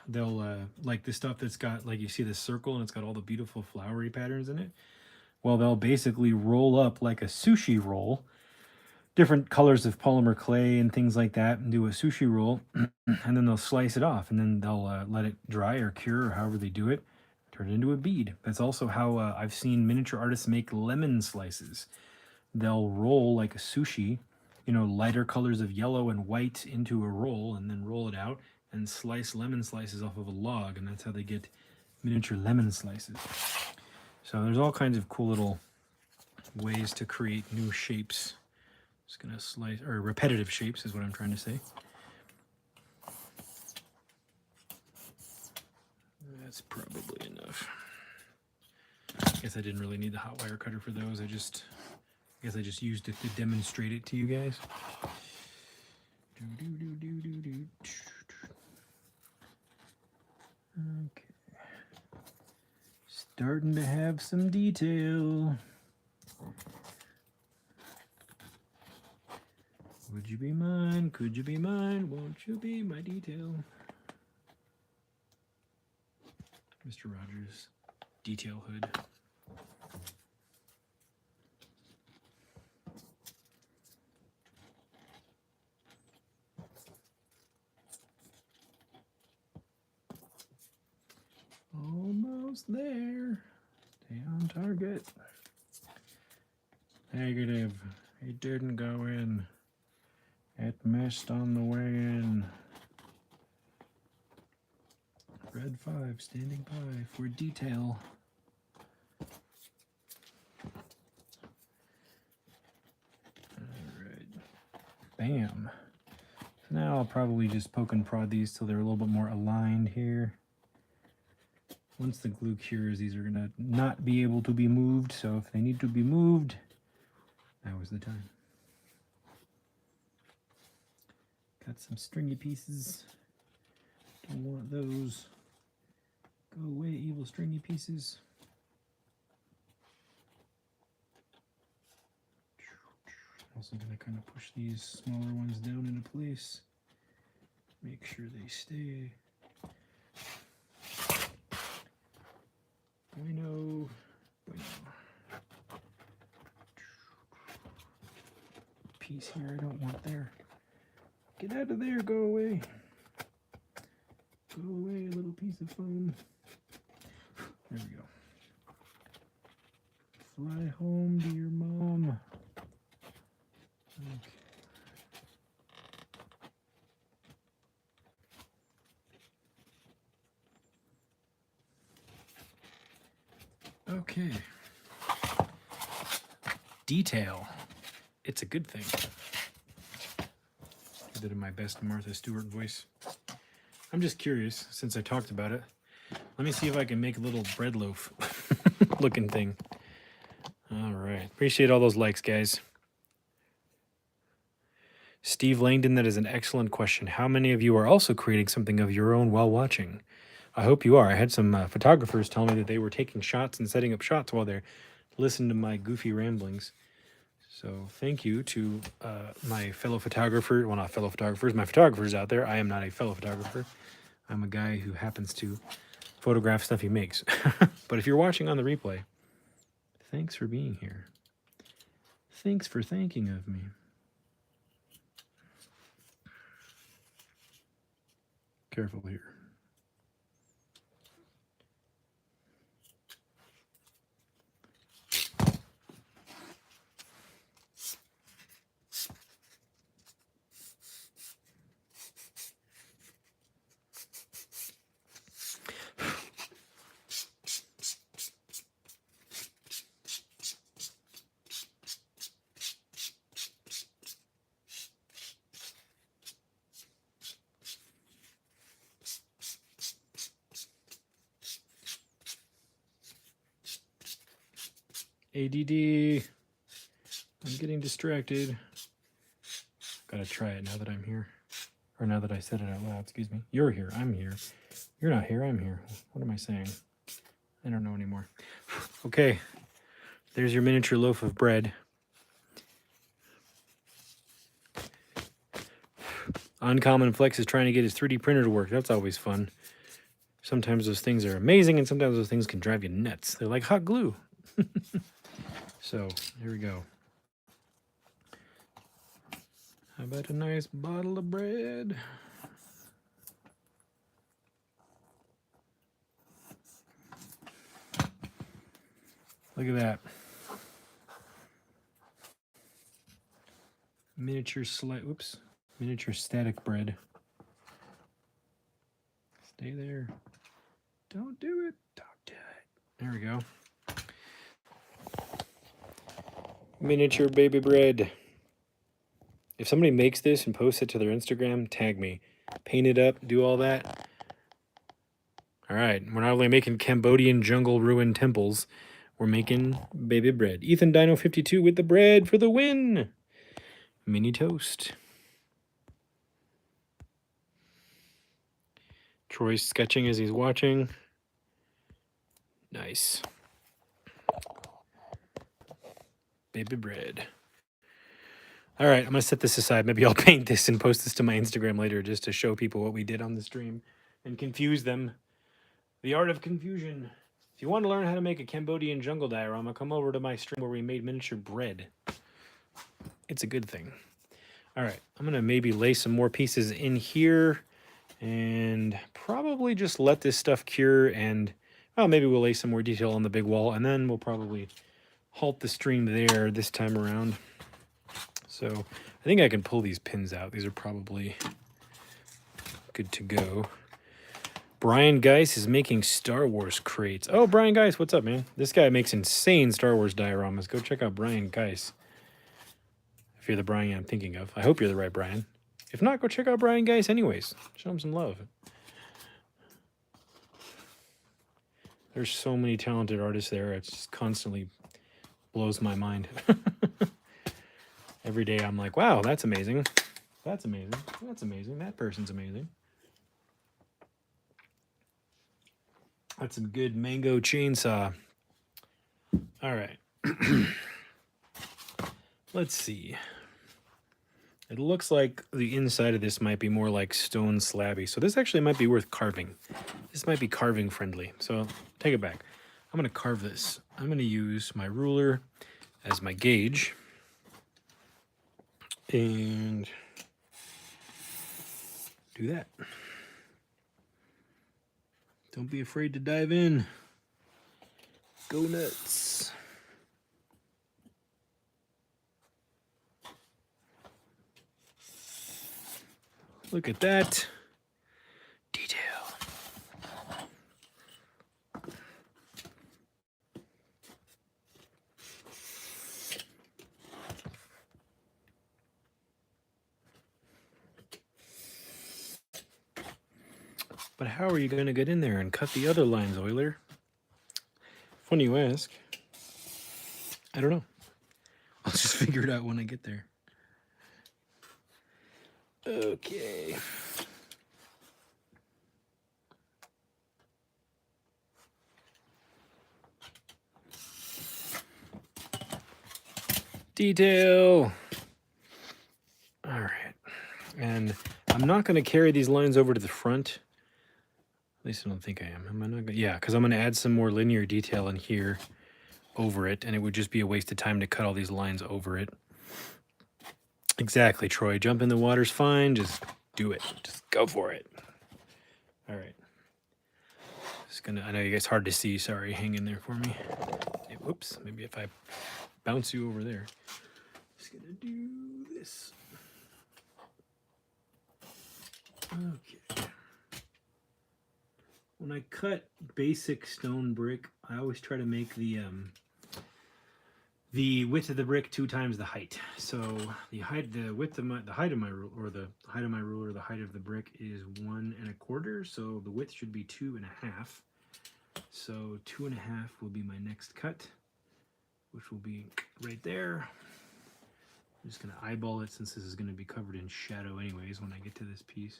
they'll like the stuff that's got, like you see the circle and it's got all the beautiful flowery patterns in it. Well, they'll basically roll up like a sushi roll, different colors of polymer clay and things like that, and do a sushi roll, and then they'll slice it off, and then they'll let it dry or cure or however they do it, turn it into a bead. That's also how I've seen miniature artists make lemon slices. They'll roll like a sushi, you know, lighter colors of yellow and white into a roll, and then roll it out and slice lemon slices off of a log, and that's how they get miniature lemon slices. So there's all kinds of cool little ways to create new shapes. Just gonna slice, or repetitive shapes is what I'm trying to say. That's probably enough. I guess I didn't really need the hot wire cutter for those. I guess I just used it to demonstrate it to you guys. Okay. Starting to have some detail. Would you be mine? Could you be mine? Won't you be my detail? Mr. Rogers, detail hood. Almost there. Stay on target. Negative. It didn't go in. It missed on the way in. Red 5 standing by for detail. Alright. Bam. So now I'll probably just poke and prod these till they're a little bit more aligned here. Once the glue cures, these are going to not be able to be moved, so if they need to be moved, now is the time. Got some stringy pieces. Don't want those. Go away, evil stringy pieces. Also going to kind of push these smaller ones down into place. Make sure they stay. Bueno. Piece here I don't want there. Get out of there, go away. Go away, little piece of foam. There we go. Fly home to your mom. Okay. Detail. It's a good thing. did it in my best Martha Stewart voice. I'm just curious, since I talked about it. Let me see if I can make a little bread loaf looking thing. All right. Appreciate all those likes, guys. Steve Langdon, that is an excellent question. How many of you are also creating something of your own while watching? I hope you are. I had some photographers tell me that they were taking shots and setting up shots while they're listening to my goofy ramblings. So thank you to my fellow photographer. Well, not fellow photographers. My photographers out there. I am not a fellow photographer. I'm a guy who happens to photograph stuff he makes. But if you're watching on the replay, thanks for being here. Thanks for thanking of me. Careful here. ADD. I'm getting distracted. Gotta try it now that I'm here. Or now that I said it out loud, excuse me. You're here, I'm here. You're not here, I'm here. What am I saying? I don't know anymore. Okay, there's your miniature loaf of bread. Uncommon Flex is trying to get his 3D printer to work. That's always fun. Sometimes those things are amazing, and sometimes those things can drive you nuts. They're like hot glue. So, here we go. How about a nice bottle of bread? Look at that. Miniature static bread. Stay there. Don't do it. Don't do it. There we go. Miniature baby bread. If somebody makes this and posts it to their Instagram, tag me. Paint it up, do all that. All right, we're not only making Cambodian jungle ruined temples, we're making baby bread. Ethan Dino 52 with the bread for the win. Mini toast. Troy's sketching as he's watching. Nice. Baby bread. All right, I'm going to set this aside. Maybe I'll paint this and post this to my Instagram later just to show people what we did on the stream and confuse them. The art of confusion. If you want to learn how to make a Cambodian jungle diorama, come over to my stream where we made miniature bread. It's a good thing. All right, I'm going to maybe lay some more pieces in here and probably just let this stuff cure and, well, maybe we'll lay some more detail on the big wall and then we'll probably halt the stream there this time around. So I think I can pull these pins out. These are probably good to go. Brian Geis is making Star Wars crates. Oh, Brian Geis, what's up, man? This guy makes insane Star Wars dioramas. Go check out Brian Geis. If you're the Brian I'm thinking of. I hope you're the right Brian. If not, go check out Brian Geis anyways. Show him some love. There's so many talented artists there. It just constantly blows my mind. Every day I'm like, wow, that's amazing. That's amazing. That's amazing. That person's amazing. That's some good mango chainsaw. All right. Let's see. It looks like the inside of this might be more like stone slabby. So this actually might be worth carving. This might be carving friendly. So take it back. I'm going to carve this. I'm going to use my ruler as my gauge. And do that. Don't be afraid to dive in. Go nuts. Look at that. Detail. But how are you going to get in there and cut the other lines, Euler? Funny you ask. I don't know. I'll just figure it out when I get there. Okay. Detail. All right. And I'm not going to carry these lines over to the front. At least I don't think I am. Am I not gonna? Yeah, because I'm going to add some more linear detail in here over it, and it would just be a waste of time to cut all these lines over it. Exactly, Troy. Jump in the water's fine. Just do it. Just go for it. All right. Just gonna. I know you guys hard to see. Sorry. Hang in there for me. Hey, whoops. Maybe if I bounce you over there. Just gonna do this. Okay. When I cut basic stone brick, I always try to make the width of the brick 2 times the height. So the height, the height of my ruler, or the height of my ruler, the height of the brick is 1 1/4. So the width should be 2 1/2. So 2 1/2 will be my next cut, which will be right there. I'm just gonna eyeball it since this is gonna be covered in shadow anyways when I get to this piece.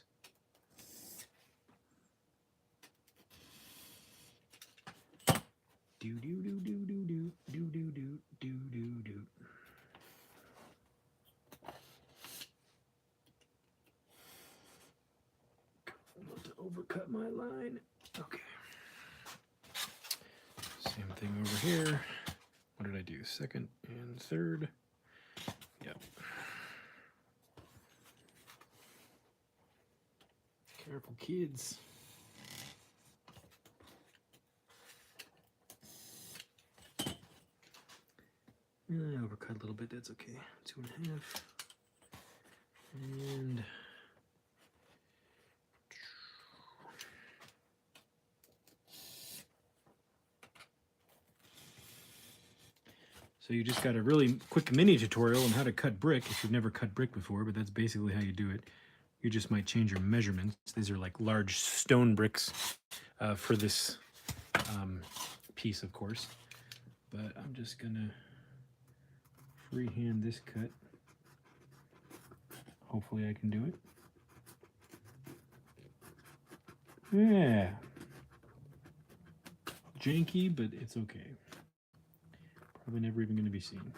Do do do do do do do do do do do do. Not to overcut my line. Okay. Same thing over here. What did I do? Second and third. Yep. Careful, kids. I overcut a little bit, that's okay. 2 1/2. And so you just got a really quick mini tutorial on how to cut brick if you've never cut brick before, but that's basically how you do it. You just might change your measurements. These are like large stone bricks for this piece, of course. But I'm just gonna freehand this cut. Hopefully I can do it. Yeah. Janky, but it's okay. Probably never even going to be seen.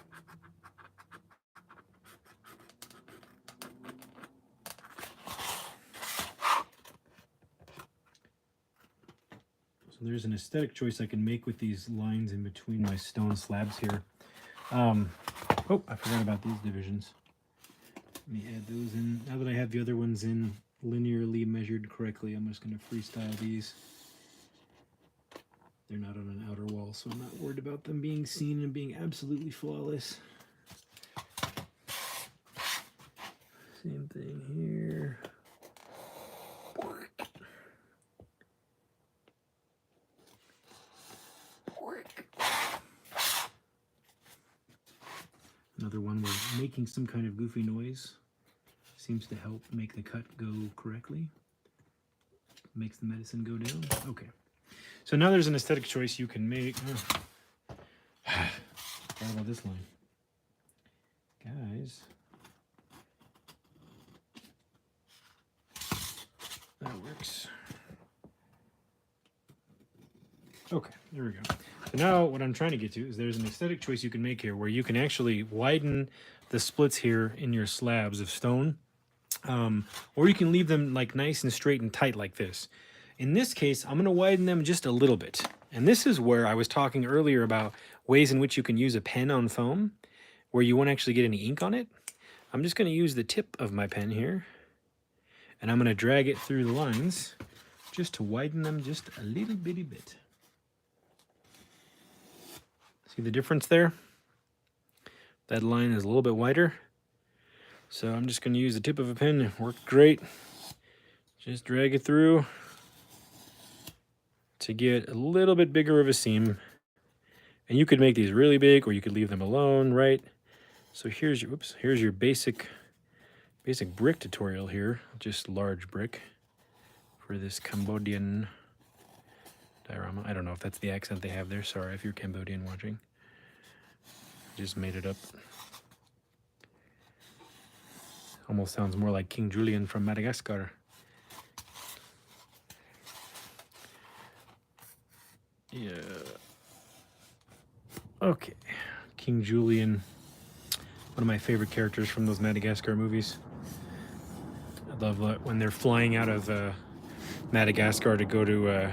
So there's an aesthetic choice I can make with these lines in between my stone slabs here. Oh, I forgot about these divisions. Let me add those in. Now that I have the other ones in linearly measured correctly, I'm just going to freestyle these. They're not on an outer wall, so I'm not worried about them being seen and being absolutely flawless. Same thing here. Another one where making some kind of goofy noise seems to help make the cut go correctly. Makes the medicine go down. Okay. So now there's an aesthetic choice you can make. Oh. What about this line? Guys. That works. Okay, there we go. So now what I'm trying to get to is there's an aesthetic choice you can make here where you can actually widen the splits here in your slabs of stone. Or you can leave them like nice and straight and tight like this. In this case, I'm going to widen them just a little bit. And this is where I was talking earlier about ways in which you can use a pen on foam where you won't actually get any ink on it. I'm just going to use the tip of my pen here. And I'm going to drag it through the lines just to widen them just a little bitty bit. See the difference there? That line is a little bit wider. So I'm just going to use the tip of a pen. It worked great. Just drag it through to get a little bit bigger of a seam. And you could make these really big or you could leave them alone, right? So here's your basic brick tutorial here, just large brick for this Cambodian diorama. I don't know if that's the accent they have there. Sorry if you're Cambodian watching. Just made it up. Almost sounds more like King Julian from Madagascar. Yeah. Okay. King Julian. One of my favorite characters from those Madagascar movies. I love when they're flying out of Madagascar to go to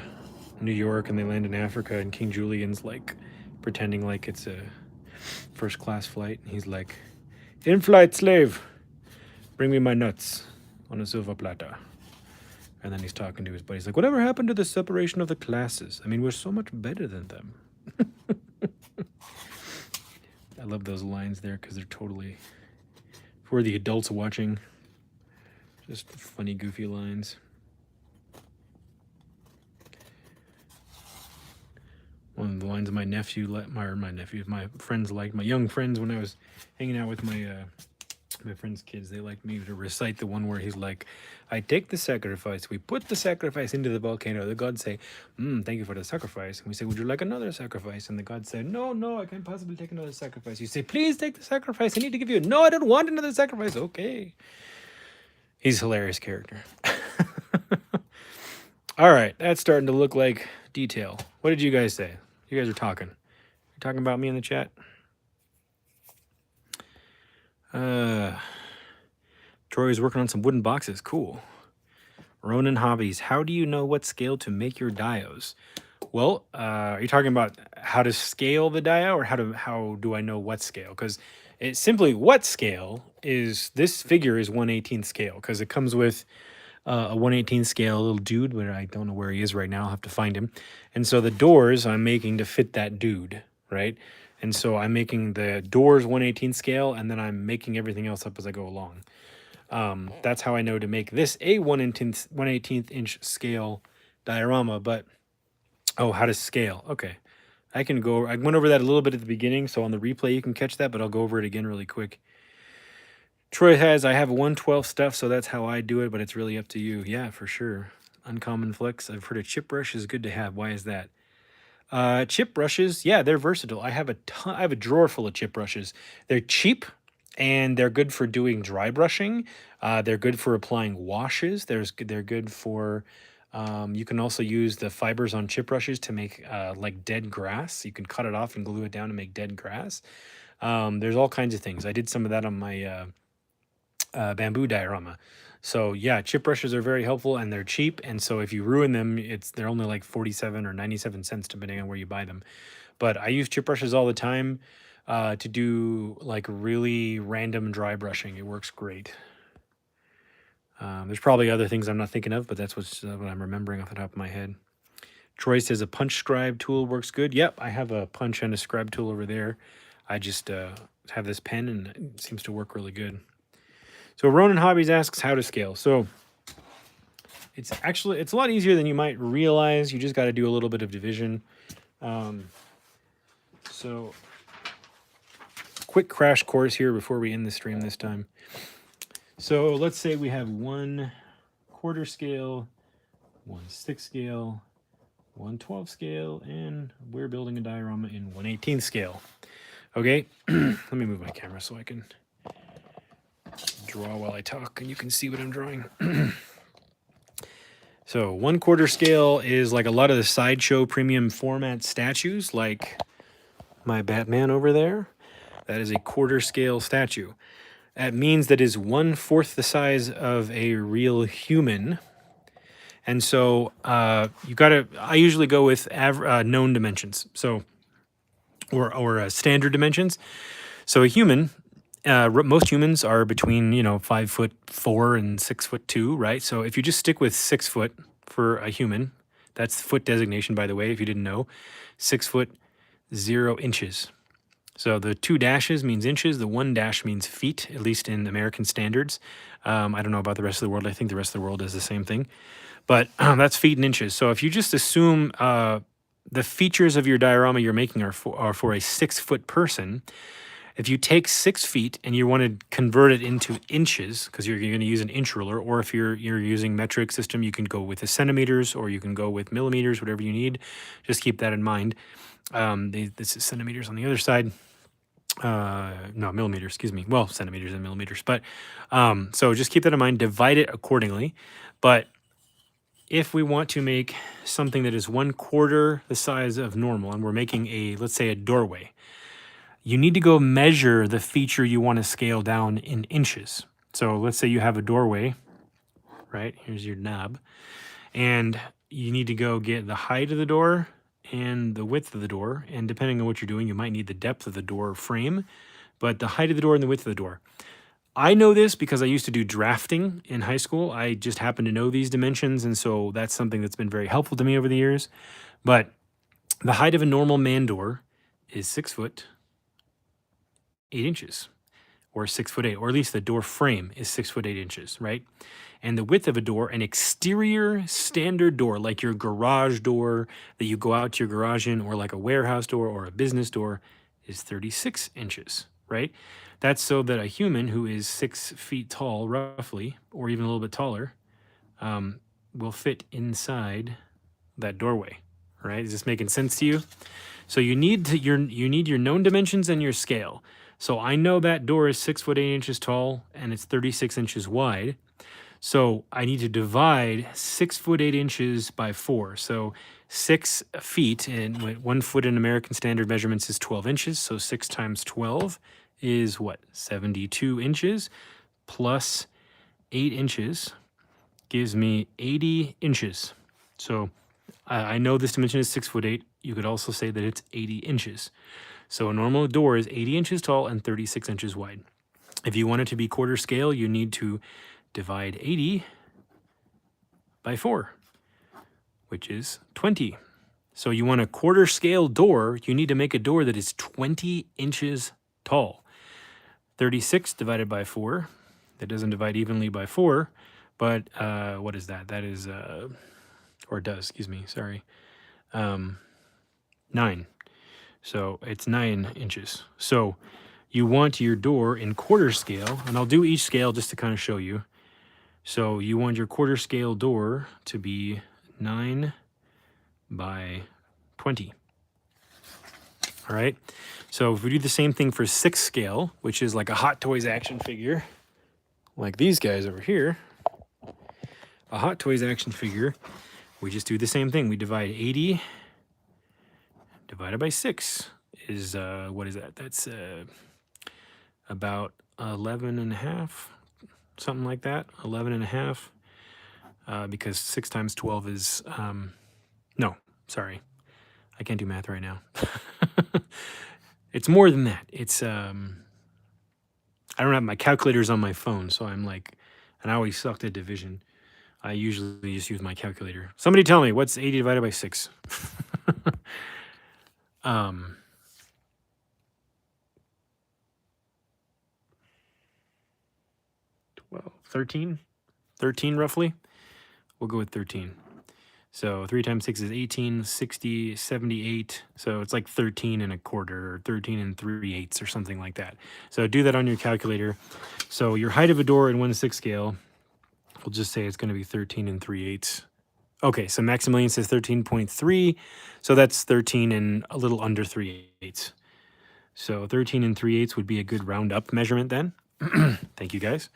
New York and they land in Africa and King Julian's like pretending like it's a first class flight. And he's like, "In-flight slave, bring me my nuts on a silver platter." And then he's talking to his buddy. He's like, "Whatever happened to the separation of the classes? I mean, we're so much better than them." I love those lines there because they're totally, for the adults watching, just funny, goofy lines. One of the lines my friends liked, my young friends when I was hanging out with my friends' kids, they liked me to recite the one where he's like, "I take the sacrifice, we put the sacrifice into the volcano. The gods say, thank you for the sacrifice." And we say, "Would you like another sacrifice?" And the gods say, no, I can't possibly take another sacrifice." You say, "Please take the sacrifice. I need to give you." "No, I don't want another sacrifice." "Okay." He's a hilarious character. All right, that's starting to look like detail. What did you guys say? You guys are talking. You're talking about me in the chat? Troy's working on some wooden boxes. Cool. Ronin Hobbies. How do you know what scale to make your dios? Well, are you talking about how to scale the dio, or how do I know what scale? Because it's simply what scale is this figure is 1/18 scale, because it comes with a 1/18 scale little dude, but I don't know where he is right now. I'll have to find him. And so the doors I'm making to fit that dude, right? And so I'm making the doors 1/18 scale, and then I'm making everything else up as I go along. That's how I know to make this a 1/18 inch scale diorama. But how to scale? Okay, I went over that a little bit at the beginning, so on the replay you can catch that, but I'll go over it again really quick. Troy has, "I have 1/12 stuff, so that's how I do it, but it's really up to you." Yeah, for sure. Uncommon Flex. I've heard a chip brush is good to have. Why is that? Chip brushes, yeah, they're versatile. I have a drawer full of chip brushes. They're cheap and they're good for doing dry brushing. They're good for applying washes. They're good for, you can also use the fibers on chip brushes to make like dead grass. You can cut it off and glue it down to make dead grass. There's all kinds of things. I did some of that on my bamboo diorama. So yeah, chip brushes are very helpful and they're cheap. And so if you ruin them, they're only like 47 or 97 cents depending on where you buy them. But I use chip brushes all the time to do like really random dry brushing. It works great. There's probably other things I'm not thinking of, but that's what I'm remembering off the top of my head. Troy says a punch scribe tool works good. Yep, I have a punch and a scribe tool over there. I just have this pen and it seems to work really good. So Ronin Hobbies asks how to scale. So it's a lot easier than you might realize. You just got to do a little bit of division. So quick crash course here before we end the stream this time. So let's say we have 1/4 scale, 1/6 scale, 1/12 scale, and we're building a diorama in 1/18 scale. Okay, let me move my camera so I can draw while I talk and you can see what I'm drawing. So 1/4 scale is like a lot of the Sideshow premium format statues, like my Batman over there. That is a 1/4 scale statue. That means that is 1/4 the size of a real human. And so I usually go with known dimensions, so or standard dimensions. So a human, most humans are between 5'4" and 6'2", right? So if you just stick with 6 foot for a human, that's foot designation, by the way, if you didn't know, 6 foot 0 inches. So the 2 dashes means inches, the 1 dash means feet, at least in American standards. I don't know about the rest of the world. I think the rest of the world does the same thing. But that's feet and inches. So if you just assume the features of your diorama you're making are for a 6 foot person, If you take 6 feet and you want to convert it into inches, because you're going to use an inch ruler, or if you're using metric system, you can go with the centimeters, or you can go with millimeters, whatever you need. Just keep that in mind. This is centimeters on the other side. No, millimeters, excuse me. Well, centimeters and millimeters. But so just keep that in mind. Divide it accordingly. But if we want to make something that is 1/4 the size of normal, and we're making a, let's say, a doorway, you need to go measure the feature you want to scale down in inches. So let's say you have a doorway, right? Here's your knob. And you need to go get the height of the door and the width of the door. And depending on what you're doing, you might need the depth of the door frame, but the height of the door and the width of the door. I know this because I used to do drafting in high school. I just happen to know these dimensions, and so that's something that's been very helpful to me over the years. But the height of a normal man door is 6 foot 8 inches, or 6 foot 8, or at least the door frame is 6 foot 8 inches, right? And the width of a door, an exterior standard door, like your garage door that you go out to your garage in, or like a warehouse door or a business door, is 36 inches, right? That's so that a human who is 6 feet tall, roughly, or even a little bit taller, will fit inside that doorway, right? Is this making sense to you? So you need your known dimensions and your scale. So I know that door is 6 foot 8 inches tall and it's 36 inches wide. So I need to divide 6 foot 8 inches by 4. So 6 feet, and 1 foot in American Standard measurements is 12 inches. So 6 times 12 is what? 72 inches plus 8 inches gives me 80 inches. So I know this dimension is 6 foot 8. You could also say that it's 80 inches. So a normal door is 80 inches tall and 36 inches wide. If you want it to be quarter scale, you need to divide 80 by 4, which is 20. So you want a quarter scale door, you need to make a door that is 20 inches tall. 36 divided by 4, that doesn't divide evenly by 4, but what is that? That is, or it does, excuse me, sorry, 9. So it's 9 inches. So you want your door in quarter scale, and I'll do each scale just to kind of show you. So you want your quarter scale door to be 9 by 20. All right. So if we do the same thing for 6 scale, which is like a Hot Toys action figure, like these guys over here, a Hot Toys action figure, we just do the same thing. We divide 80 divided by 6 is, what is that? That's about 11 and a half, something like that, 11 and a half, because 6 times 12 is, no, sorry, I can't do math right now. It's more than that. It's, I don't have my calculators on my phone, so I'm like, and I always sucked at division. I usually just use my calculator. Somebody tell me, what's 80 divided by 6? 12, 13? 13 roughly? We'll go with 13. So 3 times 6 is 18, 60, 78. So it's like 13 and a quarter, or 13 and 3/8 or something like that. So do that on your calculator. So your height of a door in 1/6 scale, we'll just say it's going to be 13 and 3/8. Okay, so Maximilian says 13.3. So that's 13 and a little under 3/8. So 13 and 3/8 would be a good round up measurement then. Thank you guys.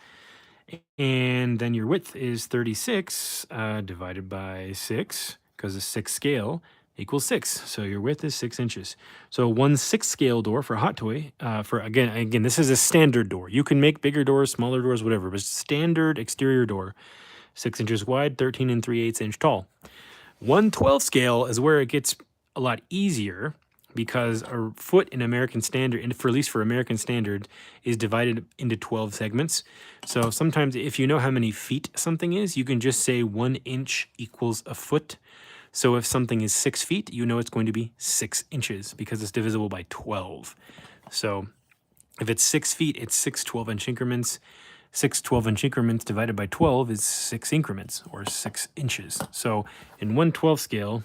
And then your width is 36 divided by 6, because a 6 scale equals 6. So your width is 6 inches. So 1/6 scale door for a Hot Toy, for again, this is a standard door. You can make bigger doors, smaller doors, whatever, but standard exterior door, 6 inches wide, 13 and 3/8 inch tall. 1/12 scale is where it gets a lot easier, because a foot in American Standard, and for at least for American Standard, is divided into 12 segments. So sometimes if you know how many feet something is, you can just say 1 inch equals a foot. So if something is 6 feet, you know it's going to be 6 inches because it's divisible by 12. So if it's 6 feet, it's 6 12-inch increments. 6 12-inch increments divided by 12 is 6 increments, or 6 inches. So in 1/12 scale,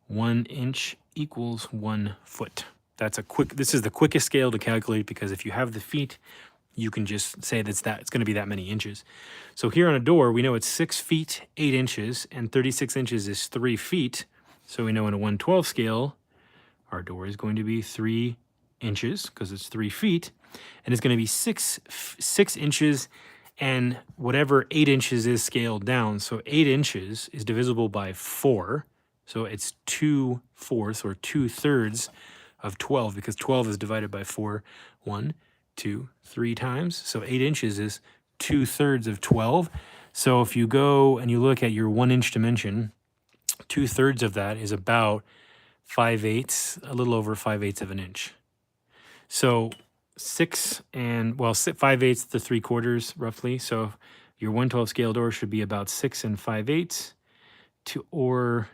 1 inch equals 1 foot. this is the quickest scale to calculate, because if you have the feet, you can just say it's going to be that many inches. So here on a door, we know it's 6 feet, 8 inches, and 36 inches is 3 feet. So we know in a 1/12 scale, our door is going to be 3 inches because it's 3 feet, and it's going to be 6 inches, and whatever 8 inches is scaled down. So 8 inches is divisible by 4. So it's 2/4 or 2/3 of 12, because 12 is divided by 4 1, 2, 3 times. So 8 inches is 2/3 of 12. So if you go and you look at your 1 inch dimension, 2/3 of that is about 5/8, a little over 5/8 of an inch. So 5/8 to 3/4 roughly. So your 1/12 scale door should be about 6 5/8 or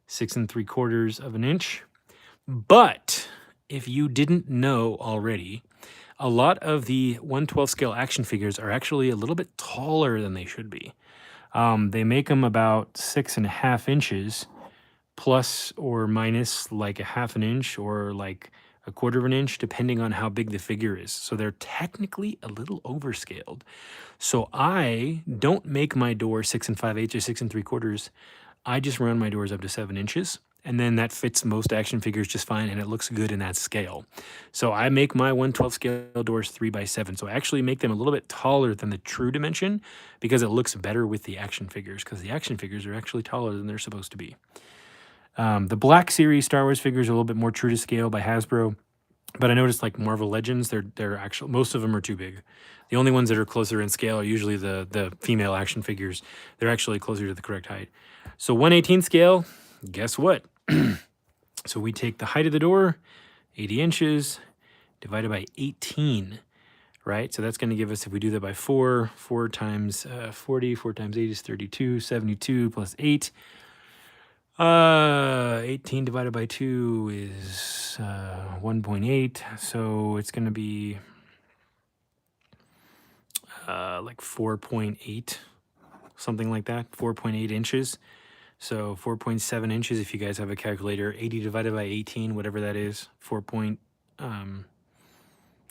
6 3/4 of an inch. But if you didn't know already, a lot of the 1/12 scale action figures are actually a little bit taller than they should be. They make them about 6.5 inches, plus or minus like 1/2 inch or like 1/4 inch, depending on how big the figure is. So they're technically a little overscaled. So I don't make my door 6 5/8 or 6 3/4. I just round my doors up to 7 inches. And then that fits most action figures just fine, and it looks good in that scale. So I make my 1/12 scale doors 3x7. So I actually make them a little bit taller than the true dimension, because it looks better with the action figures, because the action figures are actually taller than they're supposed to be. The Black Series Star Wars figures are a little bit more true to scale by Hasbro, but I noticed like Marvel Legends, they're actually, most of them are too big. The only ones that are closer in scale are usually the female action figures. They're actually closer to the correct height. So 1/18 scale, guess what? So we take the height of the door, 80 inches, divided by 18, right? So that's going to give us, if we do that by 4 times 40, 4 times 8 is 32, 72 plus 8. 18 divided by 2 is 1.8. So it's going to be like 4.8, something like that, 4.8 inches. So 4.7 inches if you guys have a calculator. 80 divided by 18, whatever that is, oh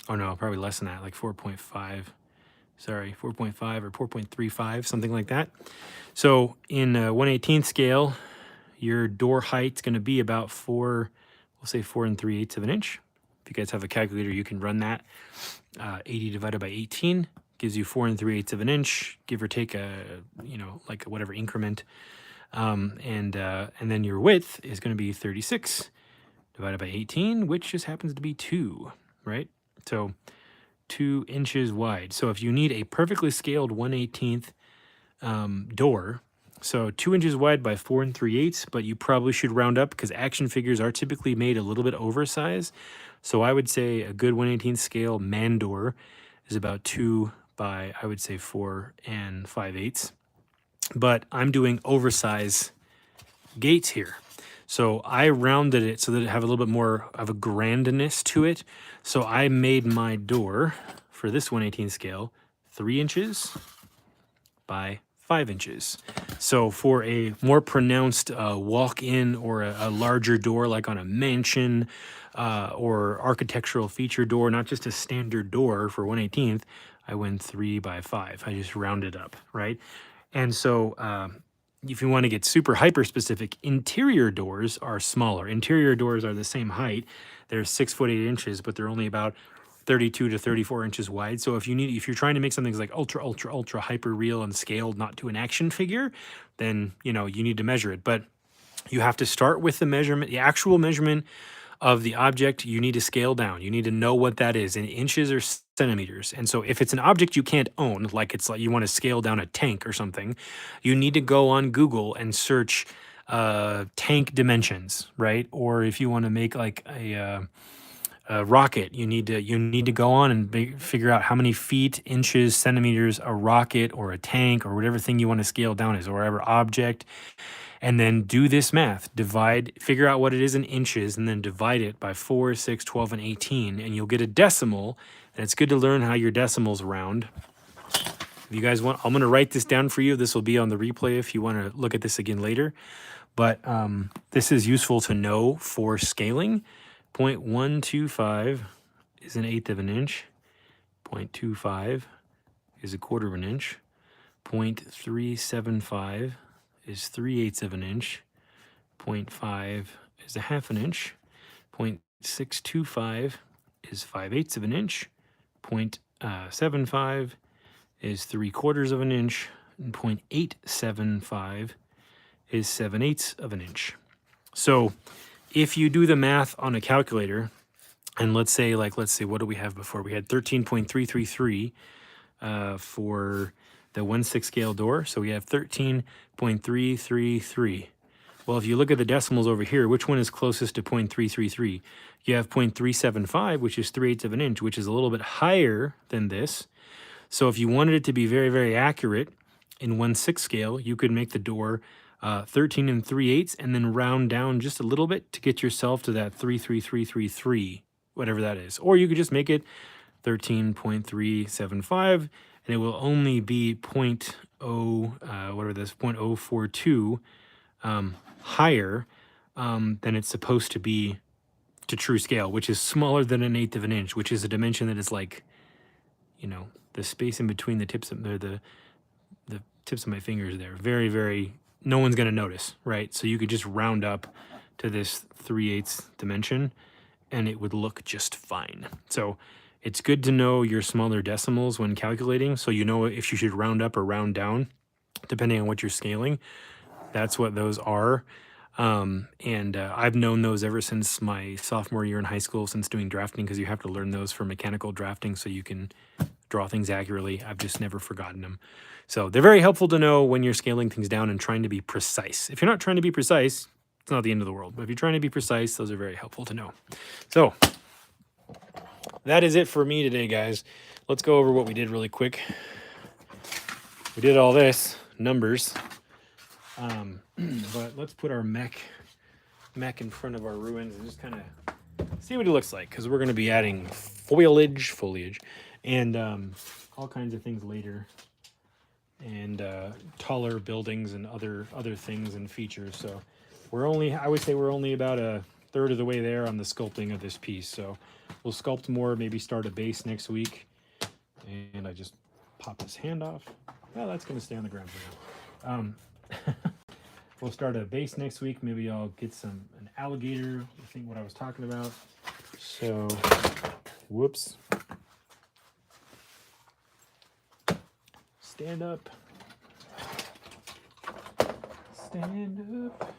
no, probably less than that, like 4.5. Sorry, 4.5 or 4.35, something like that. So in 1/18 scale, your door height's going to be about 4, we'll say 4 3/8 of an inch. If you guys have a calculator, you can run that. 80 divided by 18 gives you 4 3/8 of an inch, give or take like whatever increment. And then your width is going to be 36 divided by 18, which just happens to be 2, right? So 2 inches wide. So if you need a perfectly scaled 1/18 door, so 2 inches wide by 4 3/8, but you probably should round up because action figures are typically made a little bit oversized. So I would say a good 1/18 scale man door is about 2 by, I would say, 4 5/8. But I'm doing oversize gates here. So I rounded it so that it have a little bit more of a grandness to it. So I made my door for this 1/18 scale 3 inches by 5 inches. So for a more pronounced walk-in or a larger door, like on a mansion or architectural feature door, not just a standard door for 1/18, I went 3 by 5. I just rounded up, right? And so if you want to get super hyper specific, interior doors are smaller. Interior doors are the same height. They're 6 foot 8 inches, but they're only about 32 to 34 inches wide. So if you're trying to make something like ultra hyper real and scaled, not to an action figure, then you need to measure it. But you have to start with the measurement, the actual measurement of the object. You need to scale down. You need to know what that is in inches or centimeters. And so if it's an object you can't own, like it's like you want to scale down a tank or something, you need to go on Google and search tank dimensions, right? Or if you want to make like a rocket, you need to go on and figure out how many feet, inches, centimeters a rocket or a tank or whatever thing you want to scale down is, or whatever object. And then do this math, figure out what it is in inches, and then divide it by 4, 6, 12, and 18, and you'll get a decimal. And it's good to learn how your decimals round. If you guys want, I'm going to write this down for you. This will be on the replay if you want to look at this again later. But this is useful to know for scaling, 0.125 is 1/8 of an inch. 0.25 is 1/4 of an inch. 0.375 is 3/8 of an inch. 0.5 is 1/2 an inch. 0.625 is 5/8 of an inch. 0.75 is 3/4 of an inch. And 0.875 is 7/8 of an inch. So if you do the math on a calculator, and let's say, what do we have before? We had 13.333 for the 1/6 scale door. So we have 13.333. Well, if you look at the decimals over here, which one is closest to 0.333? You have 0.375, which is 3/8 of an inch, which is a little bit higher than this. So if you wanted it to be very, very accurate in 1/6 scale, you could make the door 13 3/8 and then round down just a little bit to get yourself to that 33333, whatever that is. Or you could just make it 13.375 and it will only be 0.042 higher than it's supposed to be to true scale, which is smaller than 1/8 of an inch, which is a dimension that is like, you know, the space in between the tips of the tips of my fingers there. Very, very, no one's going to notice, right? So you could just round up to this 3/8 dimension and it would look just fine. So it's good to know your smaller decimals when calculating, so you know if you should round up or round down, depending on what you're scaling. That's what those are. I've known those ever since my sophomore year in high school, since doing drafting, because you have to learn those for mechanical drafting so you can draw things accurately. I've just never forgotten them. So they're very helpful to know when you're scaling things down and trying to be precise. If you're not trying to be precise, it's not the end of the world. But if you're trying to be precise, those are very helpful to know. So that is it for me today, guys. Let's go over what we did really quick. We did all this, numbers. But let's put our mech in front of our ruins and just kind of see what it looks like, because we're going to be adding foliage, and all kinds of things later, and taller buildings and other things and features. So I would say we're only about 1/3 of the way there on the sculpting of this piece. So we'll sculpt more, maybe start a base next week. And I just pop his hand off. Well, that's going to stay on the ground for now. We'll start a base next week. Maybe I'll get an alligator. I think what I was talking about. So, whoops. Stand up. Stand up.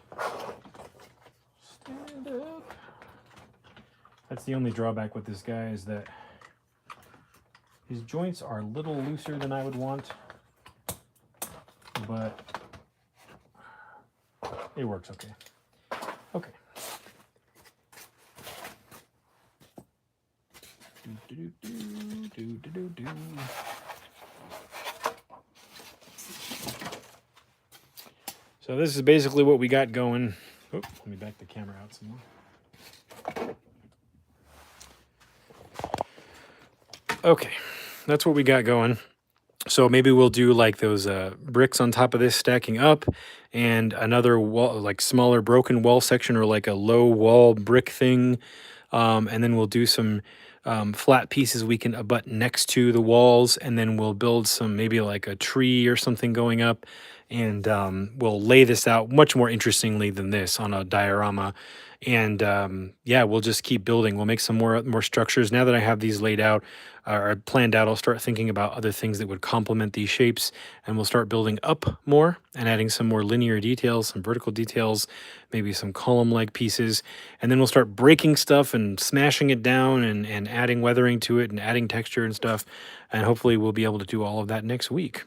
Stand up. That's the only drawback with this guy, is that his joints are a little looser than I would want, but it works okay. Okay. So this is basically what we got going. Oh, let me back the camera out some more. Okay, that's what we got going. So maybe we'll do like those bricks on top of this stacking up, and another wall, like smaller broken wall section, or like a low wall brick thing. And then we'll do some flat pieces we can abut next to the walls, and then we'll build some, maybe like a tree or something going up, and we'll lay this out much more interestingly than this on a diorama. And yeah, we'll just keep building. We'll make some more structures. Now that I have these laid out or planned out, I'll start thinking about other things that would complement these shapes, and we'll start building up more and adding some more linear details, some vertical details, maybe some column-like pieces. And then we'll start breaking stuff and smashing it down and adding weathering to it and adding texture and stuff. And hopefully we'll be able to do all of that next week.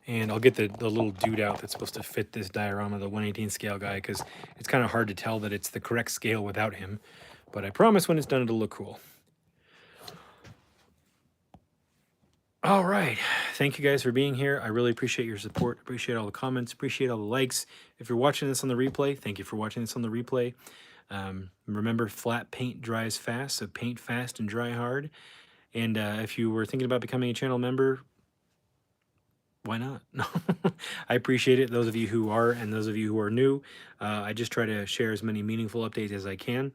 And I'll get the little dude out that's supposed to fit this diorama, the 1/18 scale guy, because it's kind of hard to tell that it's the correct scale without him. But I promise when it's done, it'll look cool. All right. Thank you guys for being here. I really appreciate your support. Appreciate all the comments. Appreciate all the likes. If you're watching this on the replay, thank you for watching this on the replay. Remember, flat paint dries fast, so paint fast and dry hard. And if you were thinking about becoming a channel member, Why not? I appreciate it. Those of you who are, and those of you who are new, I just try to share as many meaningful updates as I can.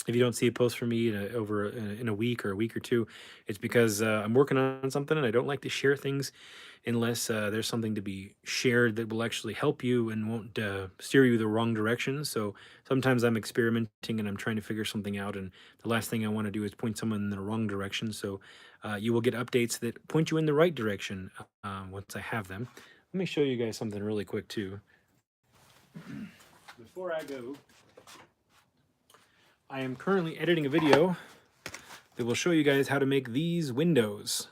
If you don't see a post from me in a week or a week or two, it's because I'm working on something and I don't like to share things unless there's something to be shared that will actually help you and won't steer you the wrong direction. So sometimes I'm experimenting and I'm trying to figure something out, and the last thing I want to do is point someone in the wrong direction. So you will get updates that point you in the right direction once I have them. Let me show you guys something really quick too. Before I go, I am currently editing a video that will show you guys how to make these windows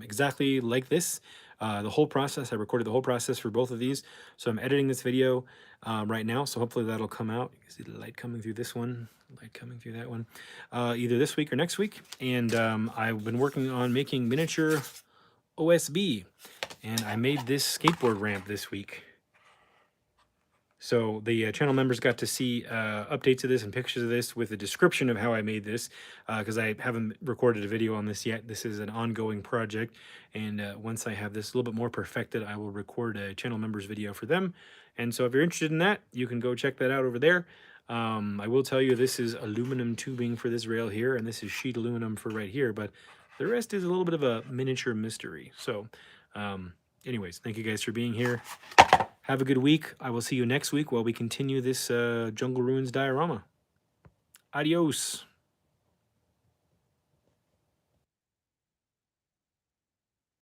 exactly like this. The whole process, I recorded the whole process for both of these. So I'm editing this video right now, so hopefully that'll come out. You can see the light coming through this one, light coming through that one, either this week or next week. And I've been working on making miniature OSB, and I made this skateboard ramp this week. So the channel members got to see updates of this and pictures of this with a description of how I made this, because I haven't recorded a video on this yet. This is an ongoing project, and once I have this a little bit more perfected, I will record a channel members video for them. And so if you're interested in that, you can go check that out over there. I will tell you this is aluminum tubing for this rail here, and this is sheet aluminum for right here, but the rest is a little bit of a miniature mystery. So anyways, thank you guys for being here. Have a good week. I will see you next week while we continue this Jungle Ruins diorama. Adios.